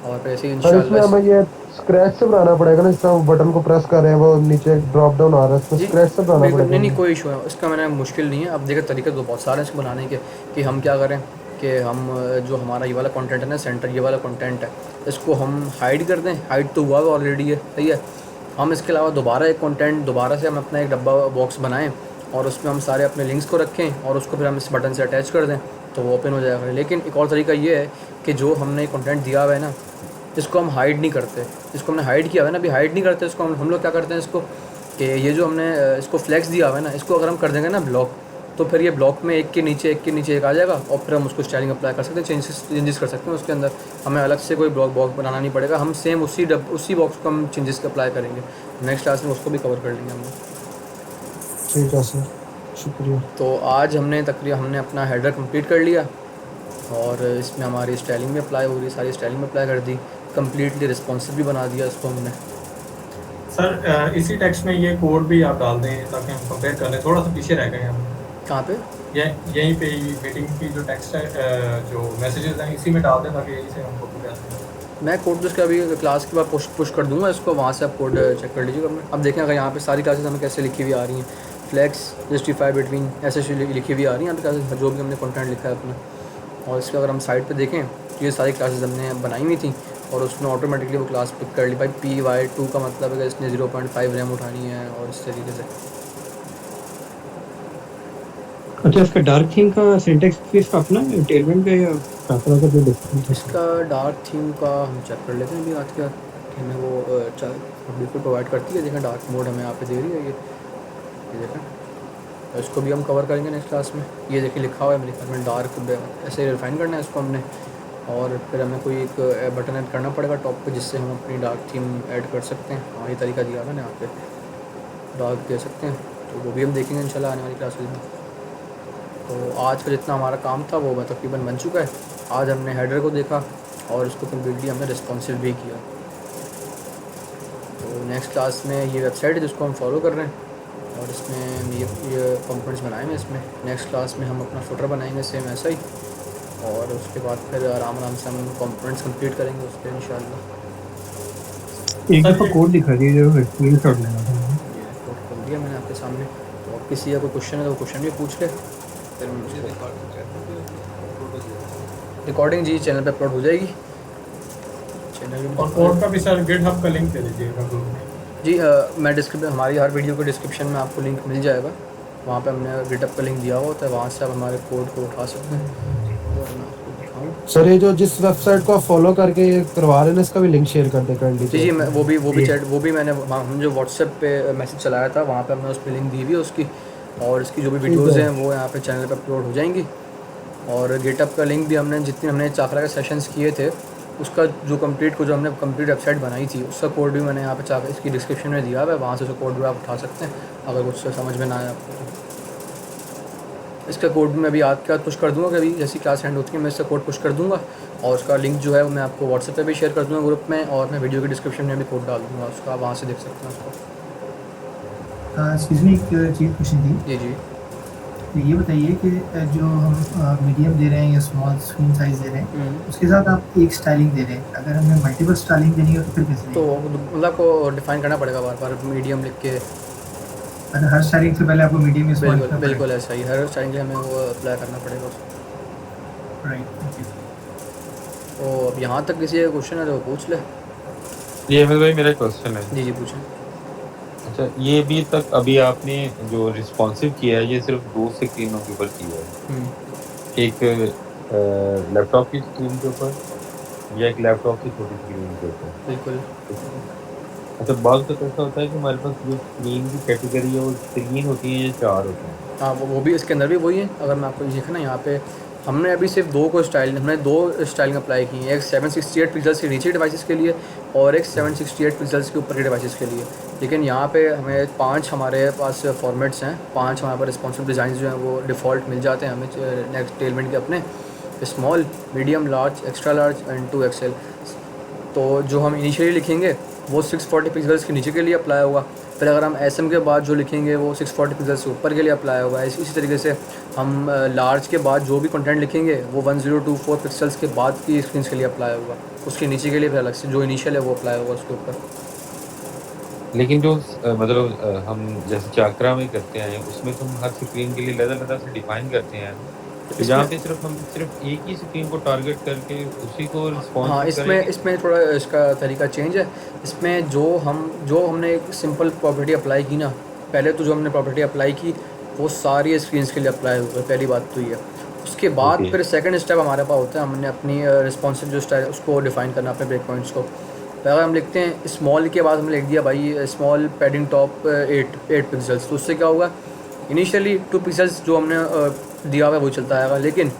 और फिर ऐसे ही इंशाल्लाह हमें ये स्क्रैच से बनाना पड़ेगा ना, इसका बटन को प्रेस कर रहे हैं वो नीचे ड्रॉप डाउन आ रहा है, इसको स्क्रैच से बनाना पड़ेगा। नहीं कोई इशू है इसका, मैंने मुश्किल नहीं है। अब देखिए तरीके तो बहुत सारे हैं इसको बनाने के कि हम क्या करें कि हम जो हमारा ये वाला कंटेंट है ना सेंटर, ये वाला कंटेंट है, इसको हम हाइड कर दें। हाइड तो हुआ ऑलरेडी है, सही है। हम इसके अलावा दोबारा एक कंटेंट दोबारा से हम अपना एक डब्बा बॉक्स बनाएं और उसमें हम सारे अपने लिंक्स को रखें और उसको फिर हम इस बटन से अटैच कर दें तो वो ओपन हो जाएगा। लेकिन एक और तरीका ये है कि जो हमने कंटेंट दिया हुआ है ना इसको हम हाइड नहीं करते, इसको हमने हाइड किया हुआ है ना, अभी हाइड नहीं करते इसको। हम लोग क्या करते हैं इसको कि ये जो हमने इसको फ्लैक्स दिया हुआ है ना, इसको अगर हम कर देंगे ना ब्लॉक, तो फिर ये ब्लॉक में एक के नीचे एक आ जाएगा और फिर हम उसको स्टाइलिंग अप्लाई कर सकते हैं, चेंजेस कर सकते हैं उसके अंदर। हमें अलग से कोई बॉक्स बनाना नहीं पड़ेगा, हम सेम उसी बॉक्स को हम चेंजेस अप्लाई करेंगे। नेक्स्ट क्लास में उसको भी कवर कर लेंगे हम लोग। ठीक है सर, शुक्रिया। तो आज हमने अपना हेडर कंप्लीट कर लिया और इसमें हमारी स्टाइलिंग में अप्लाई हो रही, सारी स्टाइलिंग में अप्लाई कर दी, कम्प्लीटली रिस्पॉन्सिव भी बना दिया इसको हमने। सर इसी टेक्स्ट में ये कोड भी आप डाल दें ताकि हम कंपेयर कर लें। थोड़ा सा पीछे रह गए हम। कहाँ पे? यहीं पे मीटिंग की जो टेक्स्ट है, जो मैसेजेस हैं इसी में डाल दें ताकि यहीं से हम कॉपी कर सकें। मैं कोड तो इसका अभी क्लास के बाद पुश कर दूंगा इसको, वहाँ से आप कोड चेक कर लीजिएगा। अब देखें अगर यहाँ पे सारी क्लासेस हमें कैसे लिखी हुई आ रही हैं, फ्लेक्स जस्टिफाई बिटवीन ऐसे लिखी हुई आ रही हैं यहाँ पे क्लासेस, जो भी हमने कंटेंट लिखा है अपना। और इसके अगर हम साइड पे देखें तो ये सारी क्लासेस हमने बनाई हुई थी और उसने ऑटोमेटिकली वो क्लास पिक कर ली। भाई PY2 का मतलब है कि इसने 0.5 रैम उठानी है और इस तरीके से। अच्छा, इसका डार्क थीम का सिंटैक्स भी इसका अपना है टेलमेंट का या काफरा का जो डिफरेंट है? इसका डार्क थीम का हम चेक कर लेते हैं अभी। आज क्या थीम है वो बिल्कुल प्रोवाइड करती है। देखें डार्क मोड हमें यहाँ पे दे रही है ये देखें। तो इसको भी हम कवर करेंगे नेक्स्ट क्लास में। ये देखिए लिखा हुआ है मेरे ख्याल में डार्क, ऐसे रिफाइन करना है इसको हमने, और फिर हमें कोई एक बटन ऐड करना पड़ेगा टॉप पे जिससे हम अपनी डार्क थीम ऐड कर सकते हैं। हाँ ये तरीका दिया है ना यहाँ पे, डार्क दे सकते हैं, तो वो भी हम देखेंगे इंशाल्लाह आने वाली क्लासेज में। तो आज का जितना हमारा काम था वो तकरीबन बन चुका है। आज हमने हेडर को देखा और उसको कम्प्लीटली हमने रिस्पॉन्सिव भी किया। तो नेक्स्ट क्लास में ये वेबसाइट है जिसको हम फॉलो कर रहे हैं और इसमें ये कंपोनेंट्स बनाए हैं इसमें। नेक्स्ट क्लास में हम अपना फुटर बनाएंगे सेम ऐसा ही, और उसके बाद फिर आराम से हम कंपोनेंट्स कंप्लीट करेंगे उस पर इंशाल्लाह। एक दफ़ा कोड दिखा दीजिए, स्क्रीनशॉट लेना था। ये कोड खोल दिया मैंने आपके सामने। तो अब किसी का कोई क्वेश्चन है तो वो क्वेश्चन भी पूछ ले, फिर रिकॉर्डिंग जी चैनल पे अपलोड हो जाएगी। चैनल और कोड का भी सर गिटहब का लिंक दे दीजिएगा ग्रुप में। जी मैं हमारी हर वीडियो के डिस्क्रिप्शन में आपको लिंक मिल जाएगा। वहाँ पे हमने गिटहब का लिंक दिया हुआ होता है, वहाँ से आप हमारे कोड को उठा सकते हैं। और मैं आपको दिखाऊँ सर ये जो जिस वेबसाइट को आप फॉलो करके ये करवा रहे हैं इसका भी लिंक शेयर कर लीजिए। जी मैं वो भी मैंने हम जो व्हाट्सएप पे मैसेज चलाया था वहाँ पे हमने उस पर लिंक दी हुई है उसकी, और इसकी जो भी वीडियोज़ हैं वो यहाँ पे चैनल पे अपलोड हो जाएंगी। और गिटहब का लिंक भी हमने जितने हमने चाकरा के सेशंस किए थे उसका जो हमने कंप्लीट वेबसाइट बनाई थी उसका कोड भी मैंने यहाँ पे इसकी डिस्क्रिप्शन में दिया हुआ है, वहाँ से उसका कोड भी आप उठा सकते हैं अगर कुछ समझ में ना आए आपको। इसका कोड भी मैं अभी आज के बाद पुश कर दूँगा, कभी जैसी क्लास एंड होती है मैं इसका कोड पुश कर दूँगा और उसका लिंक जो है वो मैं आपको व्हाट्सएप पे भी शेयर कर दूँगा ग्रुप में, और मैं वीडियो के डिस्क्रिप्शन में भी कोड डाल दूँगा उसका, वहाँ से देख सकते हैं उसको। एक्सक्यूज मी, एक चीज़ क्वेश्चन थी। जी जी। तो ये बताइए कि जो हम मीडियम दे रहे हैं या स्मॉल स्क्रीन साइज़ दे रहे हैं उसके साथ आप एक स्टाइलिंग दे रहे हैं, अगर हमें मल्टीपल स्टाइलिंग देनी है तो फिर कैसे? तो मतलब को डिफाइन करना पड़ेगा बार बार मीडियम लिख के। मतलब हर स्टाइलिंग से पहले आपको मीडियम स्मॉल बिल्कुल ऐसा ही, हर स्टाइलिंग के हमें वो अप्लाई करना पड़ेगा उसको। Right, okay. तो अब यहाँ तक किसी का क्वेश्चन है तो पूछ ले। ये भाई मेरा क्वेश्चन है। जी पूछें। अच्छा, ये अभी आपने जो रिस्पॉन्सिव किया है ये सिर्फ 2 स्क्रीनों के ऊपर किया है, एक लैपटॉप की स्क्रीन के ऊपर या एक लैपटॉप की छोटी स्क्रीन के ऊपर? बिल्कुल। अच्छा, बात तो ऐसा होता है कि हमारे पास जो स्क्रीन की कैटेगरी है वो 3 होती है या 4 होती है? हाँ वो भी इसके अंदर भी वही है। अगर मैं आपको देखा ना यहाँ पे हमने अभी सिर्फ दो स्टाइलिंग अप्लाई की है, एक 768 पिक्सल्स के नीचे डिवाइसेस के लिए और एक 768 पिक्सल्स के ऊपर के डिवाइसेस के लिए। लेकिन यहाँ पे हमें 5 हमारे पास फॉर्मेट्स हैं, 5 हमारे पास रिस्पॉन्सिव डिज़ाइन जो हैं वो डिफ़ॉल्ट मिल जाते हैं हमें नेक्स्ट टेलमेंट के अपने, small, medium, large, extra large and 2XL। तो जो हम इनिशियली लिखेंगे वो 640 पिक्सल्स के नीचे के लिए अप्लाई होगा, फिर अगर हम SM के बाद जो लिखेंगे वो 640 पिक्सल्स से ऊपर के लिए अप्लाई होगा। इसी तरीके से हम लार्ज के बाद जो भी कंटेंट लिखेंगे वो 1024 पिक्सल्स के बाद की स्क्रीन के लिए अप्लाई होगा, उसके नीचे के लिए फिर अलग से जो इनिशियल है वो अप्लाई होगा उसके ऊपर। लेकिन जो मतलब हम जैसे चाकरा में करते हैं उसमें तो हम हर स्क्रीन के लिए अलग-अलग से डिफाइन करते हैं, तो यहाँ पे हम सिर्फ एक ही स्क्रीन को टारगेट करके उसी को रिस्पॉन्स। हाँ इसमें थोड़ा इसका तरीका चेंज है। इसमें जो हमने एक सिंपल प्रॉपर्टी अप्लाई की ना, पहले तो जो हमने प्रॉपर्टी अप्लाई की वो सारी स्क्रीन्स के लिए अप्लाई होगा, पहली बात तो ये। उसके बाद फिर सेकंड स्टेप हमारे पास होता है, हमने अपनी रिस्पॉन्सिव जो स्टाइल उसको डिफ़ाइन करना, अपने ब्रेक पॉइंट्स को। अगर हम लिखते हैं स्मॉल के बाद हमने लिख दिया भाई स्मॉल पैडिंग टॉप 8 पिक्सल्स, तो उससे क्या होगा, इनिशियली 2 पिक्सल्स जो हमने दिया हुआ है वो चलता आएगा। लेकिन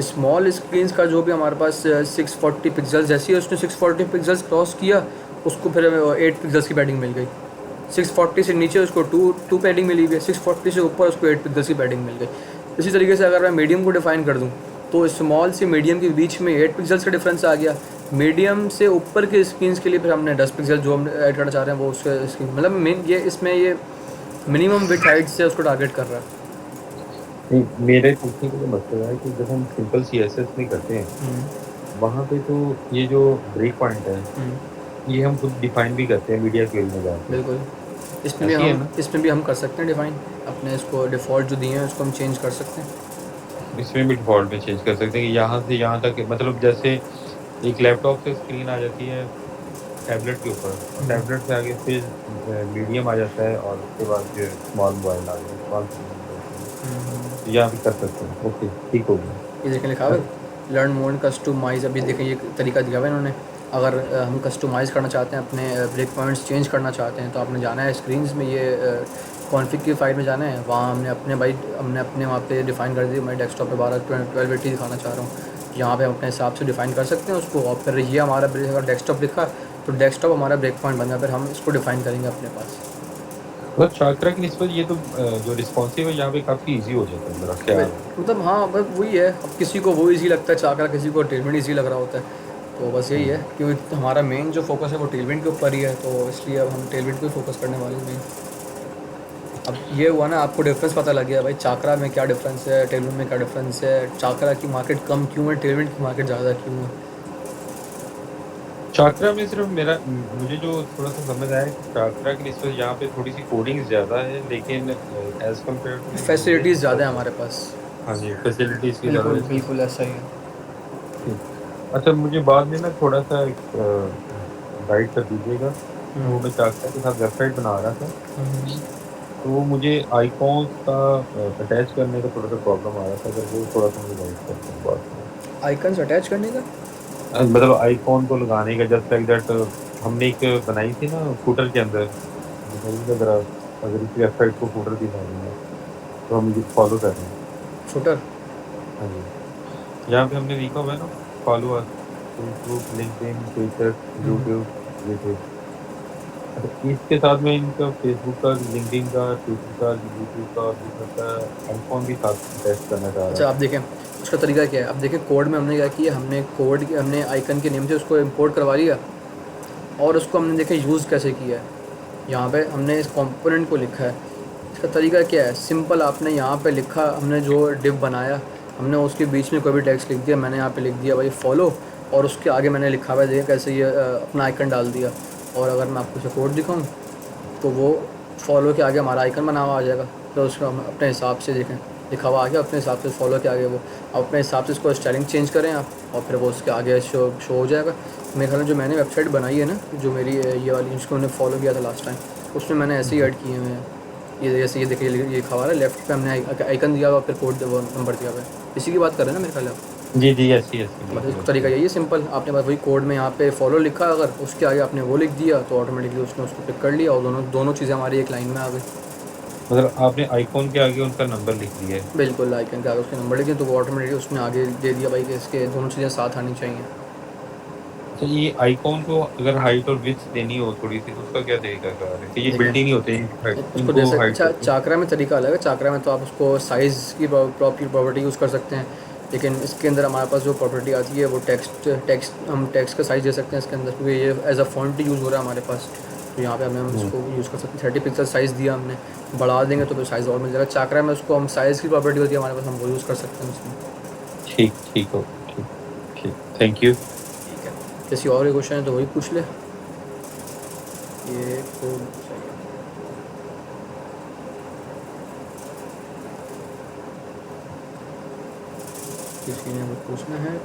स्मॉल स्क्रीन्स का जो भी हमारे पास 640 पिक्सल्स, जैसे ही उसने 640 पिक्सल्स क्रॉस किया उसको फिर 8 पिक्सल्स की पैडिंग मिल गई। 640 से नीचे उसको 2 पैडिंग मिली हुई है, 640 से ऊपर उसको 8 पिक्सल्स की पैडिंग मिल गई। इसी तरीके से अगर मैं मीडियम को डिफ़ाइन कर दूँ तो स्मॉल से मीडियम के बीच में 8 पिक्सल्स का डिफरेंस आ गया। मीडियम से ऊपर के स्क्रीन्स के लिए फिर हमने 10 पिक्सल जो हम ऐड करना चाह रहे हैं वो उसके स्क्रीन, मतलब ये मिनिमम विड्थ हाइट से उसको टारगेट कर रहा है। मेरे पूछने का मतलब है कि जब हम सिंपल CSS में करते हैं वहाँ पे तो ये जो ब्रेक पॉइंट है ये हम खुद डिफाइन भी करते हैं मीडिया क्वेरी में जाकर। बिल्कुल, इसमें भी ऐसी है हम ना? इसमें भी हम कर सकते हैं डिफाइन अपने इसको डिफ़ॉल्ट जो दिए हैं उसको हम चेंज कर सकते हैं। इसमें भी डिफ़ॉल्ट में चेंज कर सकते हैं कि यहाँ से यहाँ तक, मतलब जैसे एक लैपटॉप से स्क्रीन आ जाती है टैबलेट के ऊपर, और टैबलेट से आगे फिर मीडियम आ जाता है और उसके बाद फिर स्मॉल मोबाइल आ गया, स्मॉल स्क्रीन। तो यहाँ भी कर सकते हैं। ओके, ठीक हो गया। ये देखें लिखा हुआ है लर्न मोर एंड कस्टमाइज़। अभी देखें ये तरीका दिया हुआ है इन्होंने। अगर हम कस्टमाइज़ करना चाहते हैं, अपने ब्रेक पॉइंट्स चेंज करना चाहते हैं, तो आपने जाना है स्क्रीन्स में, ये कॉन्फ़िग की फाइल में जाना है। वहाँ हमने अपने वहाँ पे डिफ़ाइन कर दी। मैं डेस्कटॉप पे 1280 दिखाना चाह रहा हूँ, यहाँ पे हम अपने हिसाब से डिफ़ाइन कर सकते हैं उसको। और फिर ये हमारा ब्रेक, अगर डेस्कटॉप लिखा तो डेस्कटॉप हमारा ब्रेक पॉइंट बन गया, फिर हम इसको डिफ़ाइन करेंगे अपने पास। मतलब चाकरा की निस्बत ये तो जो रिस्पॉन्सिव है यहाँ पे काफ़ी ईजी हो जाता है मेरा ख्याल है। मतलब हाँ, बस वही है। अब किसी को वो ईजी लगता है चाकरा, किसी को टेलमेंट ईजी लग रहा होता है, तो बस यही है। क्योंकि हमारा मेन जो फोकस है वो टेलमेंट के ऊपर ही है, तो इसलिए अब हम टेलमेंट पे फोकस करने वाले हैं। अब ये हुआ ना, आपको डिफरेंस पता लग गया भाई चाकरा में क्या डिफरेंस है, टेलमेंट में क्या डिफरेंस है, चाकरा की मार्केट कम क्यों है, टेलमेंट की मार्केट ज़्यादा क्यों है। चाकरा में सिर्फ मुझे जो थोड़ा सा समझ आया कि चाकरा की निस्बत यहाँ पे थोड़ी सी कोडिंग ज़्यादा है, लेकिन एज कम्पेयर टू फैसिलिटीज़ ज़्यादा है हमारे पास। हाँ जी, फैसिलिटीज़ की ज़्यादा। बिल्कुल बिल्कुल ऐसा ही है। अच्छा, मुझे बाद में ना थोड़ा सा गाइड कर दीजिएगा। वो मैं चाकरा के साथ वेबसाइट बना रहा था, तो मुझे आइकॉन्स का अटैच करने का थोड़ा सा प्रॉब्लम आ रहा था। अगर वो थोड़ा सा मुझे गाइड करते हैं बाद में। आइकन्स अटैच करने का मतलब आइकॉन को लगाने का, जस्ट लाइक दैट हमने एक बनाई थी ना फुटर के अंदर। अगर इस वेबसाइट को फुटर दिखानी है तो हम ये फॉलो कर रहे हैं फुटर। हाँ जी, यहाँ पे हमने लिखा हुआ है ना follow us, Facebook, LinkedIn, Twitter, YouTube, अच्छा इसके साथ में इनका फेसबुक का, लिंक्डइन का, ट्विटर का, यूट्यूब का और दूसरा आइकॉन भी साथ टेस्ट करना चाह रहा है। अच्छा, आप देखें उसका तरीका क्या है। अब देखें कोड में हमने क्या किया, हमने आइकन के नेम से उसको इंपोर्ट करवा लिया, और उसको हमने देखें यूज़ कैसे किया है। यहाँ पे हमने इस कंपोनेंट को लिखा है। इसका तरीका क्या है, सिंपल। आपने यहाँ पे लिखा, हमने जो डिव बनाया, हमने उसके बीच में कोई भी टेक्स्ट लिख दिया। मैंने यहाँ पे लिख दिया भाई फॉलो, और उसके आगे मैंने लिखा हुआ है, देखिए कैसे ये अपना आइकन डाल दिया। और अगर मैं आपको कोड दिखाऊँ तो वो फॉलो के आगे हमारा आइकन बना हुआ आ जाएगा। तो उसको हम अपने हिसाब से देखें, लिखा हुआ आ गया अपने हिसाब से, फॉलो के आगे वो अपने हिसाब से इसको स्टाइलिंग चेंज करें आप, और फिर वो उसके आगे शो हो जाएगा। मेरे ख्याल में जो मैंने वेबसाइट बनाई है ना, जो मेरी ये वाली जिसको मैंने फॉलो किया था लास्ट टाइम, उसमें मैंने ऐसे ही ऐड किए हुए हैं। ये जैसे ये देखिए, ये लिखा हुआ है लेफ्ट पे हमने आइकन दिया हुआ, फिर कोड वो नंबर दिया हुआ है। इसी की बात कर रहे हैं ना मेरे ख्याल आप? जी जी, ऐसी बस इसका तरीका यही है, सिंपल। आपने बस वही कोड में यहाँ पे फॉलो लिखा, अगर उसके आगे आपने वो लिख दिया तो ऑटोमेटिकली उसने उसको पिक कर लिया, और दोनों चीज़ें हमारी एक लाइन में आ गई। मतलब आपने आइकॉन के आगे उनका नंबर लिख दिया है? बिल्कुल, आइकन के आगे उसके नंबर लिखे, तो वो ऑटोमेटिकली उसने आगे दे दिया भाई कि इसके दोनों चीज़ें साथ आनी चाहिए। तो ये आइकॉन को अगर हाइट और विड्थ देनी हो थोड़ी सी, तो उसका क्या तरीका है कि ये बिल्ट ही नहीं होते उसको दे सकते। अच्छा, चाकरा में तरीका अलग है। चाकरा में तो आप उसको साइज़ की प्रॉपर्टी यूज़ कर सकते हैं, लेकिन इसके अंदर हमारे पास जो प्रॉपर्टी आती है वो हम टेक्स्ट का साइज़ दे सकते हैं इसके अंदर, क्योंकि ये एज अ फॉन्ट यूज़ हो रहा है हमारे पास। तो यहाँ पे हम उसको यूज़ कर सकते हैं। 30 पिक्सल साइज़ दिया हमने, बढ़ा देंगे तो फिर साइज़ और मिल जाएगा। चाकरा में उसको हम साइज़ की प्रॉपर्टी होती है हमारे पास, हम वो यूज़ कर सकते हैं उसमें। ठीक हो, ठीक, थैंक यू। ठीक है, किसी और क्वेश्चन है तो वही पूछ ले। ये कोड चाहिए। किसी ने वो पूछना है?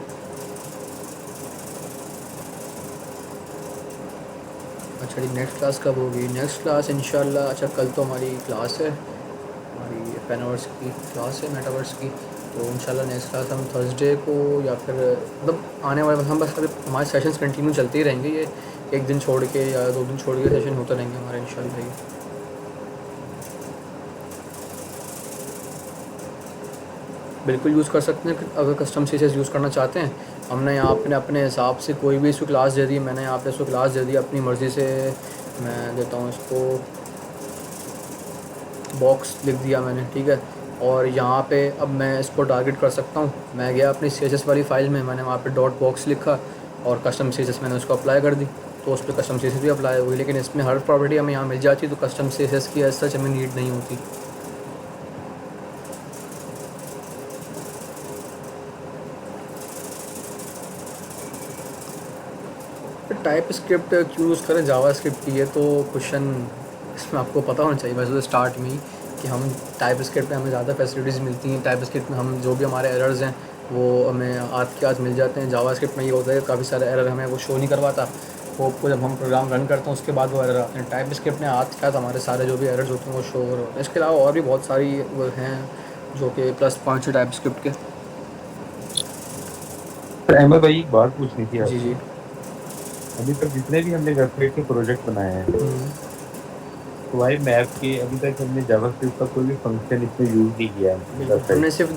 अच्छा जी, नेक्स्ट क्लास कब होगी? नेक्स्ट क्लास इंशाल्लाह, अच्छा कल तो हमारी क्लास है, हमारी पेनवर्स की क्लास है, मेटावर्स की। तो इंशाल्लाह नेक्स्ट क्लास हम थर्सडे को, या फिर मतलब आने वाले हम बस हमारे सेशंस कंटिन्यू चलते ही रहेंगे। ये एक दिन छोड़ के या 2 दिन छोड़ के सेशन होते रहेंगे हमारे इंशाल्लाह। ये बिल्कुल यूज़ कर सकते हैं अगर कस्टम सीसेस यूज़ करना चाहते हैं। हमने यहाँ अपने हिसाब से कोई भी इसको क्लास दे दी, मैंने यहाँ पे इसको क्लास दे दी अपनी मर्ज़ी से। मैं देता हूँ इसको बॉक्स लिख दिया मैंने, ठीक है। और यहाँ पे अब मैं इसको टारगेट कर सकता हूँ। मैं गया अपनी CSS वाली फ़ाइल में, मैंने वहाँ पे डॉट बॉक्स लिखा और कस्टम CSS मैंने उसको अप्लाई कर दी, तो उस पर कस्टम CSS भी अप्लाई हुई। लेकिन इसमें हर प्रॉपर्टी हमें यहाँ मिल जाती, तो कस्टम CSS की एज सच हमें नीड नहीं होती। टाइप स्क्रिप्ट क्यों यूज़ करें जावा स्क्रिप्ट की, ये तो क्वेश्चन इसमें आपको पता होना चाहिए वैसे तो स्टार्ट में ही कि हम टाइप स्क्रिप्ट में हमें ज़्यादा फैसिलिटीज़ मिलती हैं। टाइप स्क्रिप्ट में हम जो भी हमारे एरर्स हैं वो हमें आज के आज मिल जाते हैं। जावा स्क्रिप्ट में ये होता है कि काफ़ी सारे एरर हमें वो शो नहीं करवाता, वो जब हम प्रोग्राम रन करते हैं उसके बाद वो एरर आते हैं। टाइप स्क्रिप्ट में आज के आज हमारे सारे जो भी एरर्स होते हैं वो शो हो रहे हैं। इसके अलावा और भी बहुत सारी वो हैं जो कि प्लस पॉइंट्स है टाइप स्क्रिप्ट के। पर अहमद भाई एक बात पूछनी थी जी जी। अभी तक जितने भी हमने वेबसाइट के प्रोजेक्ट बनाए हैं तो भाई मैप के अभी तक हमने जावास्क्रिप्ट का कोई भी फंक्शन इसमें यूज़ नहीं किया है। हमने सिर्फ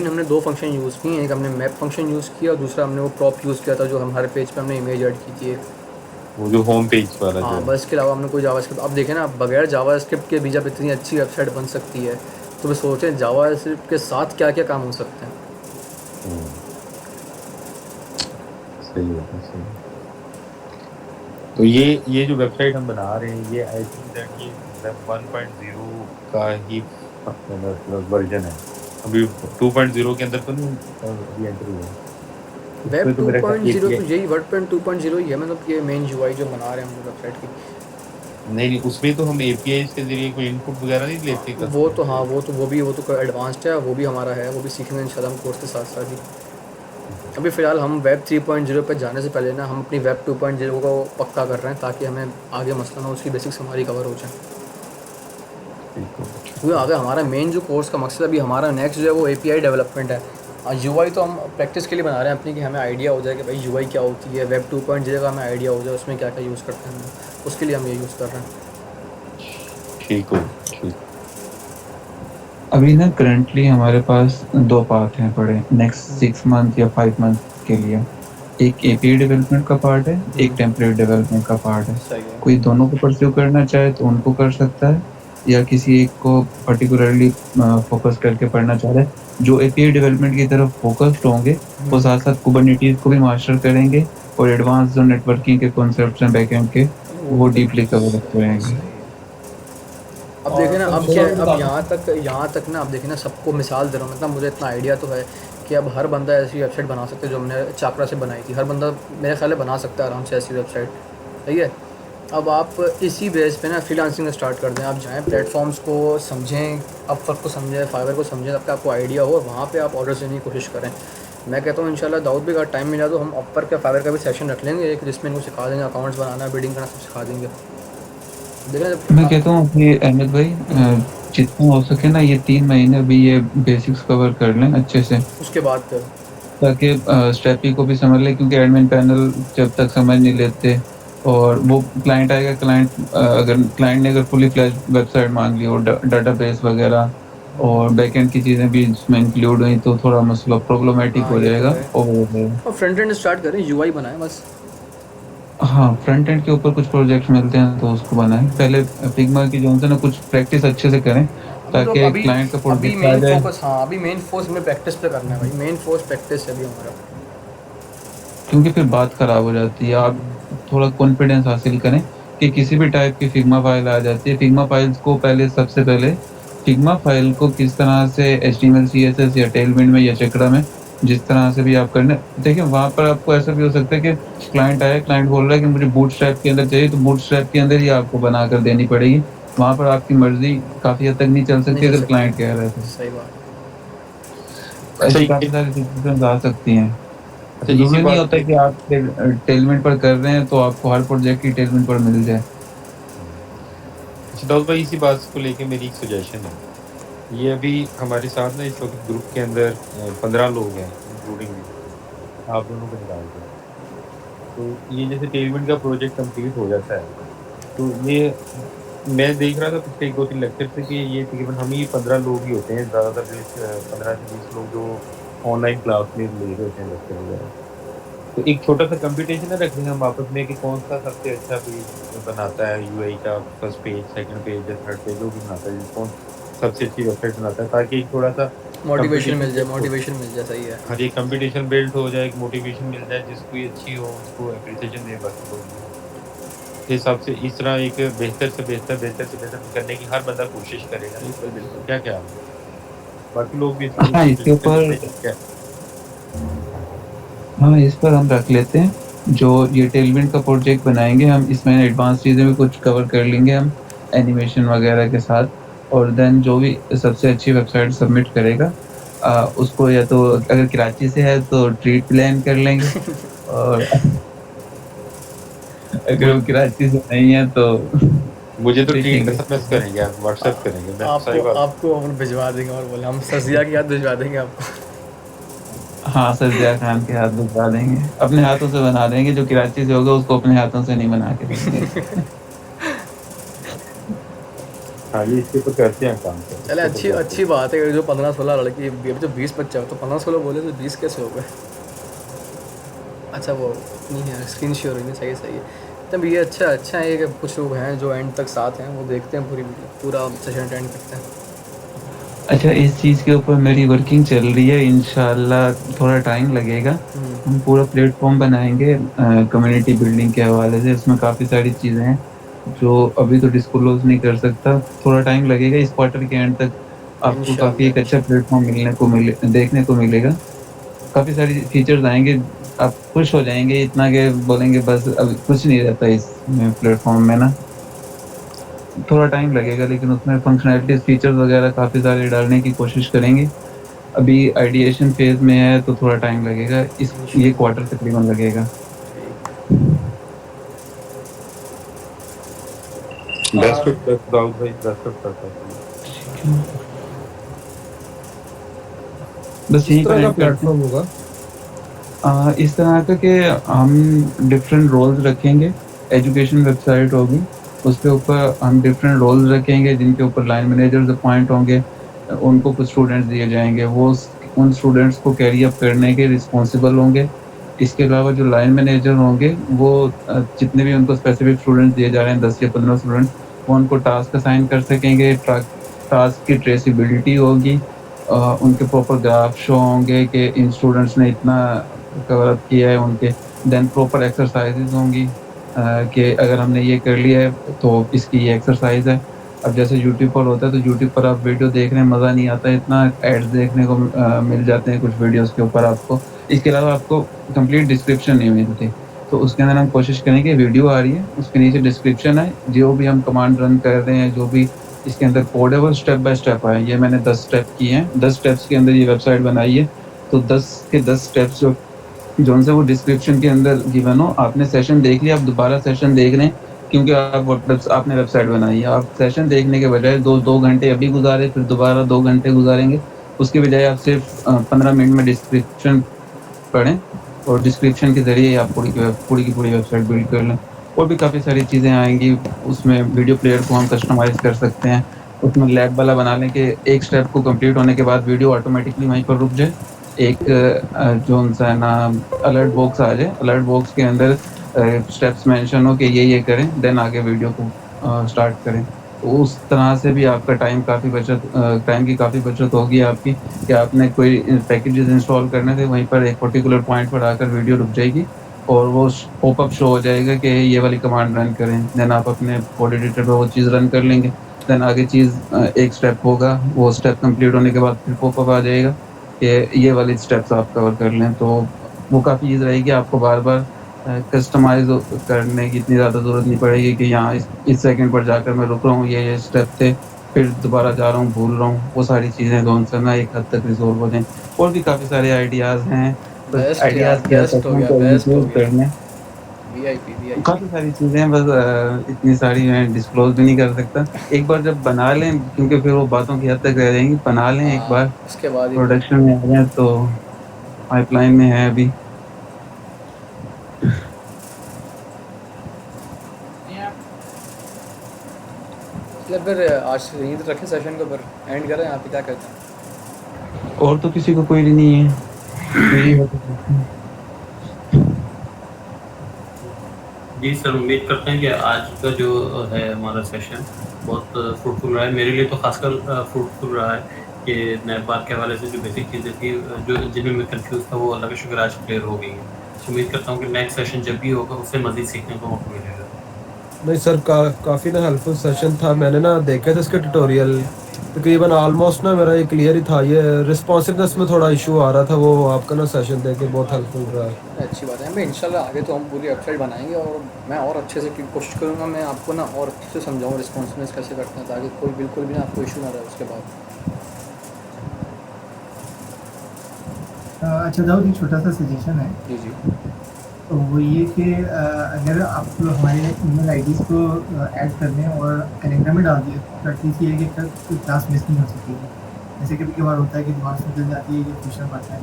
हमने दो फंक्शन यूज़ किए हैं। एक हमने मैप फंक्शन यूज़ किया और दूसरा हमने वो प्रॉप यूज़ किया था जो हम हर पेज पे हमने इमेज ऐड की थी, वो जो होम पेज वाला। हाँ बस, इसके अलावा हमने कोई जावास्क्रिप्ट, अब देखें ना बगैर जावास्क्रिप्ट के भी जब इतनी अच्छी वेबसाइट बन सकती है तो वे सोचें जावास्क्रिप्ट के साथ क्या क्या काम हो सकते हैं। सही है। तो ये जो वेबसाइट हम बना रहे हैं ये आई थिंक दैट ये वेब 1.0 का ही वर्जन है। अभी 2.0 के अंदर तो नहीं एंट्री है। वेब 2.0 तो यही वर्ड 2.0 ही है, मतलब ये मेन यूआई जो बना रहे हैं हम वेबसाइट की। नहीं उसमें तो हम एपीआई के जरिए कोई इनपुट वगैरह नहीं लेते। वो तो हाँ वो तो एडवांस्ड है, वो भी हमारा है, वो भी सीखेंगे इंशाल्लाह हम कोर्स के साथ साथ ही। अभी फ़िलहाल हम वेब 3.0 पे जाने से पहले ना हम अपनी वेब 2.0 को पक्का कर रहे हैं ताकि हमें आगे मसला ना उसकी बेसिक्स हमारी कवर हो जाए। क्योंकि आगे हमारा मेन जो कोर्स का मकसद अभी हमारा नेक्स्ट जो है वो एपीआई डेवलपमेंट है। यूआई तो हम प्रैक्टिस के लिए बना रहे हैं अपनी कि हमें आइडिया हो जाए कि भाई यूआई क्या होती है, वेब 2.0 का हमें आइडिया हो जाए उसमें क्या क्या यूज़ करते हैं, उसके लिए हम ये यूज़ कर रहे हैं। ठीक। अभी ना करंटली हमारे पास 2 पाथ हैं पड़े नेक्स्ट 6 मंथ या 5 मंथ के लिए। एक एपीआई डेवलपमेंट का पार्ट है, एक टेम्पलेट डेवलपमेंट का पार्ट है। कोई दोनों को परस्यू करना चाहे तो उनको कर सकता है, या किसी एक को पर्टिकुलरली फोकस करके पढ़ना चाह रहा है। जो एपीआई डेवलपमेंट की तरफ फोकस्ड होंगे वो साथ साथ कुबरनेटीज को भी मास्टर करेंगे और एडवांस जो नेटवर्किंग के कॉन्सेप्ट्स हैं बैकएंड के वो डीपली कवर करेंगे। अब देखें ना अब यहाँ तक ना, अब देखें ना सबको मिसाल दे रहा हूँ, मतलब मुझे इतना आइडिया तो है कि अब हर बंदा ऐसी वेबसाइट बना सकते है जो हमने चाकरा से बनाई थी। हर बंदा मेरे ख्याल में बना सकता है आराम से ऐसी वेबसाइट, सही है। अब आप इसी बेस पे ना फ्रीलांसिंग स्टार्ट कर दें, आप जाएँ प्लेटफॉर्म्स को समझें, अपवर्क को समझें, फाइवर को समझें, तब आपको आइडिया हो वहाँ पे आप ऑर्डर देने की कोशिश करें। मैं कहता हूँ इंशाल्लाह दाऊद भी अगर टाइम मिला तो हम अपवर्क या फाइवर का भी सेशन रख लेंगे एक, जिसमें इनको सिखा देंगे अकाउंट्स बनाना, बिडिंग करना सब सिखा देंगे। मैं कहता हूँ कि अहमद भाई जितना हो सके ना ये 3 महीने भी ये बेसिक्स कवर कर लें अच्छे से, उसके बाद ताकि स्टेपी को भी समझ लें, क्योंकि एडमिन पैनल जब तक समझ नहीं लेते और वो क्लाइंट आएगा, क्लाइंट ने अगर फुली फ्लैश वेबसाइट मांग ली और डाटाबेस वगैरह और बैकएंड की चीज़ें भी इसमें इंक्लूड हुई तो थोड़ा मसला प्रॉब्लमेटिक हो जाएगा। और फ्रंट एंड स्टार्ट करें, यूआई बनाएं बस। हाँ फ्रंट एंड के ऊपर कुछ प्रोजेक्ट्स मिलते हैं तो उसको बनाएं। पहले फिग्मा की जो है ना कुछ प्रैक्टिस अच्छे से करें ताकि क्लाइंट का अभी मेन फोकस, हाँ अभी मेन फोकस में प्रैक्टिस पे करना है भाई, मेन फोकस प्रैक्टिस है अभी हमारा, क्योंकि फिर बात खराब हो जाती है। आप थोड़ा कॉन्फिडेंस हासिल करें कि किसी भी टाइप की फिग्मा फाइल आ जाती है, फिग्मा फाइल्स को सबसे पहले फिग्मा फाइल को किस तरह से HTML CSS या टेलविंड में या चक्रा में जिस तरह से भी आप करने, देखिए वहाँ पर आपको ऐसा भी हो सकता है कि क्लाइंट बोल रहा है कि मुझे बूटस्ट्रैप के अंदर चाहिए, तो बूटस्ट्रैप के अंदर ही आपको बनाकर देनी पड़ेगी। वहाँ पर आपकी मर्जी काफ़ी हद तक नहीं चल सकती अगर क्लाइंट कह रहा है तो। सही बात, ऐसी काफ़ी सारी सिचुएशंस आ सकती हैं। जरूरी नहीं होता कि आप टेलमेंट पर कर रहे हैं तो आपको हर प्रोजेक्ट की टेलमेंट पर मिल जाए। दाऊद भाई इसी बात को लेके मेरी एक सजेशन है, ये अभी हमारे साथ ना इस वक्त ग्रुप के अंदर 15 लोग हैं इंक्लूडिंग आप दोनों को निकाल कर, तो ये जैसे टेलमेंट का प्रोजेक्ट कंप्लीट हो जाता है तो ये मैं देख रहा था पिछले 1-2-3 लेक्चर से कि ये तकरीबन हम ही 15 लोग ही होते हैं, ज़्यादातर 15 से 20 लोग जो ऑनलाइन क्लास में ले रहे होते हैं लेक्चर वगैरह। तो एक छोटा सा कंपटीशन है रखेंगे हम आपस में कि कौन सा सबसे अच्छा पेज बनाता है यूआई का, फर्स्ट पेज, सेकंड पेज या थर्ड पेज जो भी बनाता है, कौन सबसे अच्छी वेबसाइट बनाता है, ताकि एक थोड़ा सा मोटिवेशन मिल जाए। सही है, हाँ ये कंपटीशन बिल्ड हो जाए, एक मोटिवेशन मिल जाए, जिसको ये अच्छी हो उसको एप्रिसिएशन दे बाकी लोग। इस हिसाब से इस तरह एक बेहतर से बेहतर करने की हर बंदा कोशिश करेगा। बिल्कुल क्या बाकी लोग भी इसके ऊपर हाँ इस पर हम रख लेते हैं जो ये टेलविंड का प्रोजेक्ट बनाएंगे हम, इसमें एडवांस चीज़ें भी कुछ कवर कर लेंगे हम एनिमेशन वगैरह के साथ। और देन जो भी सबसे अच्छी वेबसाइट सबमिट करेगा उसको, या तो अगर कराची से है तो ट्रीट प्लान कर लेंगे और अगर वो कराची से नहीं है तो मुझे तो ट्रीट देखेंगे। एसएमएस करेंगे, आप व्हाट्सएप करेंगे। मैं सही आपको बात आपको हम भिजवा देंगे और बोले हम सजिया के हाथ भिजवा देंगे आपको। हाँ, सजिया खान के हाथ भिजवा देंगे, अपने हाथों से बना देंगे। जो कराची से होगा उसको अपने हाथों से नहीं बना के देंगे। हाँ, ये इसके तो करते हैं काम तो। चले अच्छी बात है। जो 15-16 लड़की, अभी तो 20 बच्चा हो तो 15-16 बोले तो 20 कैसे हो गए? अच्छा वो नहीं है, स्क्रीन शेयर हुई नहीं, सही है। तब ये अच्छा है कि कुछ लोग हैं जो एंड तक साथ हैं, वो देखते हैं पूरा सेशन अटेंड करते हैं। अच्छा, इस चीज़ के ऊपर मेरी वर्किंग चल रही है, इंशाल्लाह थोड़ा टाइम लगेगा। हम पूरा प्लेटफॉर्म बनाएंगे कम्युनिटी बिल्डिंग के हवाले से। इसमें काफ़ी सारी चीज़ें हैं जो अभी तो डिस्क्लोज नहीं कर सकता, थोड़ा टाइम लगेगा। इस क्वार्टर के एंड तक आपको काफ़ी एक अच्छा प्लेटफॉर्म देखने को मिलेगा। काफ़ी सारी फीचर्स आएंगे, आप खुश हो जाएंगे इतना कि बोलेंगे बस अब कुछ नहीं रहता इस प्लेटफॉर्म में ना। थोड़ा टाइम लगेगा, लेकिन उसमें फंक्शनैलिटीज फीचर्स वगैरह काफ़ी सारे डालने की कोशिश करेंगे। अभी आइडिएशन फेज में है तो थोड़ा टाइम लगेगा, ये क्वार्टर तकरीबन लगेगा। बेस्ट ऑफ लक दाऊद भाई, बेस्ट ऑफ लक। बस इस तरह का प्लेटफॉर्म होगा इस तरह का कि हम डिफरेंट रोल्स रखेंगे। एजुकेशन वेबसाइट होगी, उसके ऊपर हम डिफरेंट रोल्स रखेंगे जिनके ऊपर लाइन मैनेजर्स अपॉइंट होंगे। उनको कुछ स्टूडेंट्स दिए जाएंगे, वो उन स्टूडेंट्स को कैरी अप करने के रिस्पॉन्सिबल होंगे। इसके अलावा जो लाइन मैनेजर होंगे वो जितने भी उनको स्पेसिफिक स्टूडेंट्स दिए जा रहे हैं 10 या 15 स्टूडेंट्स, वो उनको टास्क असाइन कर सकेंगे। टास्क की ट्रेसिबिलिटी होगी, उनके प्रॉपर ग्राफ शो होंगे कि इन स्टूडेंट्स ने इतना कवर अप किया है उनके। देन प्रॉपर एक्सरसाइजेज होंगी कि अगर हमने ये कर लिया है तो इसकी ये एक्सरसाइज है। अब जैसे यूट्यूब पर होता है तो यूट्यूब पर आप वीडियो देखने में मज़ा नहीं आता, इतना एड्स देखने को मिल जाते हैं कुछ वीडियोस के ऊपर आपको। इसके अलावा आपको कंप्लीट डिस्क्रिप्शन नहीं मिलती, तो उसके अंदर हम कोशिश करेंगे वीडियो आ रही है उसके नीचे डिस्क्रिप्शन है, जो भी हम कमांड रन कर रहे हैं, जो भी इसके अंदर कोड है वो स्टेप बाय स्टेप आए। ये मैंने 10 स्टेप किए हैं, 10 स्टेप्स के अंदर ये वेबसाइट बनाई है। तो 10 के 10 स्टेप्स जो उनसे वो डिस्क्रिप्शन के अंदर गिवन हो। आपने सेशन देख लिया, आप दोबारा सेशन देख रहे हैं क्योंकि आपने वेबसाइट बनाई है। आप सेशन देखने के बजाय 2 घंटे अभी गुजारे, फिर दोबारा 2 घंटे गुजारेंगे, उसके बजाय आप सिर्फ 15 मिनट में डिस्क्रिप्शन पढ़ें और डिस्क्रिप्शन के ज़रिए आप पूरी की पूरी वेबसाइट बिल्ड कर लें। और भी काफ़ी सारी चीज़ें आएंगी, उसमें वीडियो प्लेयर को हम कस्टमाइज़ कर सकते हैं। उसमें लैब वाला बना लें कि एक स्टेप को कंप्लीट होने के बाद वीडियो ऑटोमेटिकली वहीं पर रुक जाए। एक जो उनसा है ना अलर्ट बॉक्स आ जाए, अलर्ट बॉक्स के अंदर स्टेप्स मेंशन हो कि ये करें, देन आगे वीडियो को स्टार्ट करें। तो उस तरह से भी आपका टाइम की काफ़ी बचत होगी आपकी, कि आपने कोई पैकेजेस इंस्टॉल करने थे, वहीं पर एक पर्टिकुलर पॉइंट पर आकर वीडियो रुक जाएगी और वो पॉपअप शो हो जाएगा कि ये वाली कमांड रन करें। देन आप अपने कोड एडिटर पर वो चीज़ रन कर लेंगे। देन आगे चीज़ एक स्टेप होगा, वो स्टेप कंप्लीट होने के बाद फिर पॉपअप आ जाएगा कि ये वाली स्टेप्स आप कवर कर लें। तो वो काफ़ी ईज़ी रहेगी, आपको बार बार कस्टमाइज़ करने की इतनी ज़्यादा ज़रूरत नहीं पड़ेगी कि यहाँ इस सेकंड पर जाकर मैं रुक रहा हूँ, ये स्टेप थे, फिर दोबारा जा रहा हूँ, भूल रहा हूँ। वो सारी चीज़ें जो उनसे ना एक हद तक रिजॉल्व हो जाएँ। और भी काफ़ी सारे आइडियाज़ हैं, बेस्ट हो गया। VIP काफ़ी सारी चीज़ें हैं, बस इतनी सारी मैं डिस्क्लोज भी नहीं कर सकता। एक बार जब बना लें, क्योंकि फिर वो बातों की हद तक रह जाएंगी, बना लें एक बार, उसके बाद प्रोडक्शन में आ जाए तो पाइपलाइन में है अभी। फिर आज यहीं तक रखें सेशन को, फिर एंड करें। आप क्या कहते हैं? और तो किसी को कोई नहीं है जी सर, उम्मीद करते हैं कि आज का जो है हमारा सेशन बहुत फ्रूटफुल रहा है। मेरे लिए तो खासकर फ्रूटफुल रहा है कि नेपाल के हवाले से जो बेसिक चीज़ें थी, जो जिनमें मैं कंफ्यूज था, वो अल्लाह का शुक्र आज क्लियर हो गई है। उम्मीद करता हूँ कि नेक्स्ट सेशन जब भी होगा उससे मज़ीद सीखने को मौका मिलेगा। नहीं सर, काफ़ी ना हेल्पफुल सेशन था। मैंने ना देखा था इसके ट्यूटोरियल, तकरीबन ऑलमोस्ट ना मेरा ये क्लियर ही था। ये रिस्पॉन्सिवनेस में थोड़ा इशू आ रहा था, वो आपका ना सेशन देख के बहुत हेल्पफुल रहा है। अच्छी बात है। मैं इंशाल्लाह आगे तो हम पूरी वेबसाइट बनाएंगे और मैं और अच्छे से कोशिश करूँगा, मैं आपको ना और अच्छे से समझाऊँ रिस्पॉन्सिवनेस कैसे करते हैं, ताकि कोई बिल्कुल भी ना आपको इशू ना रहे उसके बाद। अच्छा दाऊद, एक छोटा सा सजेशन है। जी जी। तो वो ये कि अगर आप हमारे ईमेल आईडीज़ को ऐड कर दें और कैलेंडर में डाल दिए तो एटलीस्ट ये है कि कोई क्लास मिस नहीं हो सकेगी। जैसे कभी कभार होता है कि दिमाग से निकल जाती है कि ट्यूशन पढ़ना है।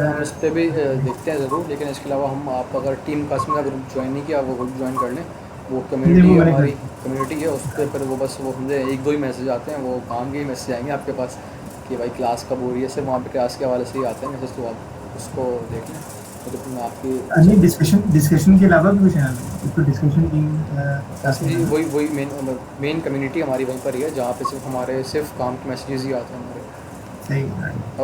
हम इस पर भी देखते हैं ज़रूर, लेकिन इसके अलावा हम आप अगर टीम क्लास में ग्रुप ज्वाइन नहीं किया, वो ग्रुप ज्वाइन कर लें। वो कम्युनिटी हमारी कम्युनिटी है, उस पर फिर वो बस वो मुझे एक दो ही मैसेज आते हैं, वो काम के ही मैसेज आएंगे आपके पास कि भाई क्लास कब हो रही है। सिर्फ वहाँ पे क्लास के हवाले से ही आते हैं मैसेज, तो आप उसको देख लें। तो मैं आपकी नहीं, डिस्कशन के अलावा भी कुछ है तो डिस्कशन टीम वही मेन कम्युनिटी हमारी वहीं पर ही है, जहाँ पे सिर्फ काम के मैसेजेस ही आते हैं हमारे। सही।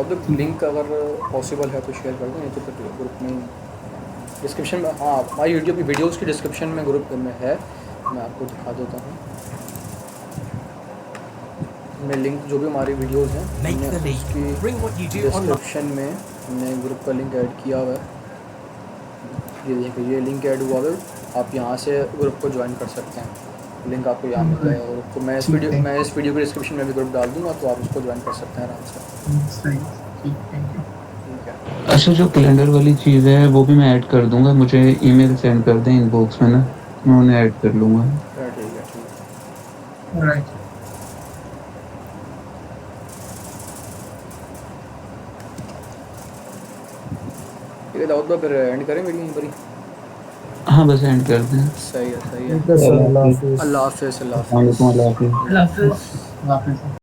अब तो लिंक अगर पॉसिबल है तो शेयर कर दें, नहीं तो फिर ग्रुप में डिस्क्रिप्शन में, हाँ हमारी यूट्यूब की वीडियोस की डिस्क्रिप्शन में ग्रुप में है, मैं आपको दिखा देता हूँ। मैं लिंक जो भी हमारी वीडियोस हैं उसकी डिस्क्रिप्शन में हमने ग्रुप का लिंक ऐड किया हुआ है। ये देखिए, ये लिंक ऐड हुआ है, आप यहाँ से ग्रुप को ज्वाइन कर सकते हैं। लिंक आपको यहाँ मिल जाएगा ग्रुप को। मैं इस वीडियो के डिस्क्रिप्शन में भी ग्रुप डाल दूँगा, तो आप उसको ज्वाइन कर सकते हैं आराम से। ठीक है। अच्छा, जो कैलेंडर वाली चीज़ है वो भी मैं ऐड कर दूंगा, मुझे ईमेल सेंड कर दें इनबॉक्स में ना, मैं उन्हें ऐड कर लूँगा। ठीक है। राइट। ठीक है दाऊद भाई, फिर एंड करें वीडियो यहीं पर ही? हाँ बस एंड कर दें। सही है। अल्लाह हाफिज़। अल्लाह हाफिज़। अल्लाह हाफिज़। अल्लाह हाफिज़।